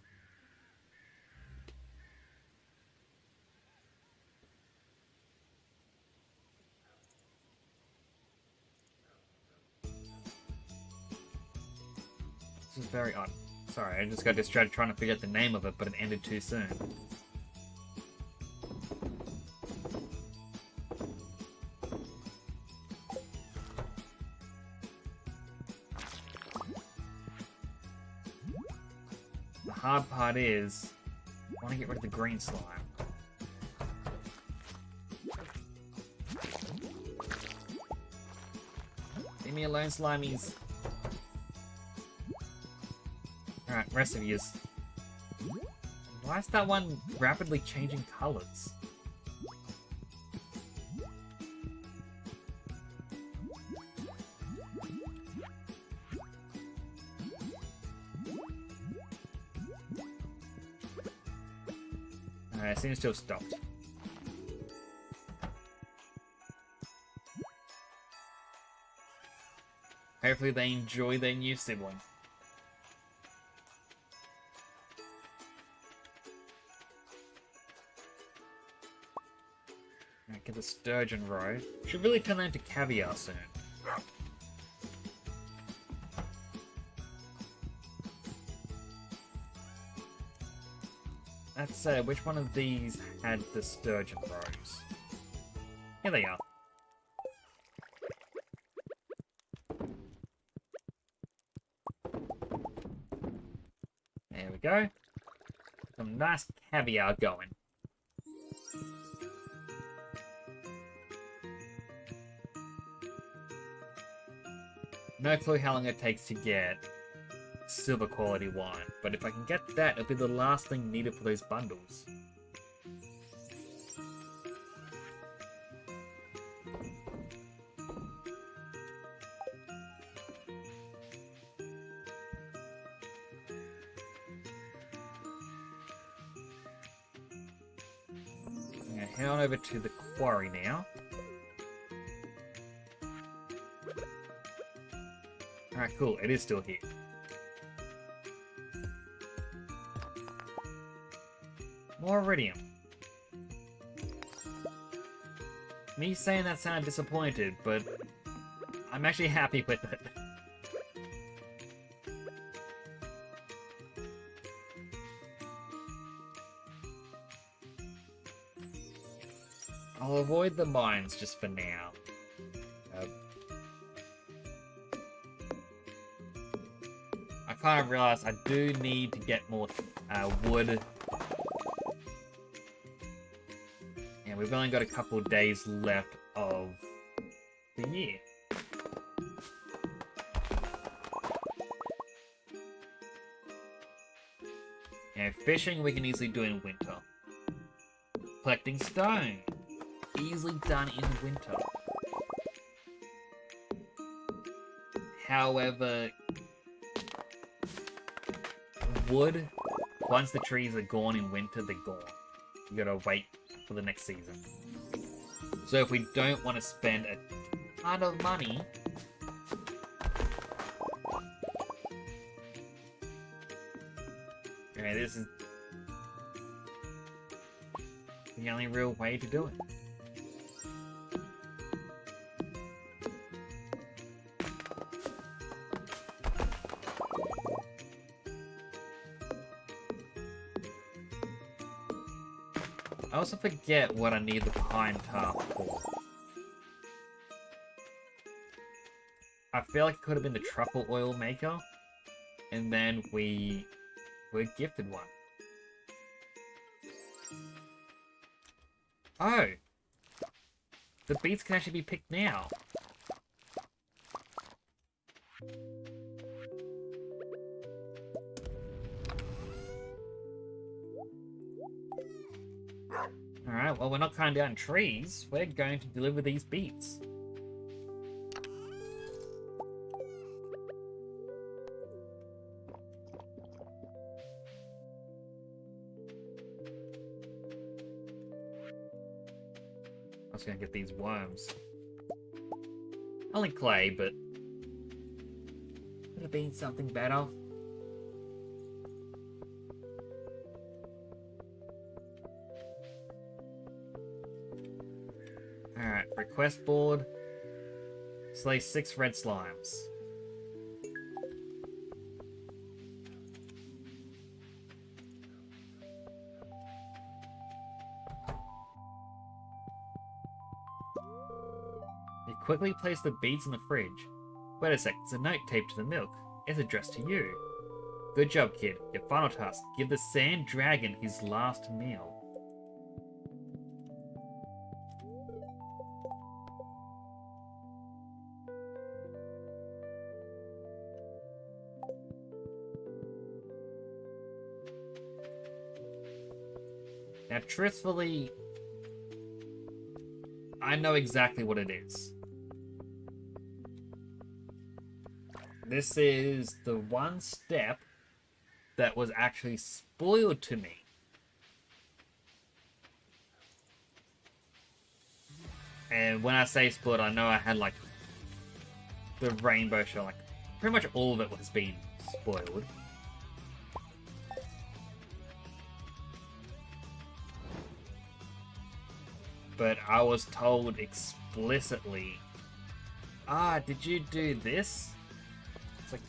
This is very odd. Sorry, I just got distracted trying to figure out the name of it, but it ended too soon. The hard part is, I want to get rid of the green slime. Leave me alone, slimies. Alright, rest of yous. Why is that one rapidly changing colors? Alright, it seems to have stopped. Hopefully they enjoy their new sibling. Alright, get the sturgeon roe. Should really turn that into caviar soon. Let's say, which one of these had the sturgeon roes? Here they are. There we go. Some nice caviar going. No clue how long it takes to get silver quality wine, but if I can get that, it'll be the last thing needed for those bundles. I'm gonna head on over to the quarry now. Alright, cool, it is still here. More iridium. Me saying that sounded disappointed, but I'm actually happy with it. I'll avoid the mines just for now. I kind of realized I do need to get more wood. And we've only got a couple of days left of the year. And fishing we can easily do in winter. Collecting stone. Easily done in winter. However, wood, once the trees are gone in winter, they're gone. You gotta wait for the next season. So if we don't want to spend a ton of money, okay, this is the only real way to do it. I also forget what I need the pine tar for. I feel like it could have been the truffle oil maker, and then we were gifted one. Oh! The beets can actually be picked now. Alright, well we're not cutting down trees, we're going to deliver these beets. I was gonna get these worms. Only clay, but could have been something better. Alright, request board. Slay 6 red slimes. You quickly place the beads in the fridge. Wait a sec, it's a note taped to the milk. It's addressed to you. Good job, kid. Your final task. Give the sand dragon his last meal. Now, truthfully, I know exactly what it is. This is the one step that was actually spoiled to me. And when I say spoiled, I know I had like the rainbow shell, like, pretty much all of it has been spoiled. But I was told explicitly, did you do this? It's like,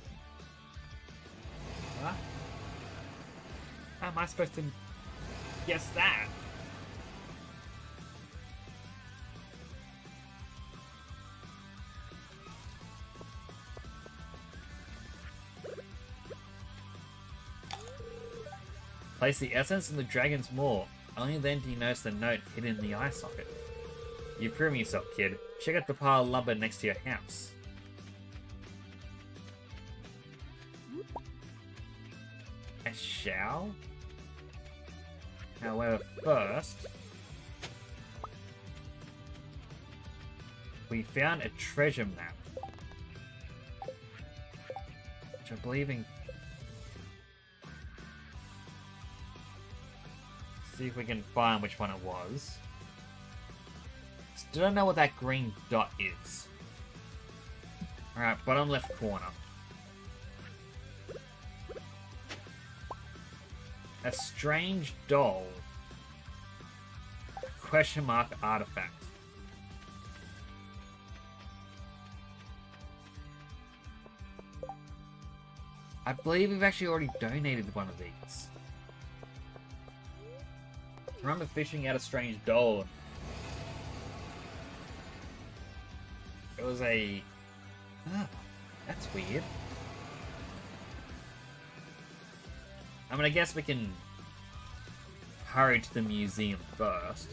what? How am I supposed to guess that? Place the essence in the dragon's maw. Only then do you notice the note hidden in the eye socket. You've proven yourself, kid. Check out the pile of lumber next to your house. I shall. However, first, we found a treasure map, which I believe in. See if we can find which one it was. Still don't know what that green dot is. Alright, bottom left corner. A strange doll. Question mark artifact. I believe we've actually already donated one of these. I remember fishing out a strange doll. It was a... that's weird. I mean, I guess we can hurry to the museum first.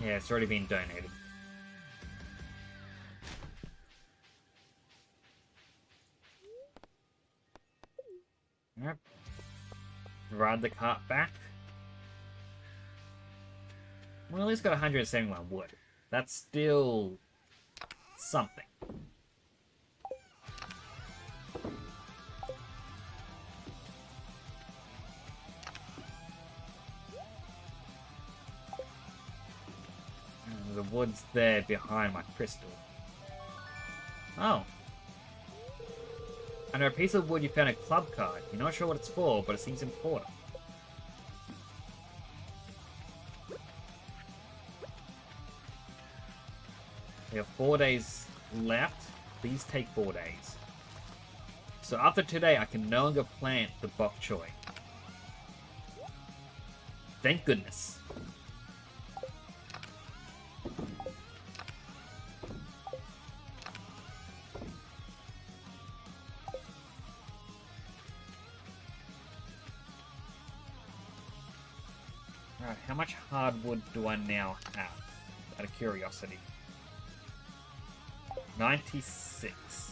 Yeah, it's already been donated. Yep. Ride the cart back. We at least got 171 wood. That's still something. The wood's there behind my crystal. Oh. Under a piece of wood you found a club card. You're not sure what it's for, but it seems important. We have 4 days left. Please take 4 days. So after today, I can no longer plant the bok choy. Thank goodness. Alright, how much hardwood do I now have? Out of curiosity. 96.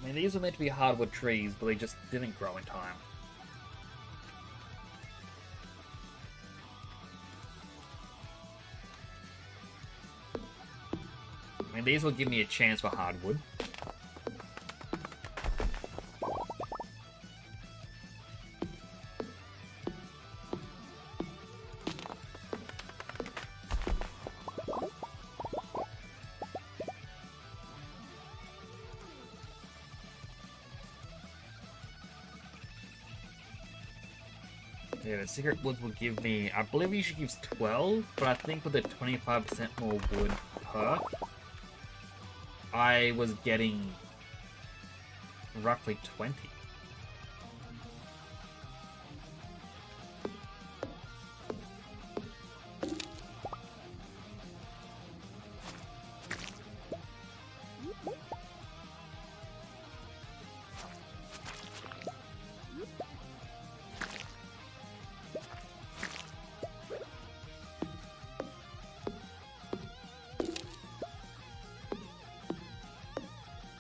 I mean, these were meant to be hardwood trees, but they just didn't grow in time. I mean, these will give me a chance for hardwood. Yeah, the secret woods will give me, I believe it usually gives 12, but I think with the 25% more wood perk, I was getting roughly 20.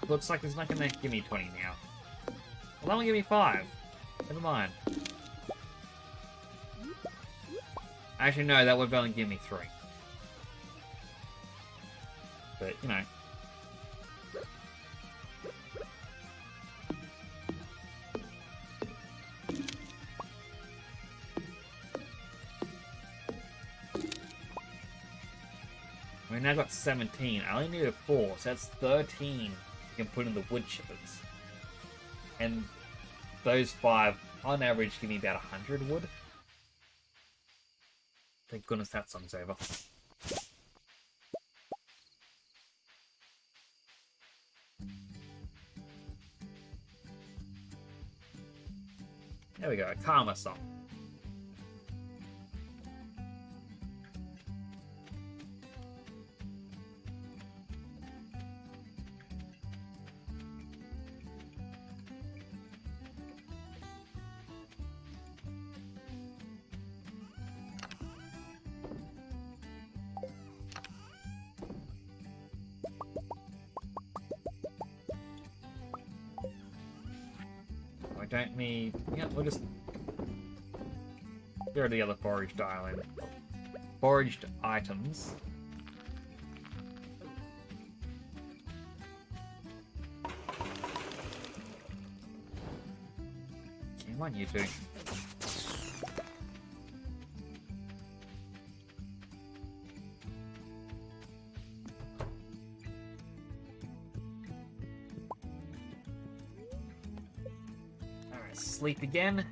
Looks like it's not gonna give me 20 now. Well, that will give me 5. Never mind. Actually, no, that would only give me 3. But, you know. I mean, I got 17. I only needed 4, so that's 13 you can put in the wood chippers. And those 5, on average, give me about 100 wood. Thank goodness that song's over. There we go, a karma song. I don't need... Yeah, we'll just... Get rid of the other foraged island. Foraged items. Come on, you two. Alright, sleep again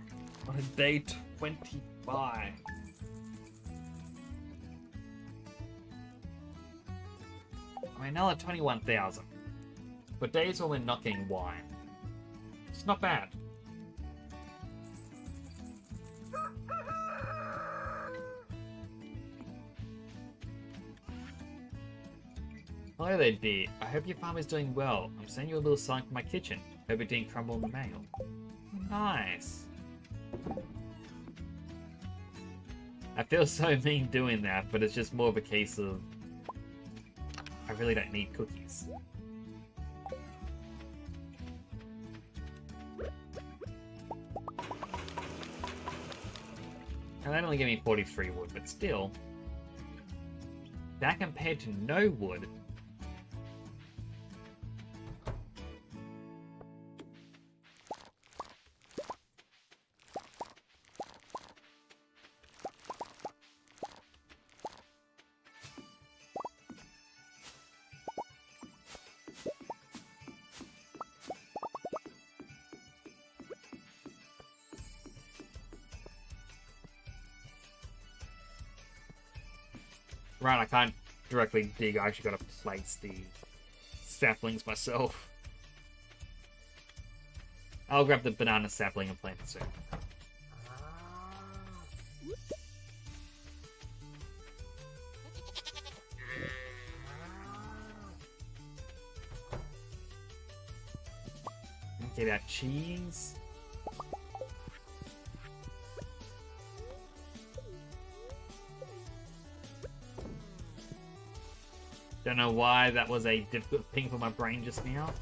on day 25. I mean, another 21,000. For days when we're not getting wine. It's not bad. Hello there, dear. I hope your farm is doing well. I'm sending you a little sign from my kitchen. Hope it didn't crumble in the mail. Nice. I feel so mean doing that, but it's just more of a case of... I really don't need cookies. And that only gave me 43 wood, but still... That compared to no wood... Right, I can't directly dig. I actually gotta place the saplings myself. I'll grab the banana sapling and plant it soon. Get that cheese. Don't know why that was a difficult thing for my brain just now.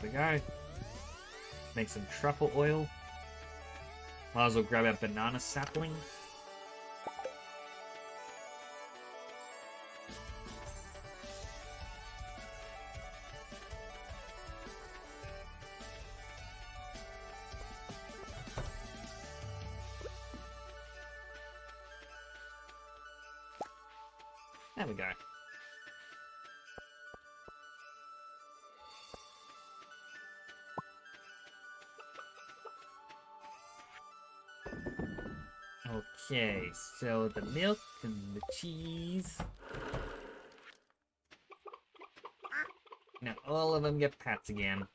There we go. Make some truffle oil. Might as well grab our banana sapling. There we go. Okay, so the milk and the cheese. Now all of them get pats again.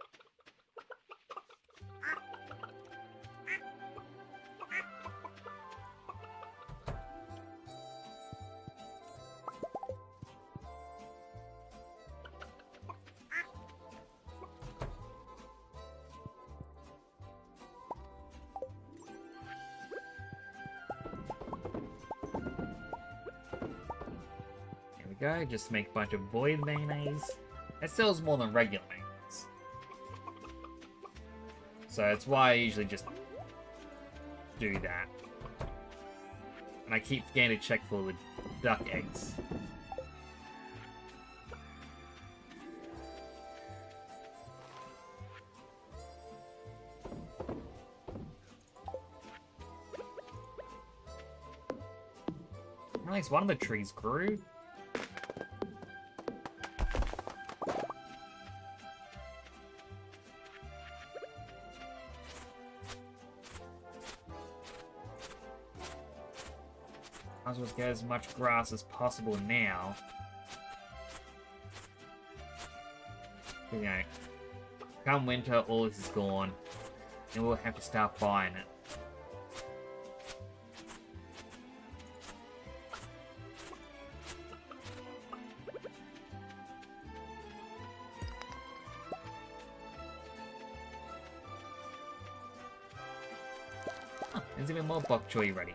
go, just make a bunch of void mayonnaise. It sells more than regular mayonnaise. So that's why I usually just do that. And I keep forgetting to check for the duck eggs. At least one of the trees grew. Might as well get as much grass as possible now. You know, come winter, all this is gone, and we'll have to start buying it. There's even more bok choy ready.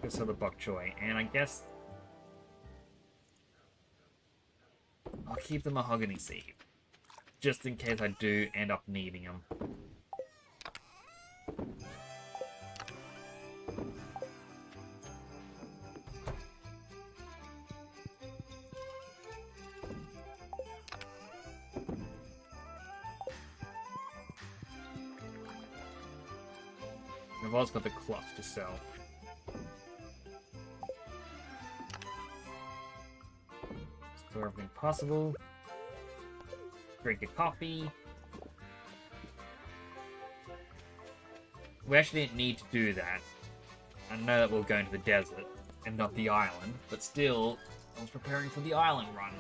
This other bok choy, and I guess I'll keep the mahogany seed, just in case I do end up needing them. I've also got the cloth to sell. Store everything possible. Drink a coffee. We actually didn't need to do that. I know that we're going to the desert and not the island, but still, I was preparing for the island run.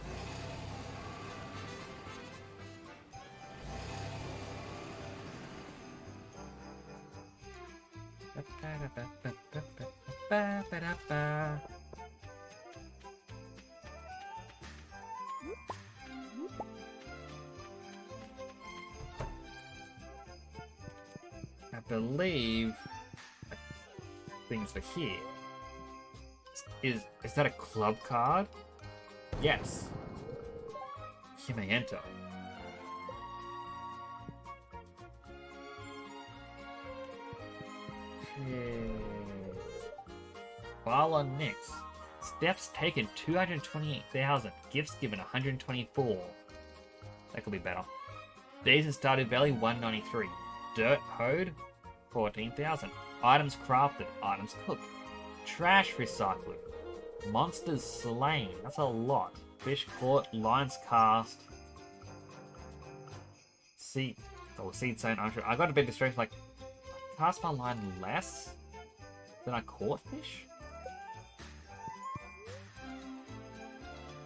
I believe things for here. Is that a club card? Yes. You may enter. File on Nix. Steps taken 228,000. Gifts given 124. That could be better. Days in Stardew Valley 193. Dirt hoed 14,000. Items crafted. Items cooked. Trash recycled. Monsters slain. That's a lot. Fish caught. Lines cast. Seed. Oh, seed sown. I got a bit distracted. Like, cast my line less than I caught fish?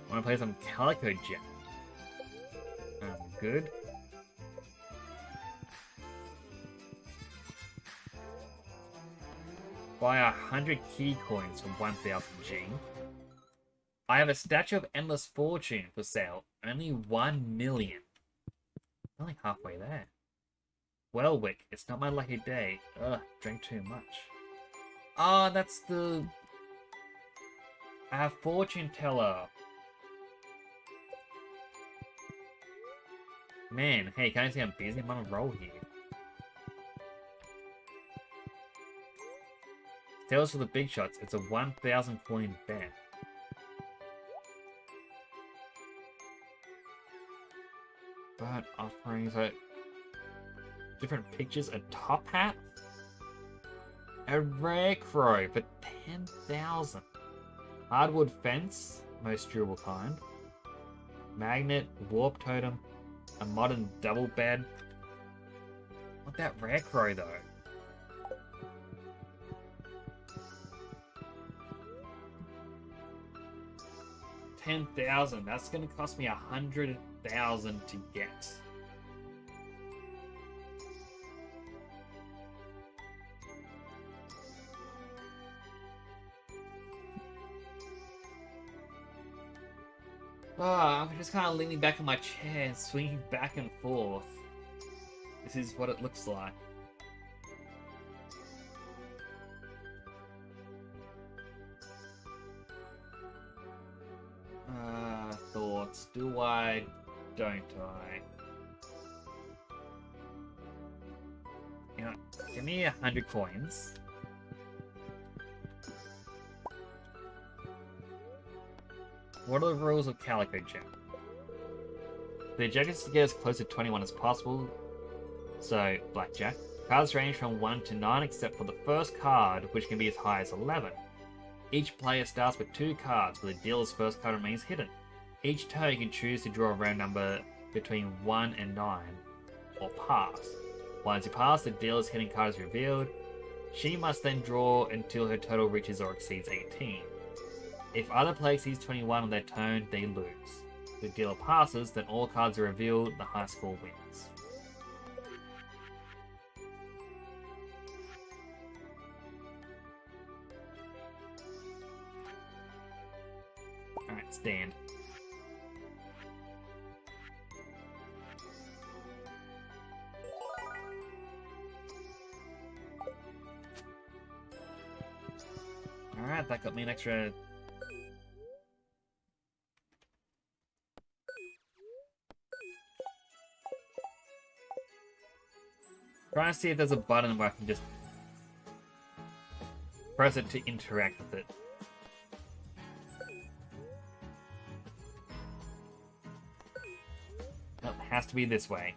I want to play some Calico Gem. Good. Buy 100 key coins for 1000 G. I have a Statue of Endless Fortune for sale. Only 1 million. Only halfway there. Well, Wick, it's not my lucky day. Ugh, drank too much. Ah, that's the... I have Fortune Teller. Man, hey, can I see I'm busy? I'm on a roll here. Tales for the big shots. It's a 1,000 coin bet. But offerings are different pictures. A top hat. A rare crow for 10,000. Hardwood fence, most durable kind. Magnet, warp totem. A modern double bed. What that rare crow though? 10,000. That's gonna cost me 100,000 to get. Oh, I'm just kind of leaning back in my chair and swinging back and forth. This is what it looks like. Thoughts. Do I? Don't I? You know, give me 100 coins. What are the rules of Calico Gem? The objective is to get as close to 21 as possible. So, blackjack. Cards range from 1 to 9 except for the first card, which can be as high as 11. Each player starts with 2 cards, but the dealer's first card remains hidden. Each turn you can choose to draw a round number between 1 and 9, or pass. Once you pass, the dealer's hidden card is revealed. She must then draw until her total reaches or exceeds 18. If either player exceeds 21 on their turn, they lose. If the dealer passes, then all cards are revealed, the high score wins. Alright, stand. Alright, that got me an extra... Trying to see if there's a button where I can just press it to interact with it. Nope, it has to be this way.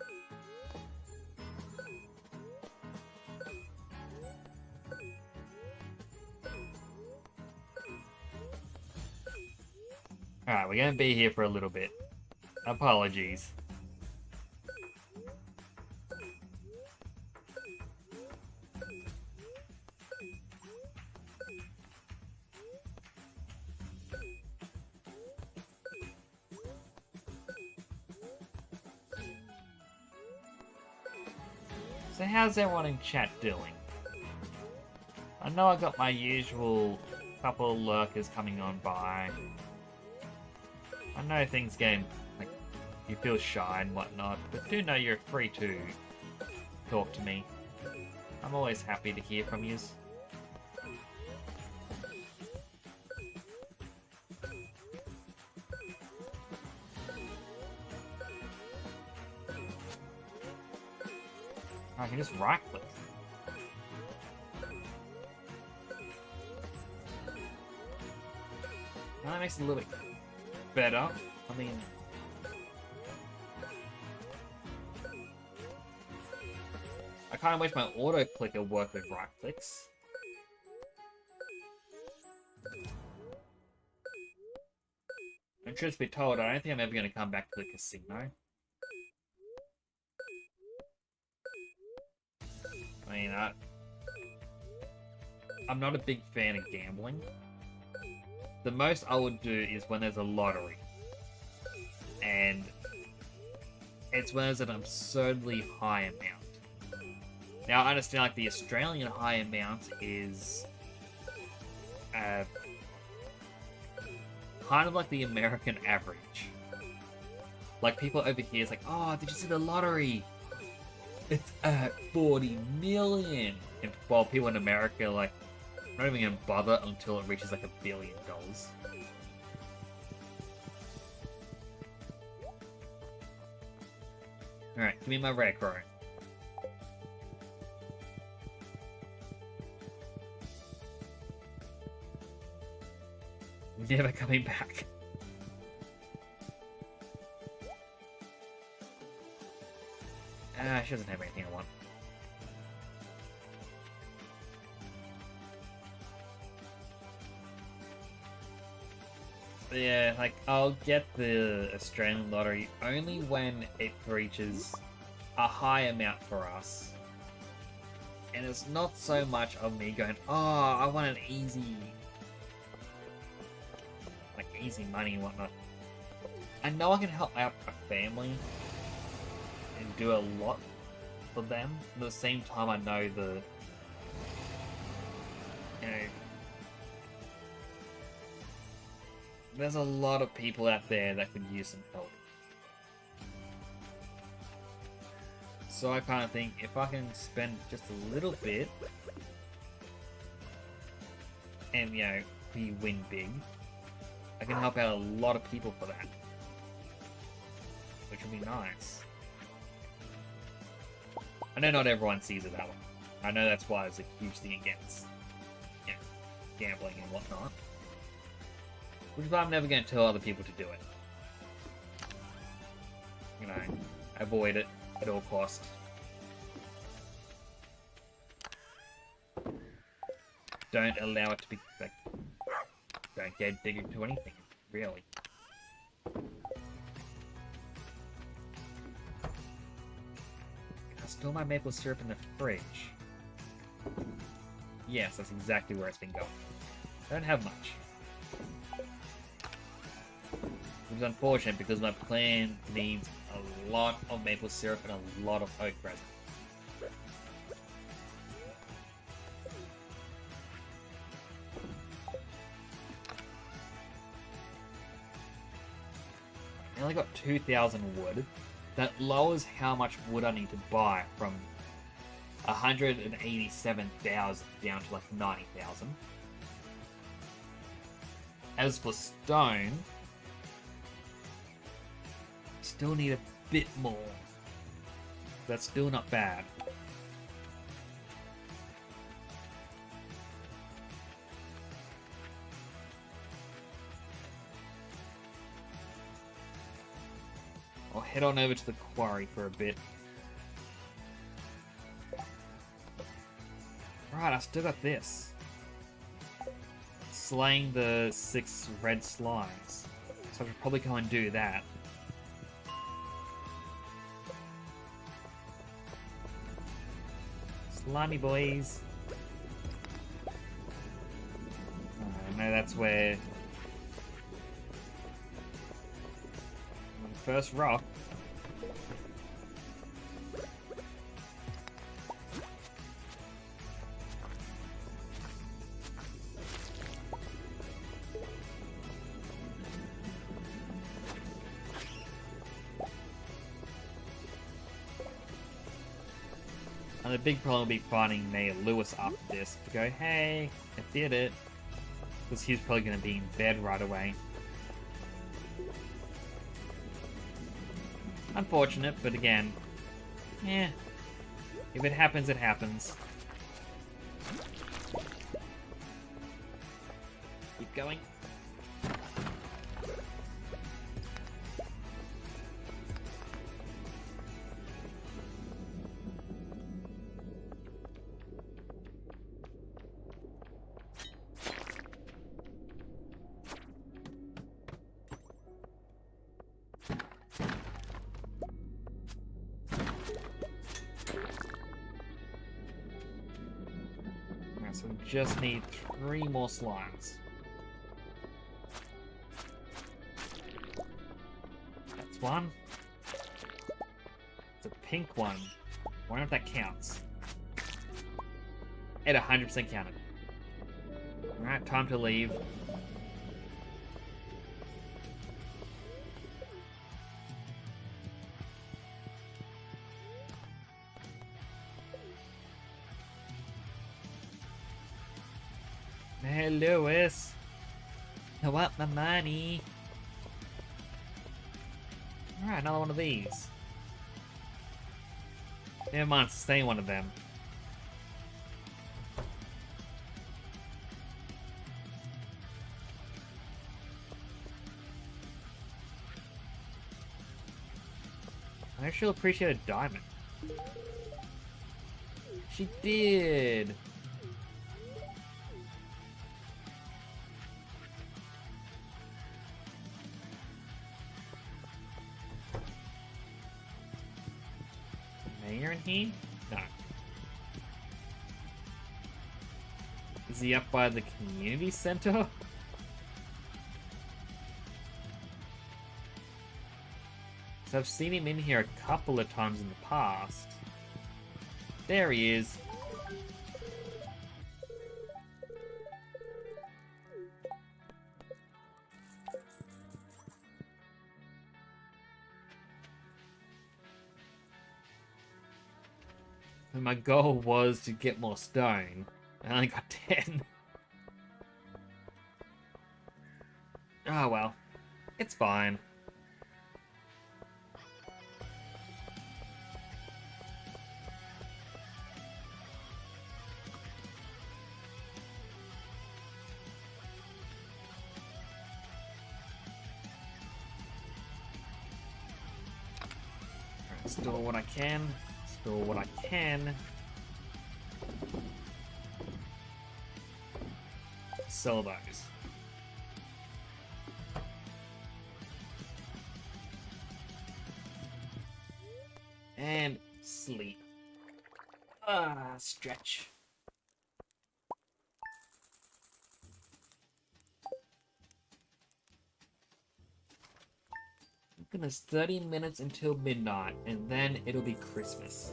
Alright, we're gonna be here for a little bit. Apologies. So how's everyone in chat doing? I know I got my usual couple of lurkers coming on by. I know things getting, like, you feel shy and whatnot, but do know you're free to talk to me. I'm always happy to hear from yous. I can just right click. Now that makes it a little bit better. I mean, I kind of wish my auto clicker worked with right clicks. And truth be told, I don't think I'm ever going to come back to the casino. I mean, I'm not a big fan of gambling. The most I would do is when there's a lottery. And it's when there's an absurdly high amount. Now, I understand, like, the Australian high amount is kind of like the American average. Like, people over here is like, oh, did you see the lottery? It's at 40 million. And while people in America are like, not even gonna bother until it reaches like $1 billion. Alright, give me my red crow. Never coming back. She doesn't have anything I want. But yeah, like, I'll get the Australian lottery only when it reaches a high amount for us. And it's not so much of me going, oh, I want an easy... like, easy money and whatnot. I know I can help out a family and do a lot for them. At the same time, I know the... you know... there's a lot of people out there that could use some help. So I kind of think if I can spend just a little bit and, you know, we win big, I can help out a lot of people for that. Which would be nice. I know not everyone sees it that way. I know that's why it's a huge thing against, you know, gambling and whatnot. Which is why I'm never going to tell other people to do it. You know, avoid it at all costs. Don't allow it to be, like, don't get big into anything, really. Can I store my maple syrup in the fridge? Yes, that's exactly where it's been going. I don't have much. Which is unfortunate because my plan needs a lot of maple syrup and a lot of oak resin. I only got 2,000 wood. That lowers how much wood I need to buy from 187,000 down to like 90,000. As for stone, still need a bit more. That's still not bad. I'll head on over to the quarry for a bit. Right, I still got this. Slaying the 6 red slimes. So I should probably go and do that. Slimy boys. I know that's where... First rock. And the big problem will be finding Mayor Lewis after this to go, hey, I did it. Because he's probably going to be in bed right away. Unfortunate, but again, yeah. If it happens, it happens. Keep going. So we just need 3 more slimes. That's one. It's a pink one. I wonder if that counts. It 100% counted. Alright, time to leave. Hey, Lewis. I want my money. Alright, another one of these. Never mind, sustain one of them. I actually appreciate a diamond. She did. Mayor in here? No. Is he up by the community center? So I've seen him in here a couple of times in the past. There he is. my goal was to get more stone. I only got 10. Oh well. It's fine. Store what I can. Store what I can. Sell those. And sleep. Stretch. Goodness, 30 minutes until midnight, and then it'll be Christmas.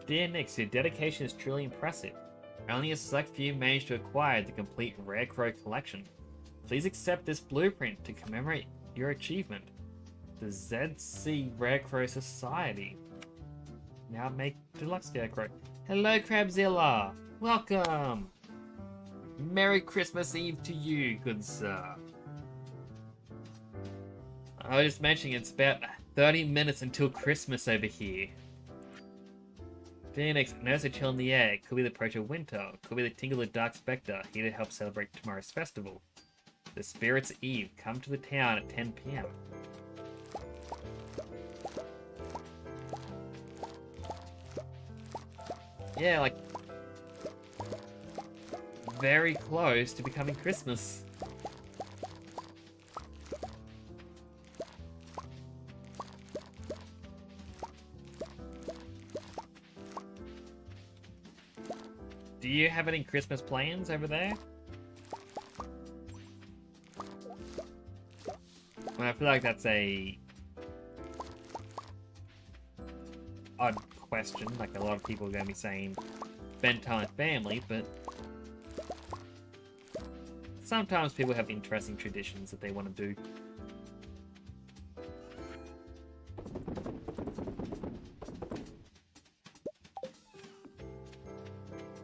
Dear Nix, your dedication is truly impressive. Only a select few managed to acquire the complete Rare Crow collection. Please accept this blueprint to commemorate your achievement. The ZC Rare Crow Society. Now make Deluxe Scarecrow. Hello, Crabzilla! Welcome! Merry Christmas Eve to you, good sir. I was just mentioning it's about 30 minutes until Christmas over here. Phoenix, notice a chill in the air. Could be the approach of winter. Could be the tingle of Dark Spectre, here to help celebrate tomorrow's festival. The Spirit's Eve. Come to the town at 10 PM. Yeah, like... very close to becoming Christmas. Do you have any Christmas plans over there? Well, I feel like that's a odd question. Like, a lot of people are going to be saying spend time with family, but sometimes people have interesting traditions that they want to do.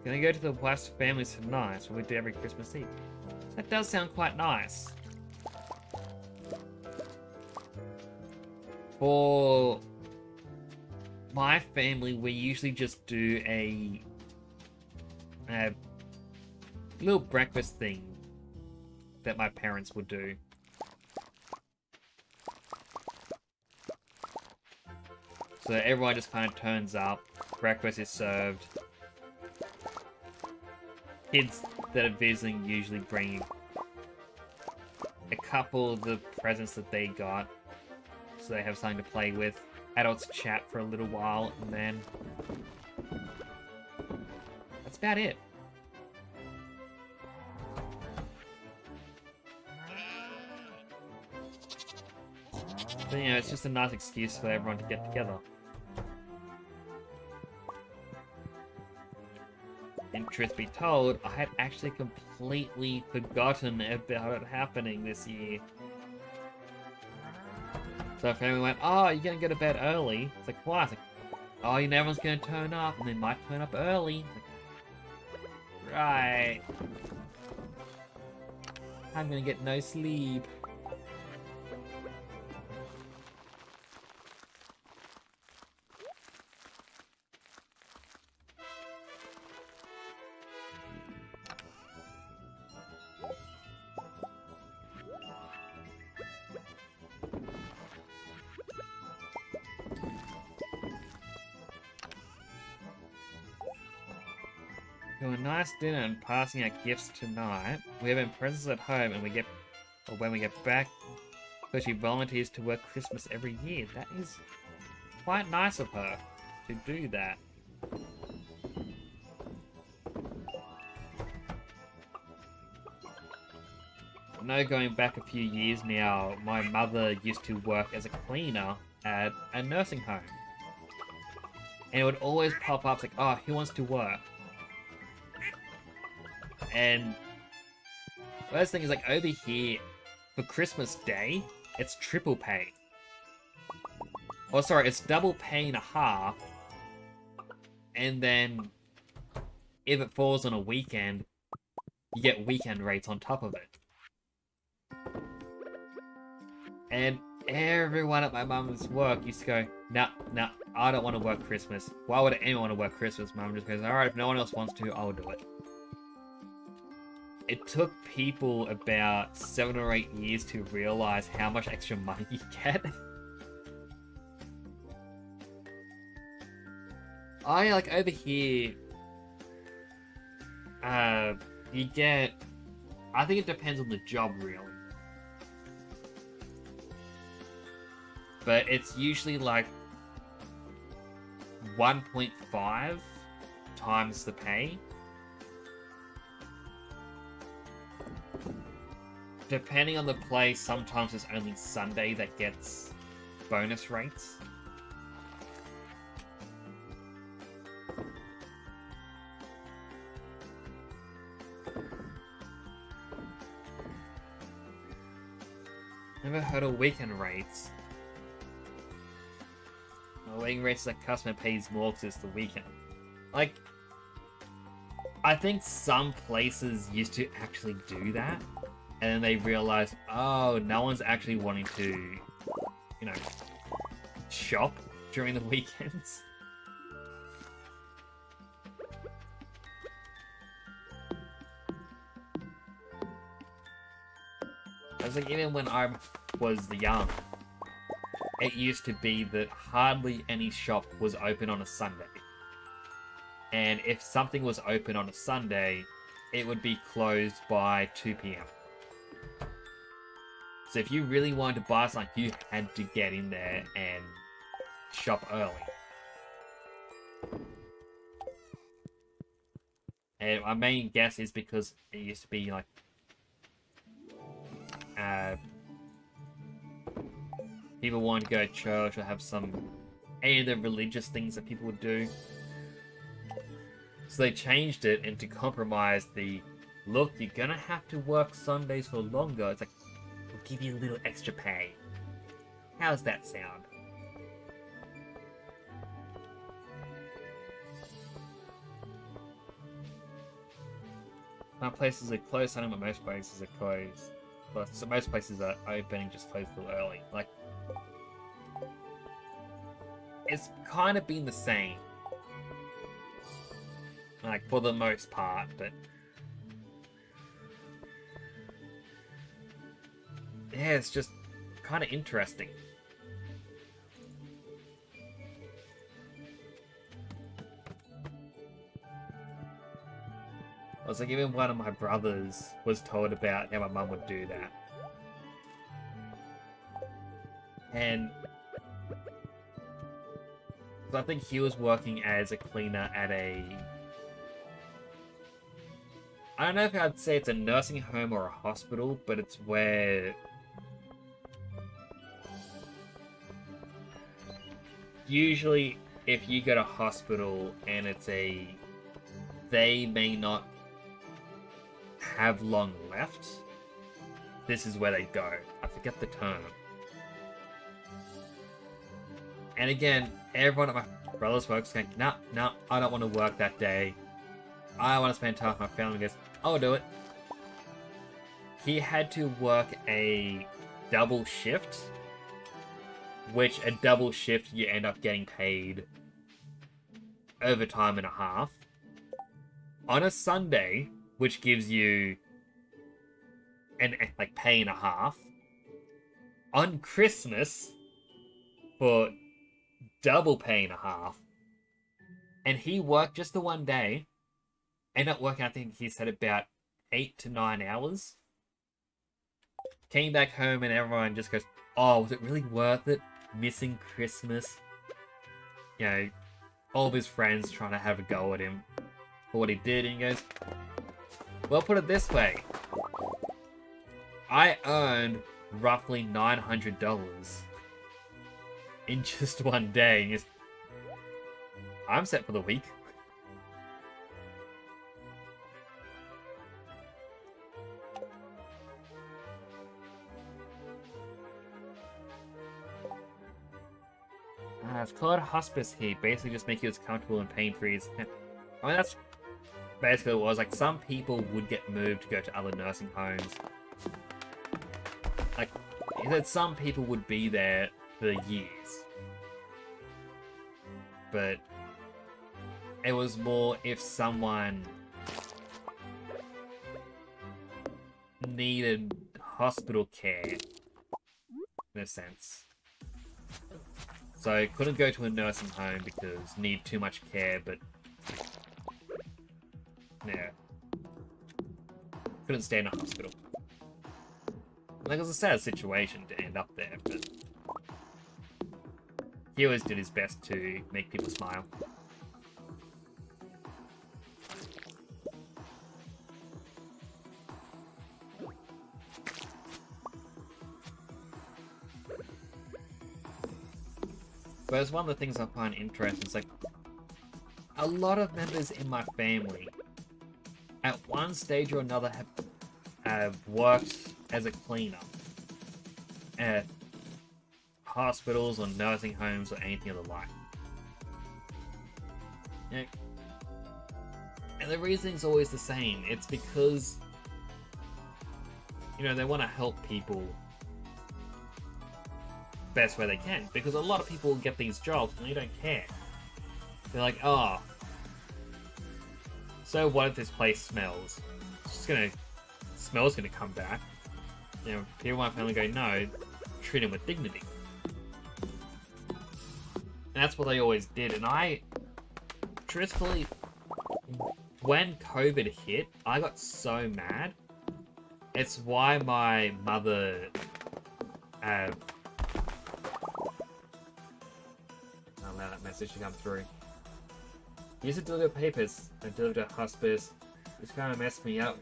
Gonna go to the West families tonight, what we do every Christmas Eve. That does sound quite nice. For my family, we usually just do a little breakfast thing that my parents would do. So everyone just kind of turns up, breakfast is served. Kids that are visiting usually bring a couple of the presents that they got, so they have something to play with. Adults chat for a little while, and then that's about it. But, you know, it's just a nice excuse for everyone to get together. And truth be told, I had actually completely forgotten about it happening this year. So our family went, oh, you're gonna go to bed early? It's like, why? It's like, oh, you know, everyone's gonna turn up, and they might turn up early. Like, right. I'm gonna get no sleep. Do a nice dinner and passing out gifts tonight. We have presents at home, and when we get back, because she volunteers to work Christmas every year. That is quite nice of her to do that. I know, going back a few years now, my mother used to work as a cleaner at a nursing home. And it would always pop up like, oh, who wants to work? And the first thing is, like, over here, for Christmas Day, it's triple pay. Oh, sorry, it's double pay and a half. And then if it falls on a weekend, you get weekend rates on top of it. And everyone at my mum's work used to go, nah, I don't want to work Christmas. Why would anyone want to work Christmas? Mum just goes, alright, if no one else wants to, I'll do it. It took people about 7 or 8 years to realize how much extra money you get. Like, over here, you get, I think it depends on the job, really. But it's usually like 1.5 times the pay. Depending on the place, sometimes it's only Sunday that gets bonus rates. Never heard of weekend rates. Weekend rates that customer pays more because it's the weekend. Like, I think some places used to actually do that, and then they realized, oh, no one's actually wanting to, you know, shop during the weekends. I was like, even when I was young, it used to be that hardly any shop was open on a Sunday. And if something was open on a Sunday, it would be closed by 2 p.m. So if you really wanted to buy something, you had to get in there and shop early. And my main guess is because it used to be like people wanted to go to church or have any of the religious things that people would do. So they changed it, and to compromise look, you're gonna have to work Sundays for longer. It's like, we'll give you a little extra pay. How's that sound? Some places are closed, I know most places are closed. But so most places are open and just closed a little early. Like, it's kind of been the same. Like, for the most part, but yeah, it's just kind of interesting. I was like, even one of my brothers was told about how my mum would do that. And so I think he was working as a cleaner at I don't know if I'd say it's a nursing home or a hospital, but it's where usually if you go to hospital and they may not have long left, this is where they go. I forget the term. And again, everyone at my brother's work's going, nah, I don't want to work that day. I want to spend time with my family. He goes, I'll do it. He had to work a double shift, which a double shift you end up getting paid overtime and a half on a Sunday, which gives you like pay and a half on Christmas for double pay and a half. And he worked just the one day, ended up working, I think he said about 8 to 9 hours. Came back home and everyone just goes, oh, was it really worth it? Missing Christmas? You know, all of his friends trying to have a go at him for what he did, and he goes, well, put it this way. I earned roughly $900 in just one day. And I'm set for the week. It's called hospice here. Basically, just make you as comfortable and pain-free as. I mean, that's basically what it was. Like, some people would get moved to go to other nursing homes. Like, he said some people would be there for years. But it was more if someone needed hospital care, in a sense. So couldn't go to a nursing home because need too much care, but yeah, couldn't stay in a hospital. Like, it was a sad situation to end up there, but he always did his best to make people smile. But it's one of the things I find interesting. It's like, a lot of members in my family, at one stage or another, have worked as a cleaner at hospitals or nursing homes or anything of the like. Yeah. And the reasoning's always the same. It's because, you know, they want to help people best way they can. Because a lot of people get these jobs and they don't care. They're like, oh, so what if this place smells? It's just gonna, smell's gonna come back. You know, people in my family go, no, treat him with dignity. And that's what they always did. And I, truthfully, when COVID hit, I got so mad. It's why my mother, I'll allow that message to come through. Used to deliver papers and deliver to hospice. This kind of messed me up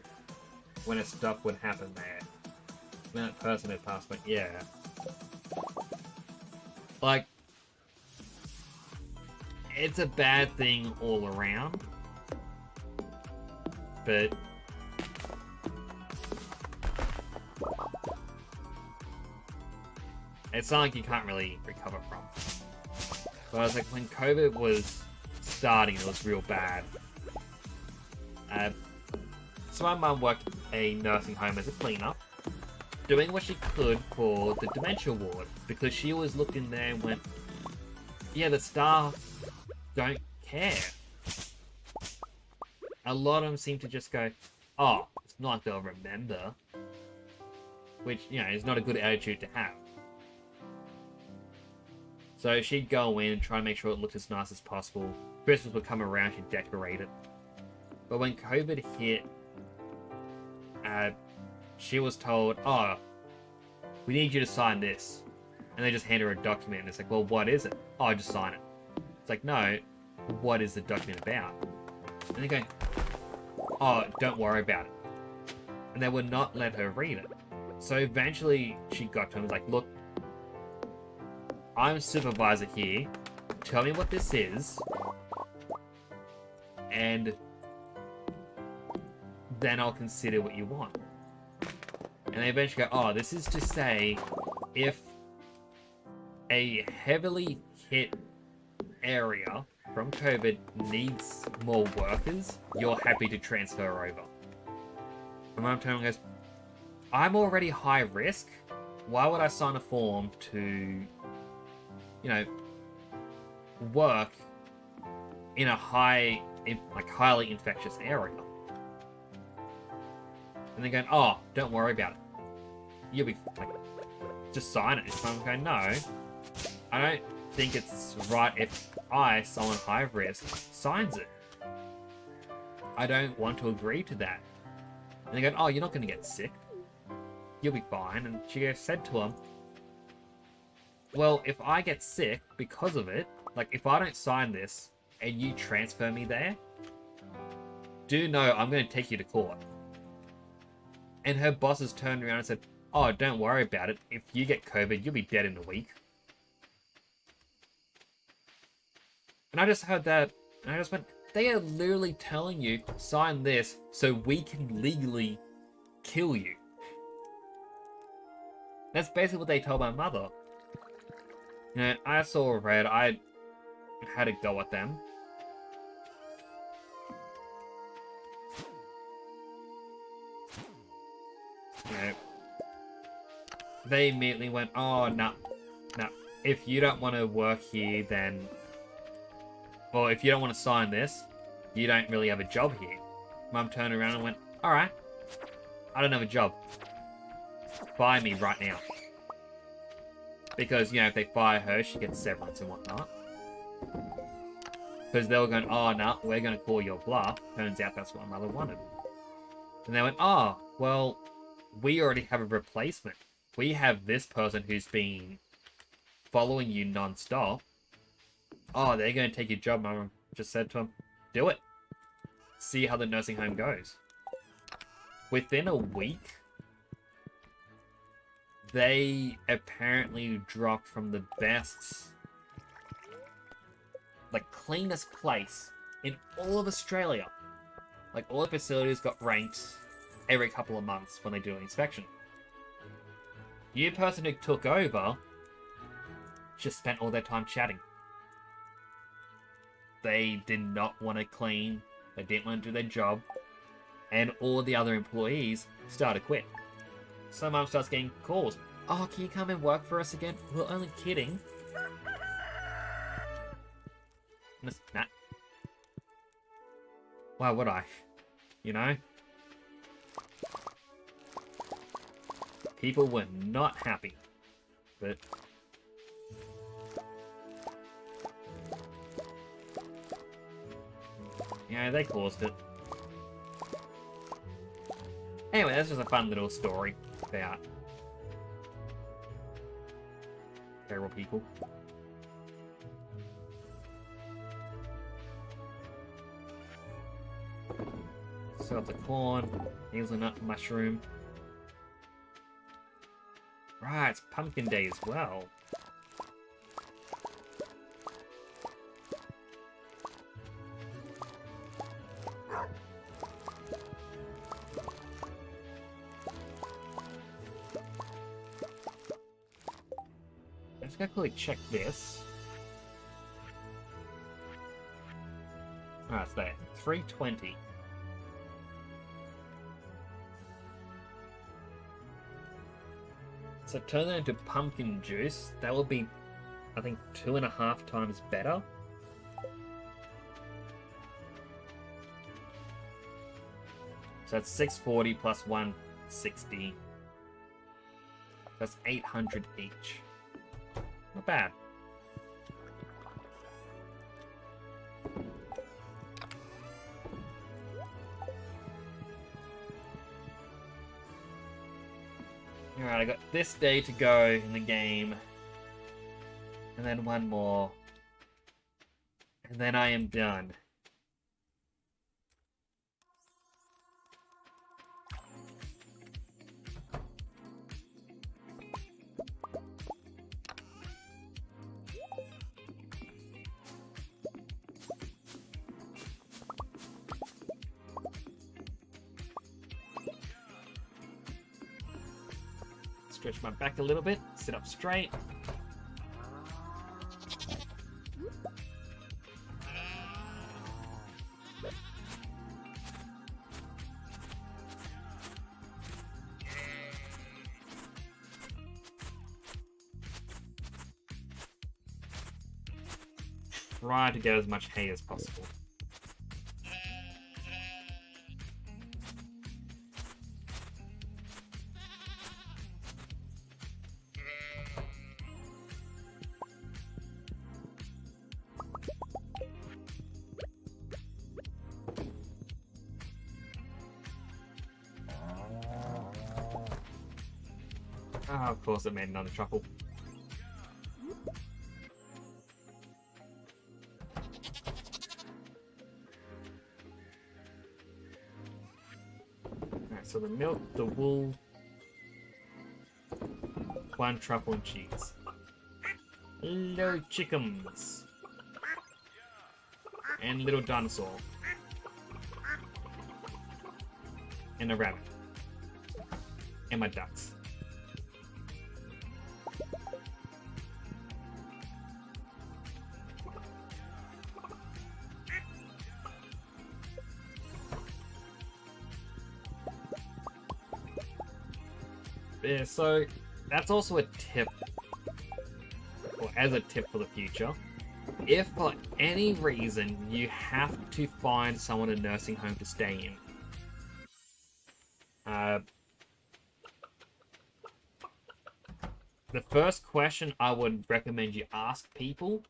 when a stuff would happen there. When that person had passed away, yeah. Like, it's a bad thing all around. But it's something you can't really recover from. But I was like, when COVID was starting, it was real bad. So my mum worked a nursing home as a cleaner, doing what she could for the dementia ward, because she always looked in there and went, yeah, the staff don't care. A lot of them seem to just go, oh, it's not like they'll remember. Which, you know, is not a good attitude to have. So she'd go in and try to make sure it looked as nice as possible. Christmas would come around, she'd decorate it. But when COVID hit, she was told, oh, we need you to sign this. And they just hand her a document, and it's like, well, what is it? Oh, just sign it. It's like, no, what is the document about? And they go, oh, don't worry about it. And they would not let her read it. So eventually she got to him and was like, look, I'm a supervisor here. Tell me what this is. And then I'll consider what you want. And they eventually go, oh, this is to say if a heavily hit area from COVID needs more workers, you're happy to transfer over. And my mum goes, I'm already high risk. Why would I sign a form to, you know, work in a highly infectious area? And they're going, oh, don't worry about it. You'll be, like, just sign it. And I'm going, no, I don't think it's right if someone high risk, signs it. I don't want to agree to that. And they go, oh, you're not going to get sick. You'll be fine. And she said to him, well, if I get sick because of it, like, if I don't sign this and you transfer me there, do know I'm going to take you to court. And her bosses turned around and said, oh, don't worry about it. If you get COVID, you'll be dead in a week. And I just heard that, and I just went, they are literally telling you, sign this so we can legally kill you. That's basically what they told my mother. You know, I saw red, I had a go at them. You know, they immediately went, oh, no, no. If you don't want to work here, then... Or if you don't want to sign this, you don't really have a job here. Mum turned around and went, alright, I don't have a job. Fire me right now. Because, you know, if they fire her, she gets severance and whatnot. Because they were going, oh, no, we're going to call your bluff. Turns out that's what Mother wanted. And they went, oh, well, we already have a replacement. We have this person who's been following you non-stop. Oh, they're going to take your job, Mum just said to him. Do it. See how the nursing home goes. Within a week, they apparently dropped from the best, like, cleanest place in all of Australia. Like, all the facilities got ranked every couple of months when they do an inspection. New person who took over just spent all their time chatting. They did not want to clean, they didn't want to do their job, and all the other employees started to quit. So Mum starts getting calls. Oh, can you come and work for us again? We're only kidding. Nah. Why would I? You know? People were not happy. But... yeah, they caused it. Anyway, that's just a fun little story about terrible people. Set up the corn, hazelnut, mushroom. Right, it's pumpkin day as well. Let's go quickly check this. Alright, it's there. 320. So turn that into pumpkin juice. That will be, I think, 2.5 times better. So that's 640 plus 160. That's 800 each. Not bad. Alright, I got this day to go in the game. And then one more. And then I am done. Stretch my back a little bit, sit up straight. Try to get as much hay as possible. Oh, of course it made another truffle. Alright, so the milk, the wool, 1 truffle and cheese. Hello, chickens. And little dinosaur. And a rabbit. And my ducks. Yeah, so that's also a tip, or as a tip for the future. If for any reason you have to find someone in a nursing home to stay in, the first question I would recommend you ask people: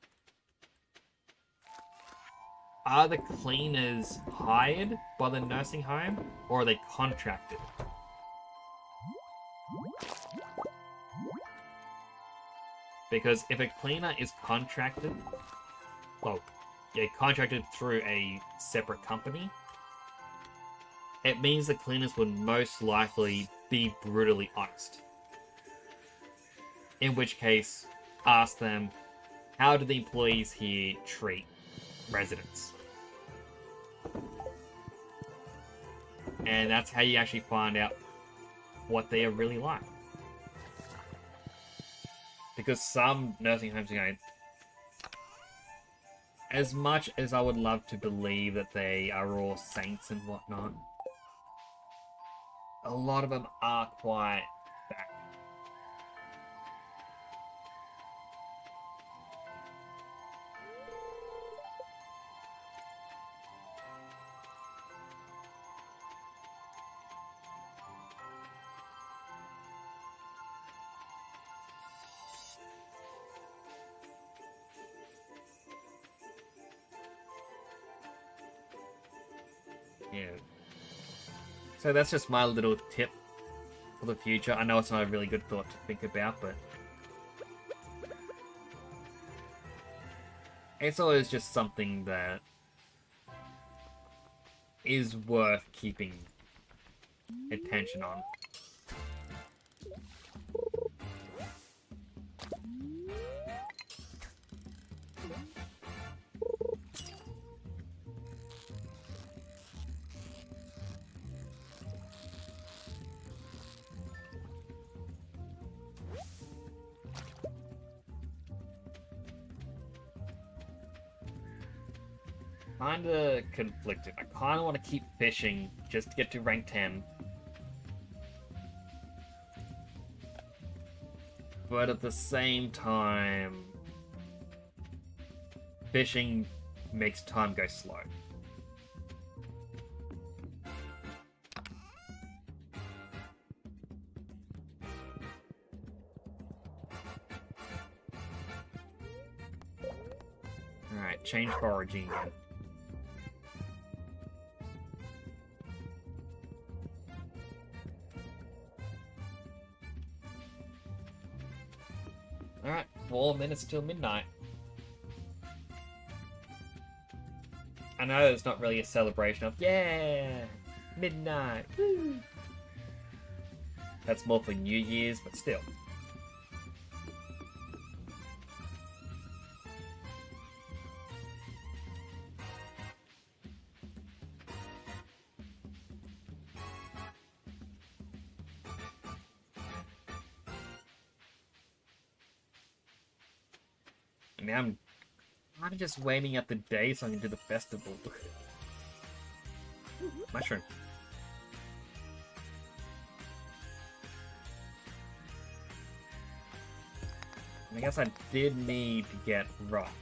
are the cleaners hired by the nursing home, or are they contracted? Because if a cleaner is contracted, well, yeah, contracted through a separate company, it means the cleaners would most likely be brutally honest. In which case, ask them, how do the employees here treat residents? And that's how you actually find out what they are really like. Because some nursing homes are going, as much as I would love to believe that they are all saints and whatnot, a lot of them are quite bad. Yeah. So that's just my little tip for the future. I know it's not a really good thought to think about, but it's always just something that is worth keeping attention on. Kinda conflicted. I kinda want to keep fishing just to get to rank 10. But at the same time, fishing makes time go slow. Alright, change foraging again. Alright, 4 minutes till midnight. I know it's not really a celebration of, yeah, midnight, woo. That's more for New Year's, but still. And now I'm kind of just waiting out the day so I can do the festival. Mushroom. And I guess I did need to get rocks.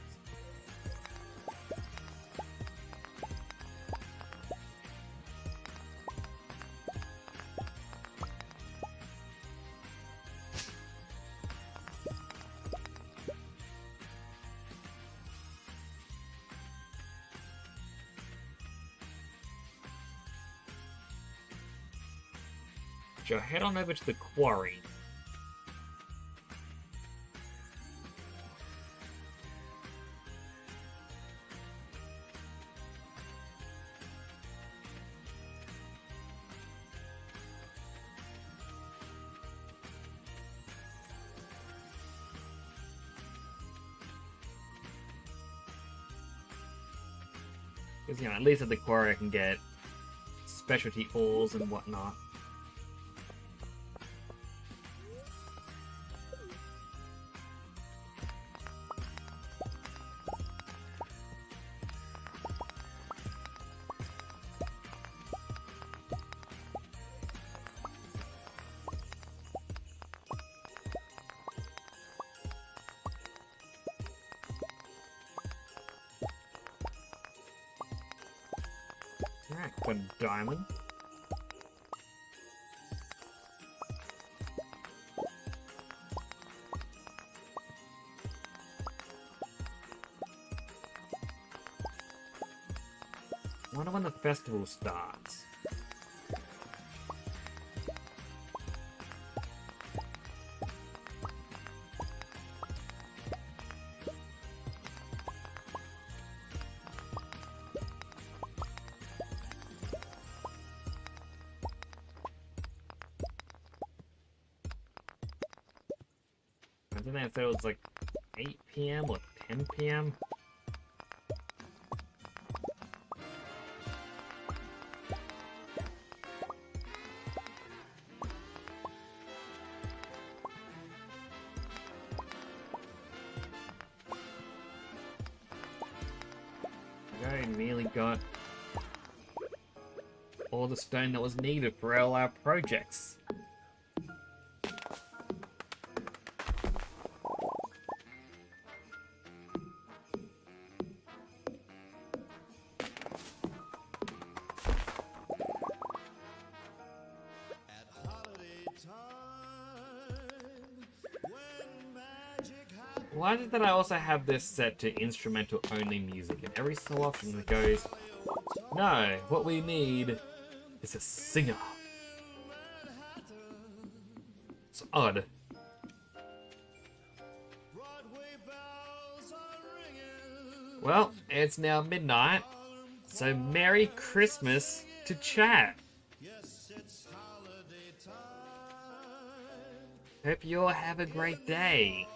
So head on over to the quarry. Because, you know, at least at the quarry I can get specialty ores and whatnot. Got a diamond. I wonder when the festival starts. I think I said it was like 8 p.m. or 10 p.m. I nearly got all the stone that was needed for all our projects. Why is it that I also have this set to instrumental only music, and every so often it goes, no, what we need is a singer. It's odd. Well, it's now midnight, so Merry Christmas to chat. Hope you all have a great day.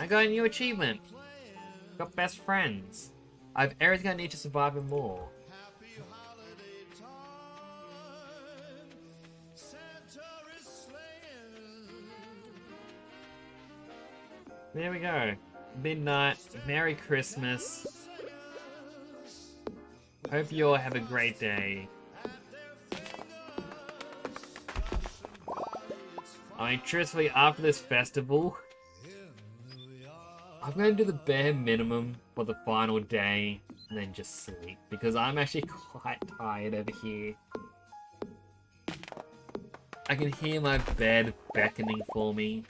I got a new achievement. Got best friends. I have everything I need to survive and more. There we go. Midnight. Merry Christmas. Hope you all have a great day. I mean, truthfully, after this festival, I'm going to do the bare minimum for the final day and then just sleep, because I'm actually quite tired over here. I can hear my bed beckoning for me.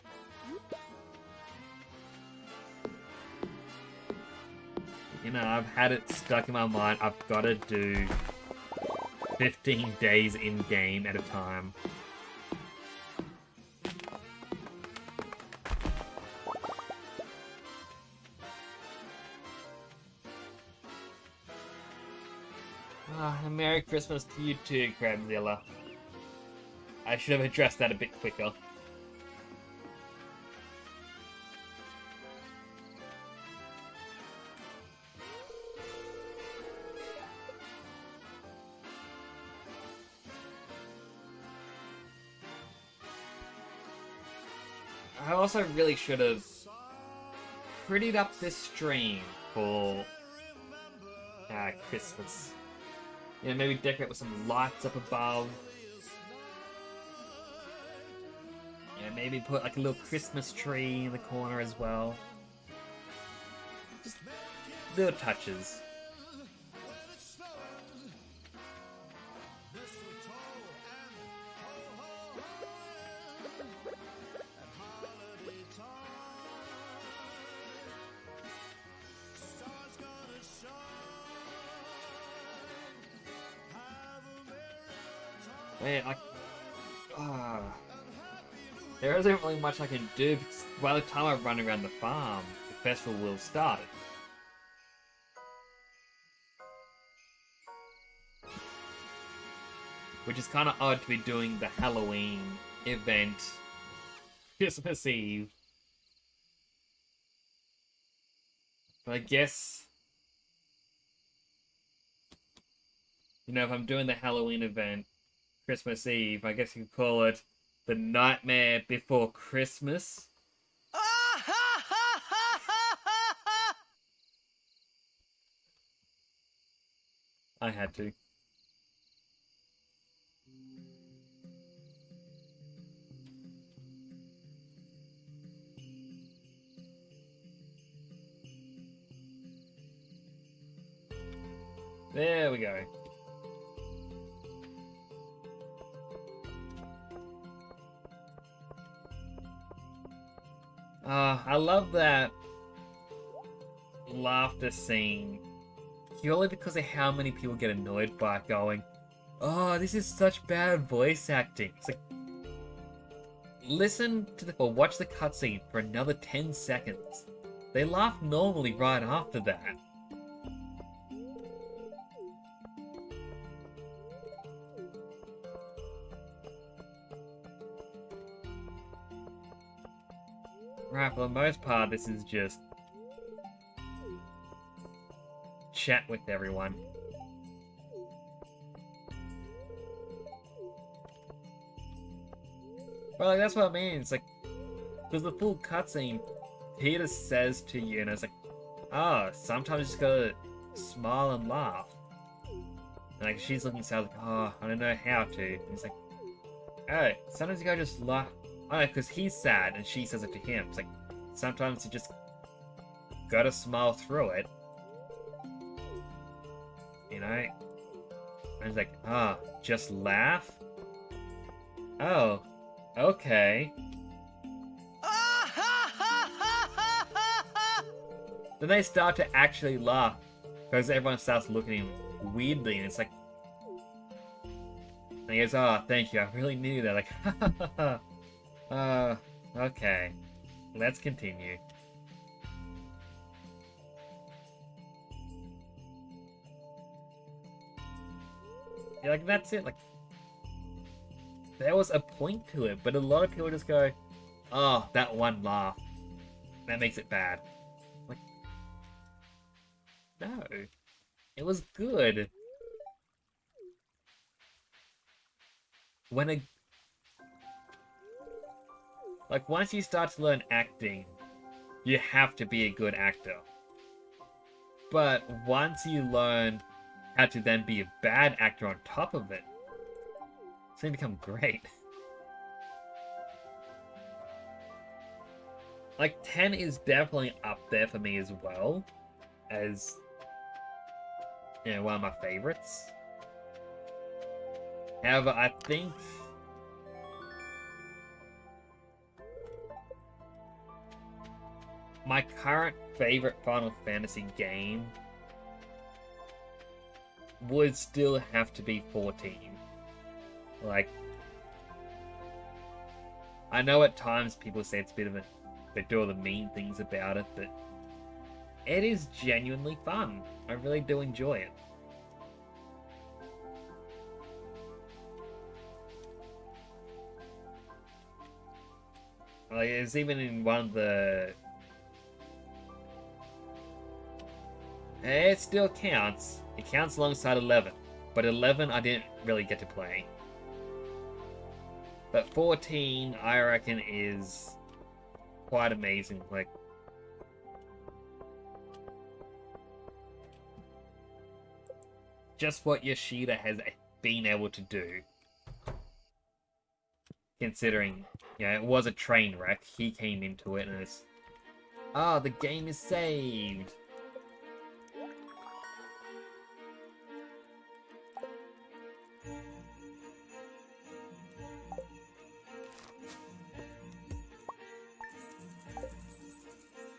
You know, I've had it stuck in my mind, I've got to do 15 days in-game at a time. And Merry Christmas to you too, Crabzilla. I should have addressed that a bit quicker. I also really should have prettied up this stream for Christmas. You know, maybe decorate with some lights up above. You know, maybe put like a little Christmas tree in the corner as well. Just little touches. Man, there isn't really much I can do because by the time I run around the farm, the festival will have started. Which is kind of odd to be doing the Halloween event Christmas Eve. But I guess, you know, if I'm doing the Halloween event Christmas Eve, I guess you could call it the Nightmare Before Christmas. I had to. There we go. I love that laughter scene purely because of how many people get annoyed by it going, oh, this is such bad voice acting. It's like, listen to the, or watch the cutscene for another 10 seconds. They laugh normally right after that. Right, for the most part, this is just chat with everyone. Well, like, that's what I mean. It's like, because the full cutscene, Peter says to you, and it's like, oh, sometimes you just gotta smile and laugh. And like, she's looking sad, like, oh, I don't know how to. And he's like, oh, sometimes you gotta just laugh. Oh, because he's sad, and she says it to him. It's like, sometimes you just gotta smile through it. You know? And he's like, oh, just laugh? Oh, okay. Then they start to actually laugh, because everyone starts looking at him weirdly, and it's like, and he goes, oh, thank you, I really knew that. Like, okay. Let's continue. Yeah, like, that's it. Like, there was a point to it, but a lot of people just go, oh, that one laugh. That makes it bad. Like, no. It was good. When a... Like, once you start to learn acting, you have to be a good actor. But once you learn how to then be a bad actor on top of it, it's going to become great. Like, 10 is definitely up there for me as well, as, you know, one of my favorites. However, I think my current favorite Final Fantasy game would still have to be 14. Like, I know at times people say it's a bit of a, they do all the mean things about it, but it is genuinely fun. I really do enjoy it. Like, it's even in one of the... It still counts. It counts alongside 11. But 11 I didn't really get to play. But 14, I reckon, is quite amazing. Like, just what Yoshida has been able to do. Considering, you know, it was a train wreck. He came into it and it's... Ah, the game is saved!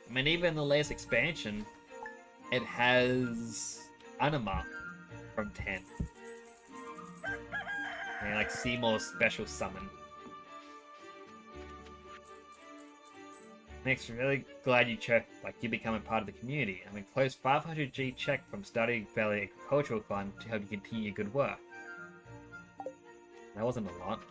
I mean, even the latest expansion, it has Anima from 10. And like Seymour's special summon. Next, really glad you checked, like you becoming part of the community. I'm enclosed 500G check from Stardew Valley Agricultural Fund to help you continue your good work. That wasn't a lot.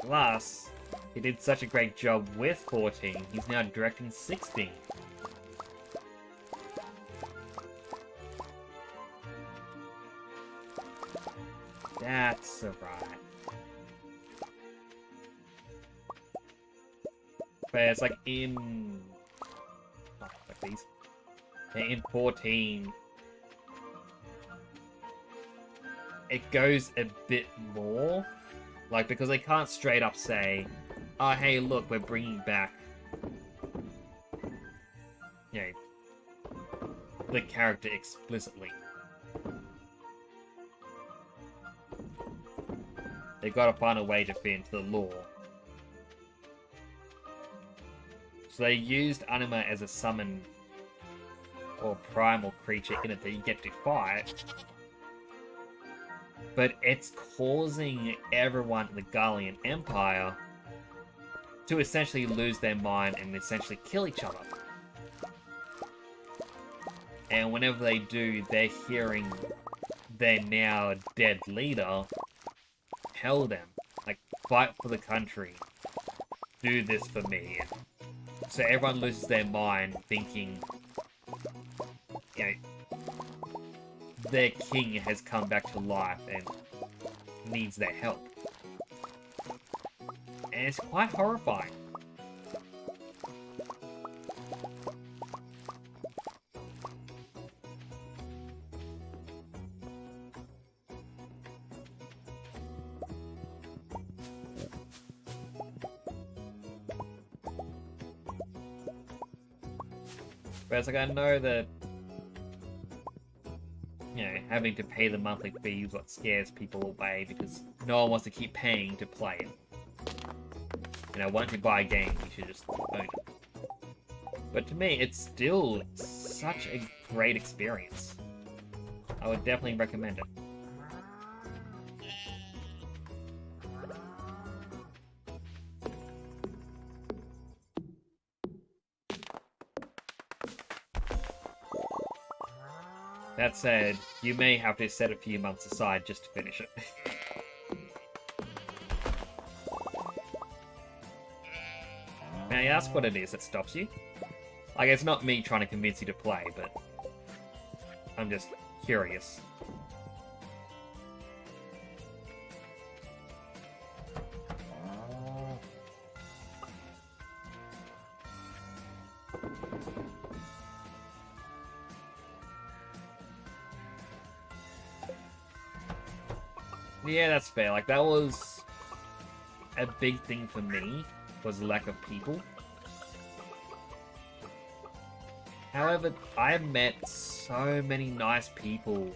Plus, he did such a great job with 14, he's now directing 16. That's alright. But it's like in... Oh, like these. In 14, it goes a bit more. Like, because they can't straight up say, oh, hey, look, we're bringing back, you know, the character explicitly. They've got to find a way to fit into the lore. So they used Anima as a summon or primal creature in it that you get to fight. But it's causing everyone in the Gallian Empire to essentially lose their mind and essentially kill each other. And whenever they do, they're hearing their now dead leader tell them, like, fight for the country, do this for me. And so everyone loses their mind thinking, you know, their king has come back to life and needs their help. And it's quite horrifying. But it's like, I know that, you know, having to pay the monthly fee is what scares people away because no one wants to keep paying to play it. You know, once you buy a game, you should just own it. But to me, it's still such a great experience. I would definitely recommend it. That said, you may have to set a few months aside just to finish it. May I ask what it is that stops you? Like, it's not me trying to convince you to play, but I'm just curious. Yeah, that's fair. Like, that was a big thing for me, was the lack of people. However, I met so many nice people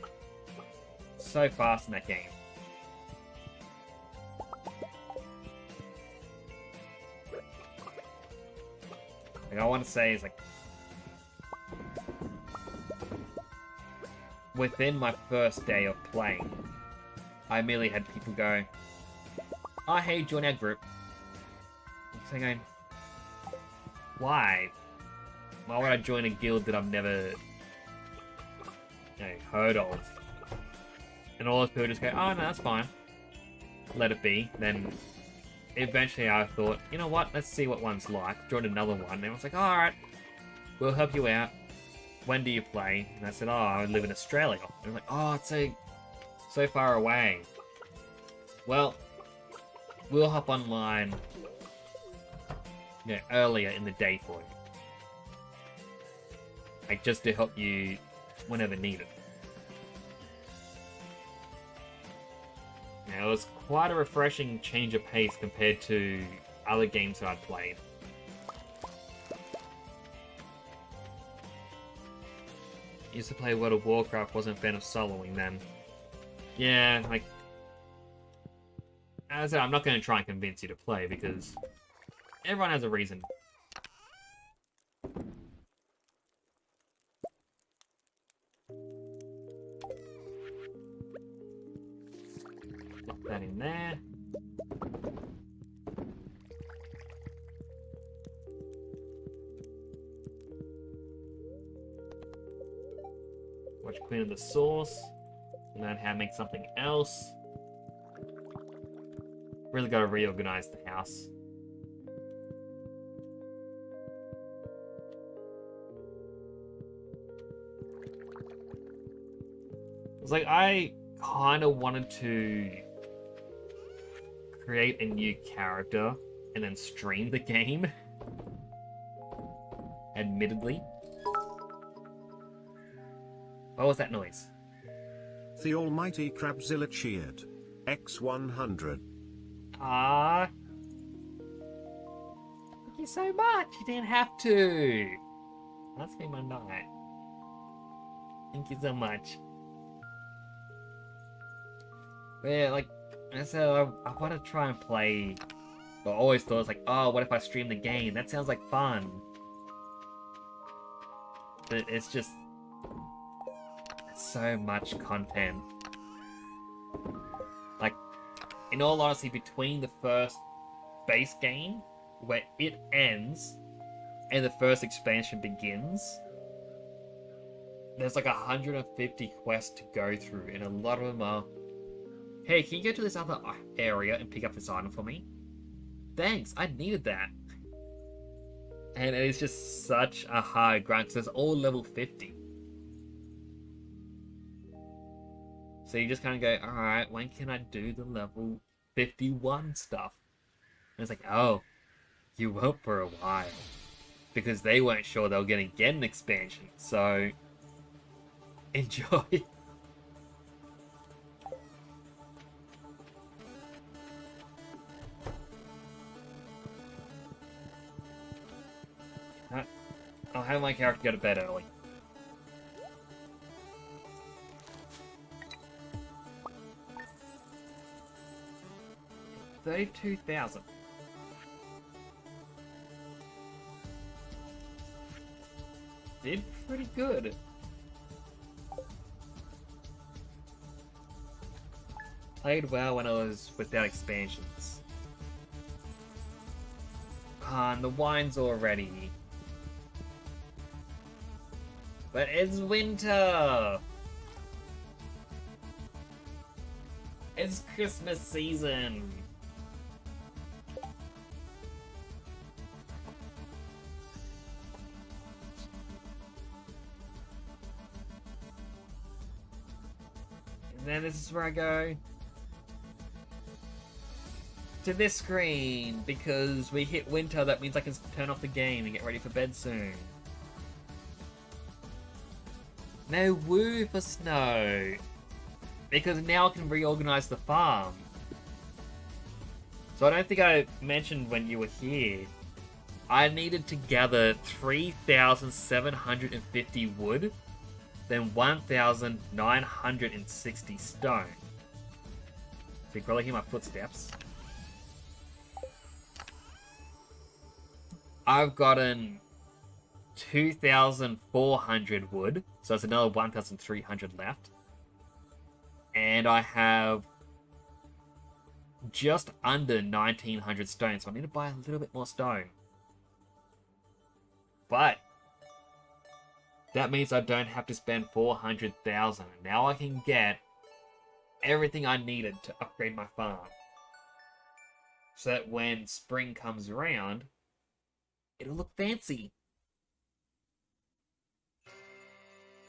so fast in that game. Like, I want to say is like, within my first day of playing, I immediately had people go, oh, hey, join our group. So I'm going, why? Why would I join a guild that I've never, you know, heard of? And all those people just go, oh, no, that's fine. Let it be. Then eventually I thought, you know what, let's see what one's like. Joined another one, and I was like, alright, we'll help you out. When do you play? And I said, oh, I live in Australia. And I'm like, oh, it's so far away. Well, we'll hop online, you know, earlier in the day for you. Like, just to help you whenever needed. Now, it was quite a refreshing change of pace compared to other games that I'd played. Used to play World of Warcraft, wasn't a fan of soloing then. Yeah, like, as I said, I'm not going to try and convince you to play because everyone has a reason. Put that in there. Watch Queen of the Source. Learn how to make something else. Really got to reorganize the house. It's like I kind of wanted to create a new character and then stream the game. Admittedly. What was that noise? The almighty Crabzilla cheered. X100. Ah, thank you so much. You didn't have to. That's been my night. Thank you so much. But yeah, like, and so I want to try and play. I always thought it's like, oh, what if I stream the game? That sounds like fun. But it's just so much content. Like, in all honesty, between the first base game, where it ends, and the first expansion begins, there's like 150 quests to go through, and a lot of them are, hey, can you go to this other area and pick up this item for me? Thanks, I needed that. And it is just such a hard grind, because it's all level 50. So you just kind of go, alright, when can I do the level 51 stuff? And it's like, oh, you won't for a while. Because they weren't sure they were going to get an expansion, so enjoy. I'll have my character go to bed early. $32,000. Did pretty good. Played well when I was without expansions. And the wine's all ready. But it's winter! It's Christmas season! And then this is where I go to this screen, because we hit winter, that means I can turn off the game and get ready for bed soon. No woo for snow, because now I can reorganize the farm. So I don't think I mentioned when you were here, I needed to gather 3,750 wood, then 1,960 stone. So you can probably hear my footsteps. I've gotten 2,400 wood, so that's another 1,300 left. And I have just under 1,900 stone, so I need to buy a little bit more stone. But that means I don't have to spend 400,000. Now I can get everything I needed to upgrade my farm. So that when spring comes around, it'll look fancy.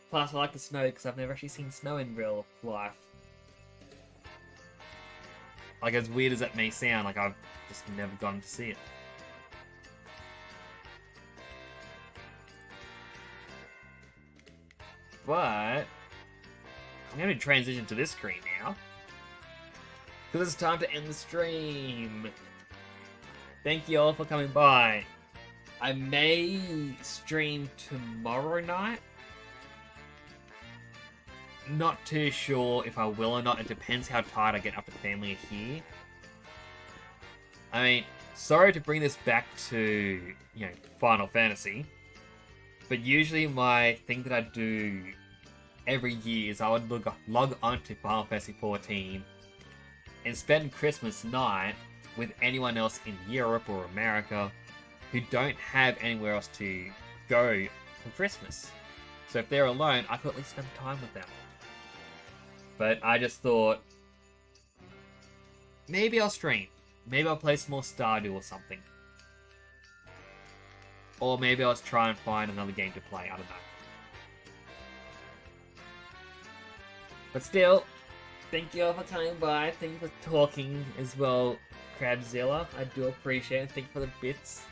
Plus, I like the snow because I've never actually seen snow in real life. Like, as weird as that may sound, like, I've just never gotten to see it. But I'm going to transition to this screen now, because it's time to end the stream. Thank you all for coming by. I may stream tomorrow night. Not too sure if I will or not. It depends how tired I get after family are here. I mean, sorry to bring this back to, you know, Final Fantasy, but usually my thing that I do every year is I would log on to Final Fantasy 14 and spend Christmas night with anyone else in Europe or America who don't have anywhere else to go for Christmas. So if they're alone, I could at least spend time with them. But I just thought, maybe I'll stream. Maybe I'll play some more Stardew or something. Or maybe I'll try and find another game to play, I don't know. But still, thank you all for coming by. Thank you for talking as well, Crabzilla. I do appreciate it. Thank you for the bits.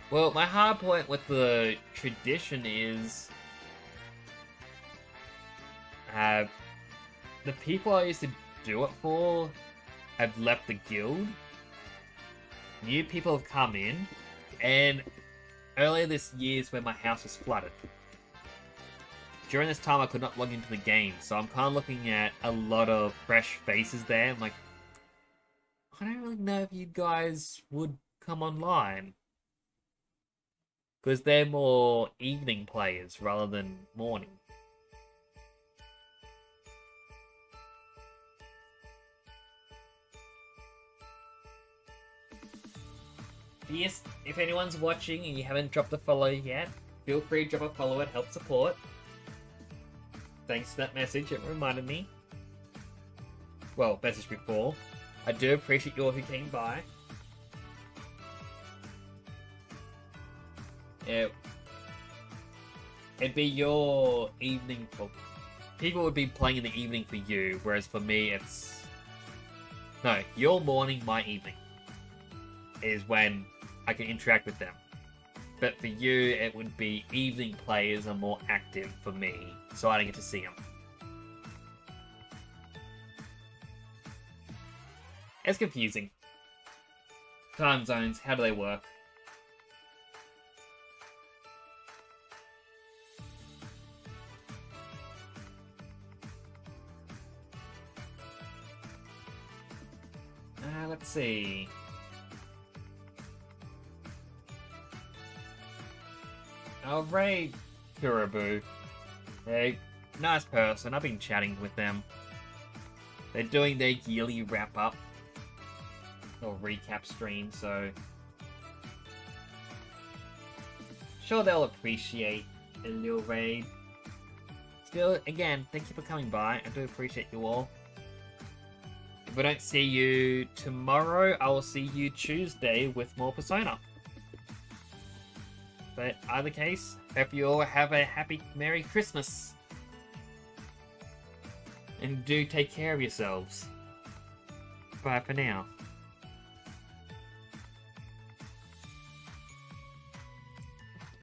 Well, my hard point with the tradition is the people I used to do it for have left the guild. New people have come in, and earlier this year is when my house was flooded. During this time, I could not log into the game, so I'm kind of looking at a lot of fresh faces there. I'm like, I don't really know if you guys would come online. Because they're more evening players rather than morning. Yes, if anyone's watching and you haven't dropped a follow yet, feel free to drop a follow, it helps support. Thanks for that message, it reminded me. Well, message before. I do appreciate you all who came by. It'd be your evening for... People would be playing in the evening for you, whereas for me it's... No, your morning, my evening. Is when I can interact with them. But for you, it would be evening players are more active for me, so I don't get to see them. It's confusing. Time zones, how do they work? Let's see. Alright, Kurabu. Hey, nice person. I've been chatting with them. They're doing their yearly wrap-up. Or recap stream, so... Sure they'll appreciate a little raid. Still, again, thank you for coming by. I do appreciate you all. If I don't see you tomorrow, I will see you Tuesday with more Persona. But either case, hope you all have a happy Merry Christmas. And do take care of yourselves. Bye for now.